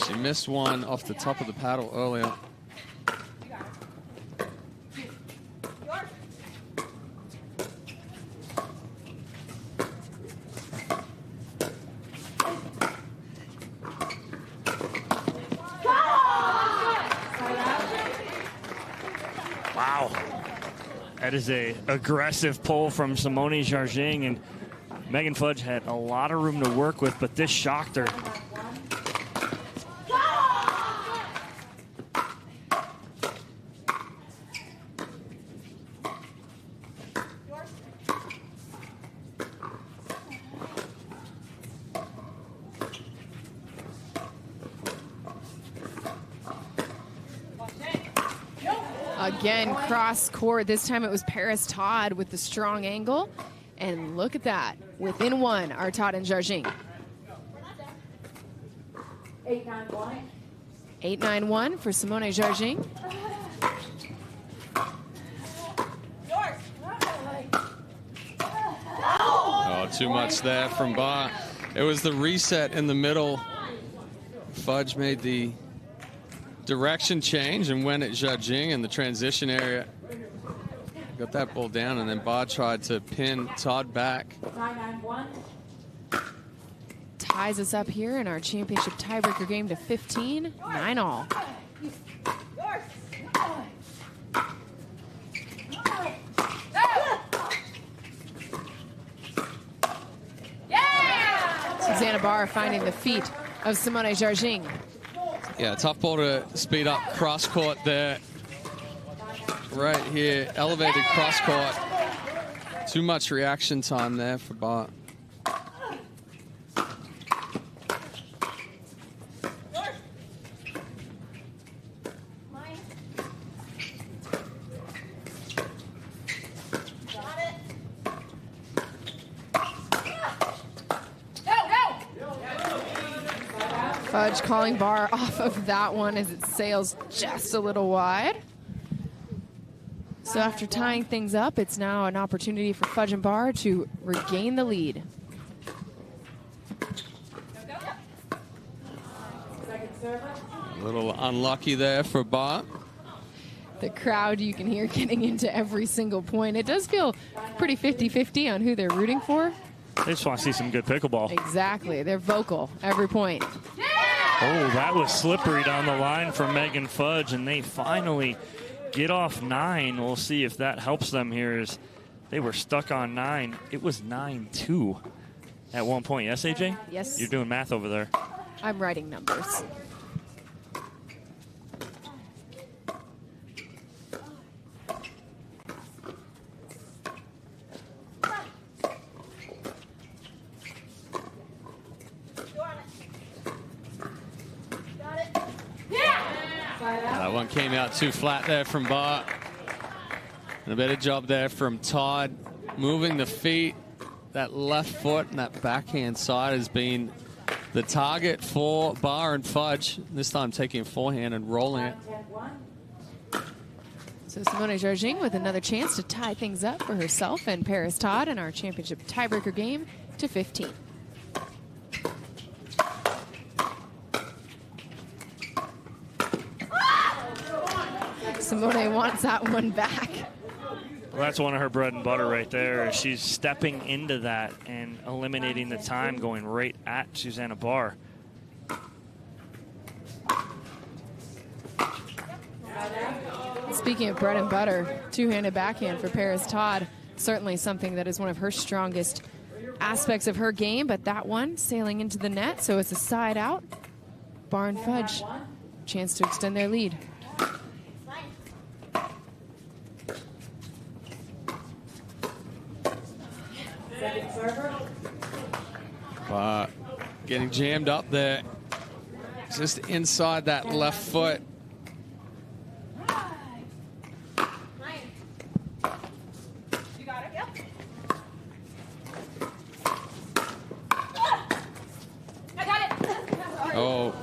She missed one off the top of the paddle earlier. Wow. That is a aggressive pull from Simone Jarjing, and Megan Fudge had a lot of room to work with, but this shocked her. Again, cross court. This time it was Paris Todd with the strong angle. And look at that. Within one are Todd and Jarjing. 8-9-1. 8-9-1 for Simone Jarjing. Oh, too much there from Barr. It was the reset in the middle. Fudge made the direction change and went at Jarjing in the transition area. Got that ball down, and then Barr tried to pin Todd back. 9-9-1. Ties us up here in our championship tiebreaker game to 15, 9-all. Susanna Barr finding the feet of Simone Jarjing. Yeah, tough ball to speed up cross court there. Right here, elevated cross court. Too much reaction time there for Barr. Fudge calling Barr off of that one as it sails just a little wide. So after tying things up, it's now an opportunity for Fudge and Barr to regain the lead. A little unlucky there for Barr. The crowd you can hear getting into every single point. It does feel pretty 50-50 on who they're rooting for. They just want to see some good pickleball. Exactly. They're vocal every point. Oh, that was slippery down the line for Megan Fudge, and they finally get off 9. We'll see if that helps them here as they were stuck on 9. It was 9-2 at one point. Yes, AJ? Yes. You're doing math over there. I'm writing numbers. That one came out too flat there from Bar. And a better job there from Todd. Moving the feet. That left foot and that backhand side has been the target for Bar and Fudge. This time taking forehand and rolling it. So Simone Jargin with another chance to tie things up for herself and Paris Todd in our championship tiebreaker game to 15. Simone wants that one back. Well, that's one of her bread and butter right there. She's stepping into that and eliminating the time, going right at Susanna Barr. Speaking of bread and butter, two-handed backhand for Paris Todd. Certainly something that is one of her strongest aspects of her game, but that one sailing into the net, so it's a side out. Barr and Fudge, chance to extend their lead. Getting jammed up there. Just inside that left foot. Oh.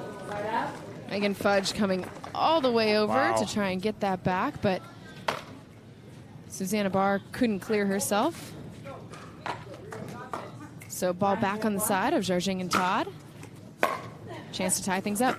Megan Fudge coming all the way over to try and get that back, but Susanna Barr couldn't clear herself. So ball back on the side of Jargin and Todd. Chance to tie things up.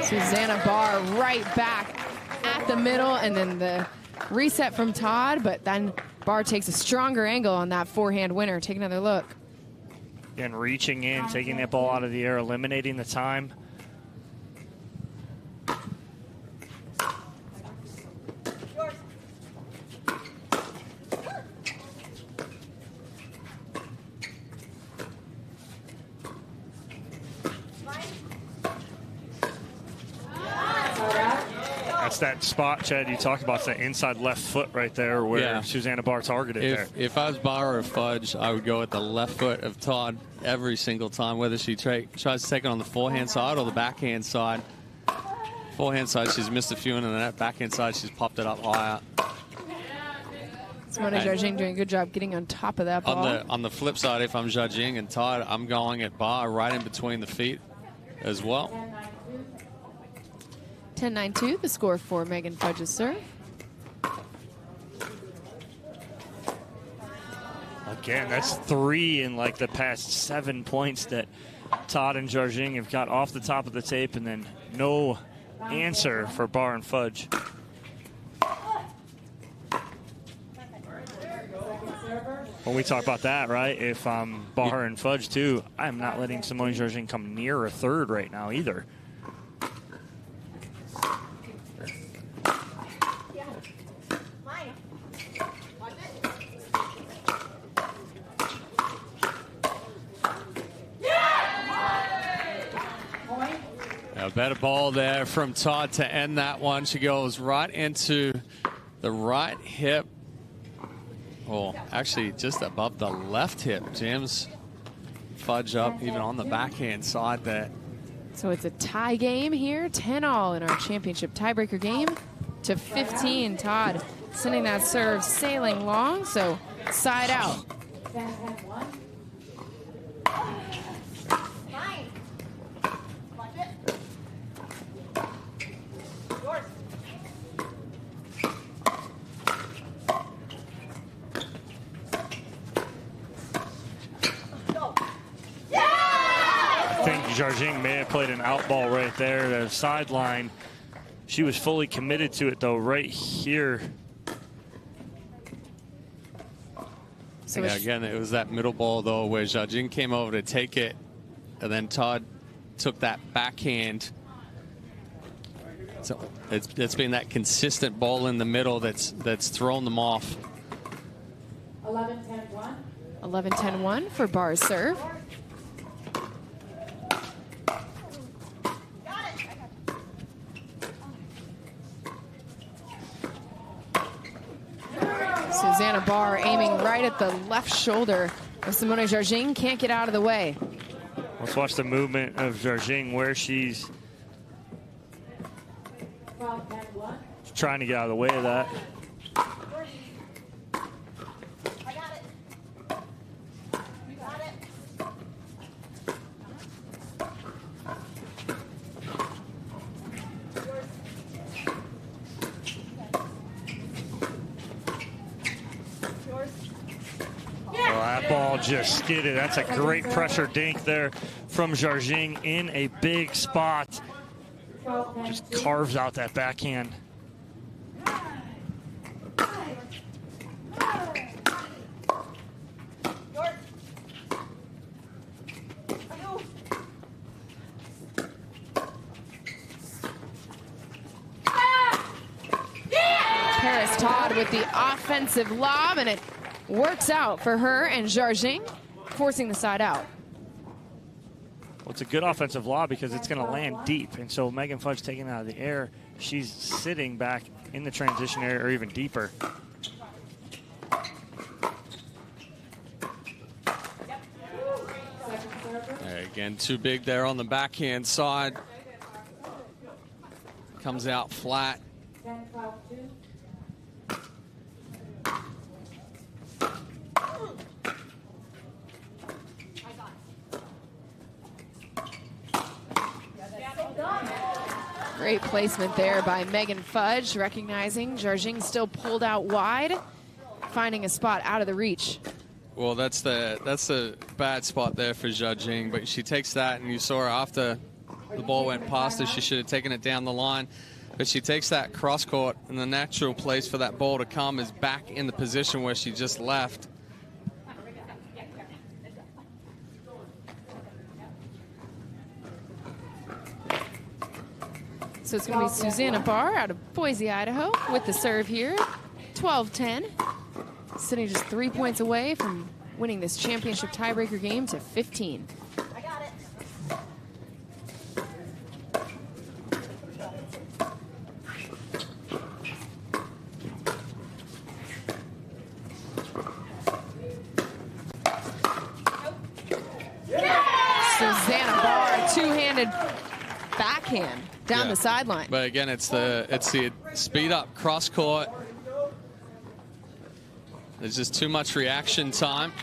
Susanna Barr right back at the middle, and then the reset from Todd, but then Barr takes a stronger angle on that forehand winner. Take another look. Again, reaching in, taking that ball out of the air, eliminating the time. That's that spot, Chad, you talked about. It's that inside left foot right there where Susanna Barr targeted there. If I was Barr or Fudge, I would go with the left foot of Todd every single time, whether she tries to take it on the forehand side or the backhand side. Forehand side, she's missed a few, and on that backhand side, she's popped it up higher. Simone Jargin doing a good job getting on top of that ball. On the flip side, if I'm Jargin and Todd, I'm going at Barr right in between the feet as well. 10-9-2, the score for Megan Fudge's serve. Again, that's 3 in like the past 7 points that Todd and Jargin have got off the top of the tape, and then no answer for Barr and Fudge. When we talk about that, right, if I'm Barr and Fudge too, I'm not letting Simone Jargin come near a third right now either. A better ball there from Todd to end that one. She goes right into the right hip. Oh, actually just above the left hip. Jams Fudge up even on the backhand side there. So it's a tie game here, 10-all in our championship tiebreaker game to 15. Todd sending that serve sailing long, so side out. Jargin may have played an out ball right there to the sideline. She was fully committed to it, though, right here. So yeah, again, it was that middle ball, though, where Jargin came over to take it, and then Todd took that backhand. So it's been that consistent ball in the middle that's thrown them off. 11-10-1. 11-10-1 for Barr's serve. Susanna Barr aiming right at the left shoulder of Simone Jargin. Can't get out of the way. Let's watch the movement of Jargin, where she's trying to get out of the way of that. That ball just skidded. That's a great pressure dink there from Jargin in a big spot. Just carves out that backhand. Paris Todd with the offensive lob, and it works out for her and Jargin, forcing the side out. Well, it's a good offensive lob because it's going to land deep. And so Megan Fudge taking it out of the air, she's sitting back in the transition area or even deeper. Again, too big there on the backhand side. Comes out flat. Great placement there by Megan Fudge, recognizing Jargin still pulled out wide, finding a spot out of the reach. Well, that's the bad spot there for Jargin, but she takes that, and you saw her after the ball went past her, she should have taken it down the line. But she takes that cross court, and the natural place for that ball to come is back in the position where she just left. So it's going to be Susanna Barr out of Boise, Idaho with the serve here. 12-10. Sitting just 3 points away from winning this championship tiebreaker game to 15. I got it. Susanna Barr, two-handed backhand down the sideline. But again, it's the speed up cross court. There's just too much reaction time.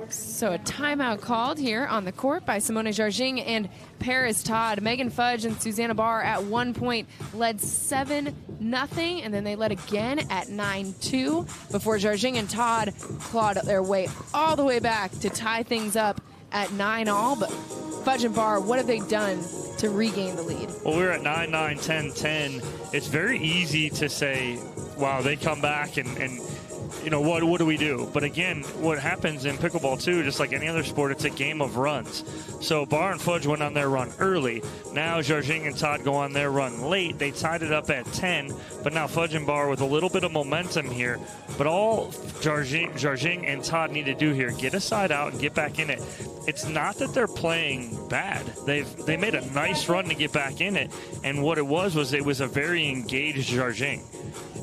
So a timeout called here on the court by Simone Jargin and Paris Todd. Megan Fudge and Susanna Barr at one point led 7-0, and then they led again at 9-2 before Jargin and Todd clawed their way all the way back to tie things up at 9-all. But Fudge and Barr, what have they done to regain the lead? Well, we're at 9-9, 10-10. It's very easy to say, wow, they come back and you know, what do we do? But again, what happens in pickleball too, just like any other sport, it's a game of runs. So Barr and Fudge went on their run early. Now Jargin and Todd go on their run late. They tied it up at 10, but now Fudge and Barr with a little bit of momentum here. But all Jargin and Todd need to do here, get a side out and get back in it. It's not that they're playing bad. They made a nice run to get back in it, and what it was a very engaged Jargin.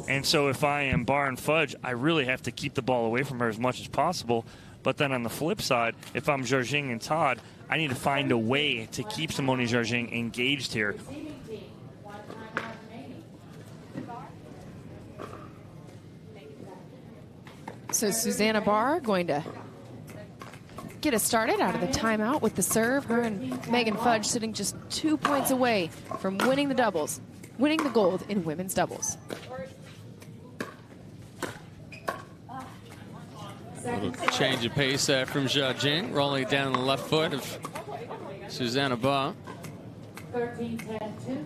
And so if I am Barr and Fudge, I really have to keep the ball away from her as much as possible. But then on the flip side, if I'm Jargin and Todd, I need to find a way to keep Simone Jargin engaged here. So Susanna Barr going to get us started out of the timeout with the serve. Her and Megan Fudge sitting just 2 points away from winning the doubles, winning the gold in women's doubles. Little change of pace there from Jargin, rolling it down the left foot of Susanna Barr. 13-10-2.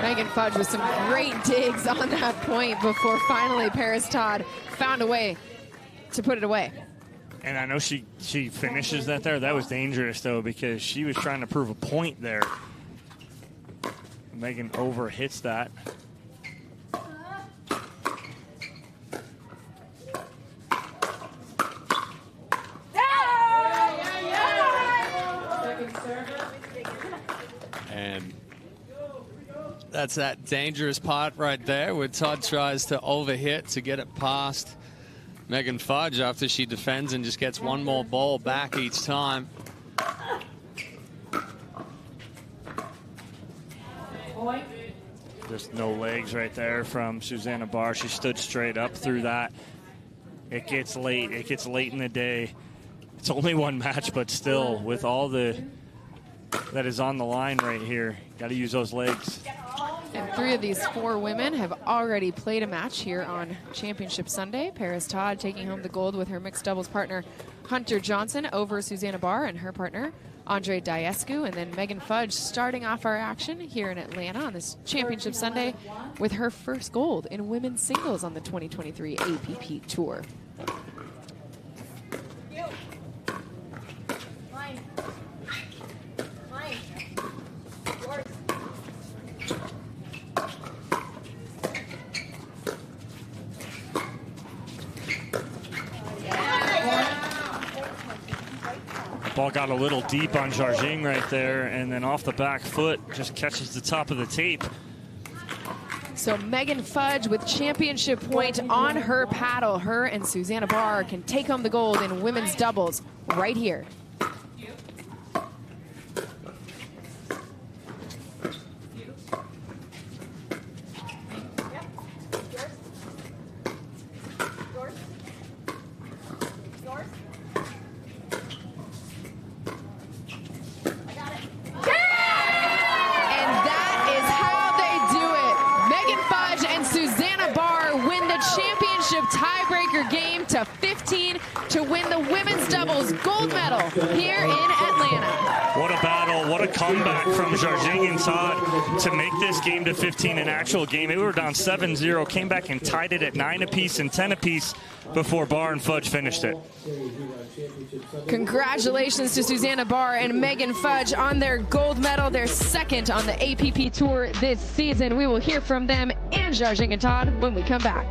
Megan Fudge with some great digs on that point before finally Paris Todd found a way to put it away. And I know she finishes that there. That was dangerous, though, because she was trying to prove a point there. Megan overhits that. And that's that dangerous part right there where Todd tries to overhit to get it past Megan Fudge after she defends and just gets one more ball back each time. Just no legs right there from Susanna Barr. She stood straight up through that. It gets late. It gets late in the day. It's only one match, but still, with all that is on the line right here, got to use those legs. And 3 of these 4 women have already played a match here on Championship Sunday. Paris Todd taking home the gold with her mixed doubles partner Hunter Johnson over Susanna Barr and her partner Andre Diescu. And then Megan Fudge starting off our action here in Atlanta on this Championship Sunday with her first gold in women's singles on the 2023 APP Tour. Ball got a little deep on Jarjing right there, and then off the back foot, just catches the top of the tape. So Megan Fudge with championship point on her paddle. Her and Susanna Barr can take home the gold in women's doubles right here. Tiebreaker game to 15 to win the women's doubles gold medal here in Atlanta. What a battle, what a comeback from Jarjing and Todd to make this game to 15, an actual game. They were down 7-0, came back and tied it at 9 apiece and 10 apiece before Barr and Fudge finished it. Congratulations to Susanna Barr and Megan Fudge on their gold medal, their second on the APP Tour this season. We will hear from them and Jarjing and Todd when we come back.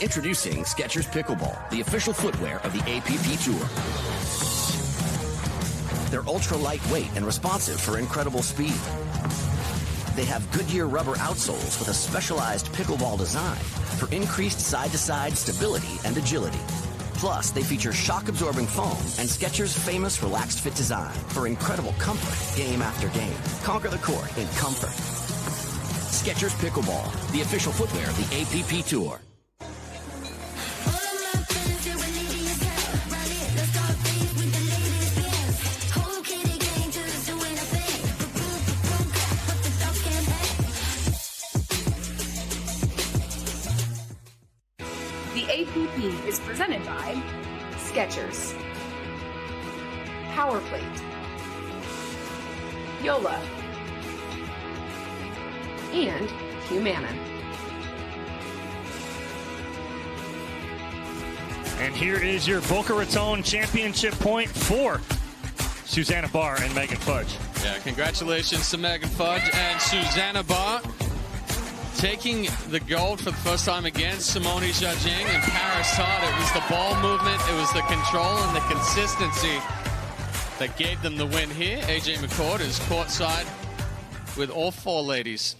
Introducing Skechers Pickleball, the official footwear of the APP Tour. They're ultra lightweight and responsive for incredible speed. They have Goodyear rubber outsoles with a specialized pickleball design for increased side-to-side stability and agility. Plus, they feature shock-absorbing foam and Skechers' famous relaxed fit design for incredible comfort game after game. Conquer the court in comfort. Skechers Pickleball, the official footwear of the APP Tour. The APP is presented by Skechers, Powerplate, Yola, and Humana. And here is your Boca Raton championship point for Susanna Barr and Megan Fudge. Yeah, congratulations to Megan Fudge and Susanna Barr. taking the gold for the first time again, Simone Jargin and Paris Todd. It was the ball movement, it was the control and the consistency that gave them the win here. AJ McCord is courtside with all 4 ladies.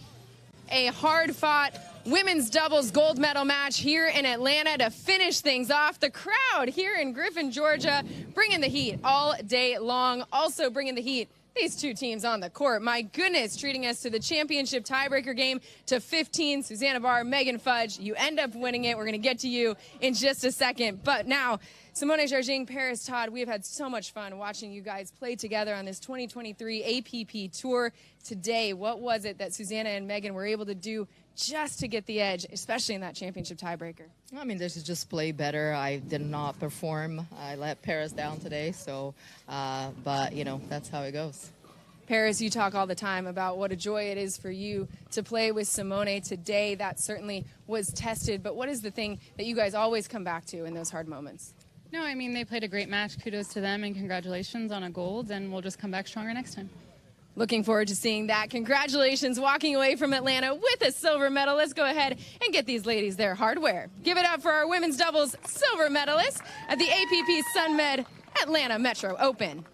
A hard-fought women's doubles gold medal match here in Atlanta to finish things off. The crowd here in Griffin, Georgia, bringing the heat all day long. Also bringing the heat, these 2 teams on the court. My goodness, treating us to the championship tiebreaker game to 15. Susanna Barr, Megan Fudge, you end up winning it. We're going to get to you in just a second. But now, Simone Jargin, Paris Todd, we have had so much fun watching you guys play together on this 2023 APP Tour. Today, what was it that Susanna and Megan were able to do just to get the edge, especially in that championship tiebreaker? I mean, there's just play better. I did not perform. I let Paris down today, so, but, you know, that's how it goes. Paris, you talk all the time about what a joy it is for you to play with Simone. Today, that certainly was tested, but what is the thing that you guys always come back to in those hard moments? No, I mean, they played a great match. Kudos to them, and congratulations on a gold, and we'll just come back stronger next time. Looking forward to seeing that. Congratulations walking away from Atlanta with a silver medal. Let's go ahead and get these ladies their hardware. Give it up for our women's doubles silver medalists at the APP Sunmed Atlanta Metro Open.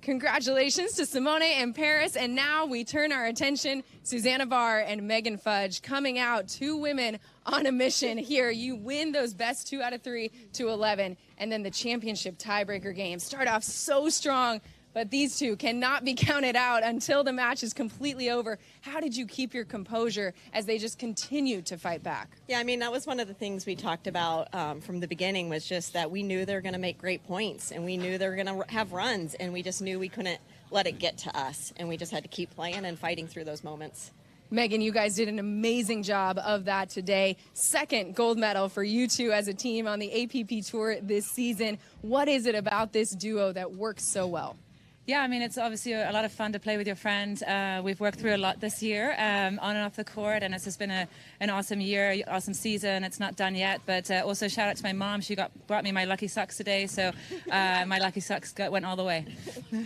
Congratulations to Simone and Paris, and now we turn our attention, Susanna Barr and Megan Fudge coming out, 2 women on a mission here. You win those best 2 out of 3 to 11, and then the championship tiebreaker game. Start off so strong, but these 2 cannot be counted out until the match is completely over. How did you keep your composure as they just continued to fight back? Yeah, I mean, that was one of the things we talked about from the beginning, was just that we knew they were going to make great points, and we knew they were going to have runs, and we just knew we couldn't let it get to us, and we just had to keep playing and fighting through those moments. Megan, you guys did an amazing job of that today. 2nd gold medal for you 2 as a team on the APP Tour this season. What is it about this duo that works so well? Yeah, I mean, it's obviously a lot of fun to play with your friend. We've worked through a lot this year on and off the court, and it's just been an awesome year, awesome season. It's not done yet, but also shout out to my mom. She brought me my lucky socks today, so my lucky socks went all the way.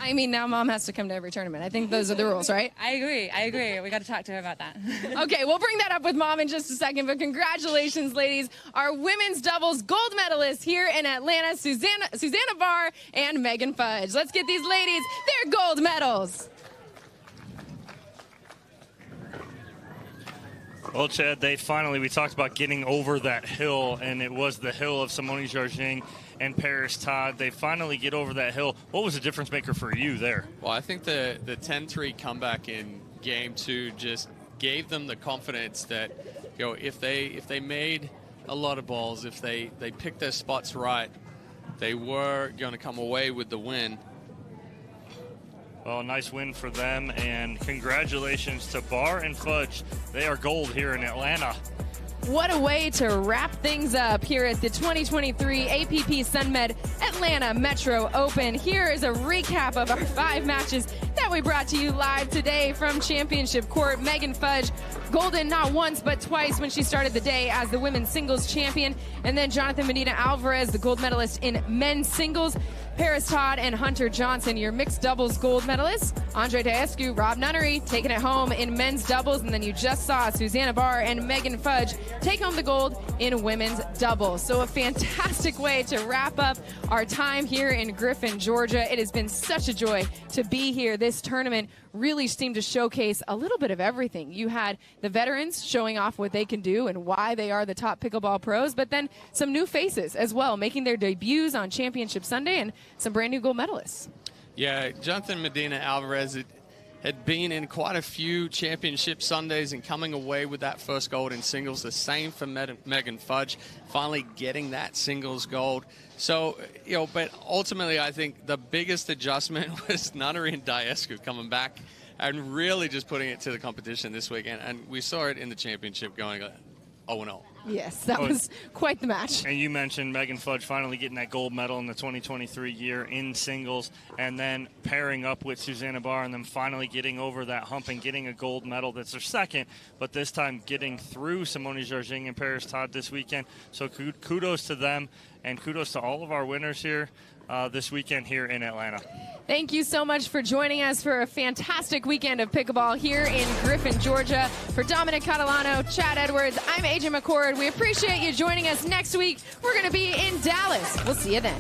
I mean, now mom has to come to every tournament. I think those are the rules, right? I agree. We got to talk to her about that. Okay, we'll bring that up with mom in just a second, but congratulations, ladies. Our women's doubles gold medalists here in Atlanta, Susanna Barr and Megan Fudge. Let's get these ladies their gold medals. Well, Chad, we talked about getting over that hill, and it was the hill of Simone Jargin and Paris Todd. They finally get over that hill. What was the difference maker for you there? Well, I think the 10-3 comeback in Game 2 just gave them the confidence that, you know, if they made a lot of balls, if they picked their spots right, they were going to come away with the win. Well, a nice win for them, and congratulations to Barr and Fudge. They are gold here in Atlanta. What a way to wrap things up here at the 2023 APP Sunmed Atlanta Metro Open. Here is a recap of our 5 matches that we brought to you live today from Championship Court. Megan Fudge, golden not once but twice when she started the day as the women's singles champion. And then Jonathan Medina Alvarez, the gold medalist in men's singles. Paris Todd and Hunter Johnson, your mixed doubles gold medalists. Andre Daescu, Rob Nunnery taking it home in men's doubles. And then you just saw Susanna Barr and Megan Fudge take home the gold in women's doubles. So a fantastic way to wrap up our time here in Griffin, Georgia. It has been such a joy to be here. This tournament really seemed to showcase a little bit of everything. You had the veterans showing off what they can do and why they are the top pickleball pros, but then some new faces as well, making their debuts on Championship Sunday, and some brand new gold medalists. Yeah, Jonathan Medina Alvarez had been in quite a few Championship Sundays and coming away with that first gold in singles. The same for Megan Fudge, finally getting that singles gold. So, you know, but ultimately I think the biggest adjustment was Nunnery and Daescu coming back and really just putting it to the competition this weekend. And we saw it in the championship going 0-0. Yes, that was quite the match. And you mentioned Megan Fudge finally getting that gold medal in the 2023 year in singles, and then pairing up with Susanna Barr and then finally getting over that hump and getting a gold medal. That's their second, but this time getting through Simone Jarging and Paris Todd this weekend. So kudos to them, and kudos to all of our winners here this weekend here in Atlanta. Thank you so much for joining us for a fantastic weekend of pickleball here in Griffin, Georgia. For Dominic Catalano, Chad Edwards, I'm AJ McCord. We appreciate you joining us. Next week, we're going to be in Dallas. We'll see you then.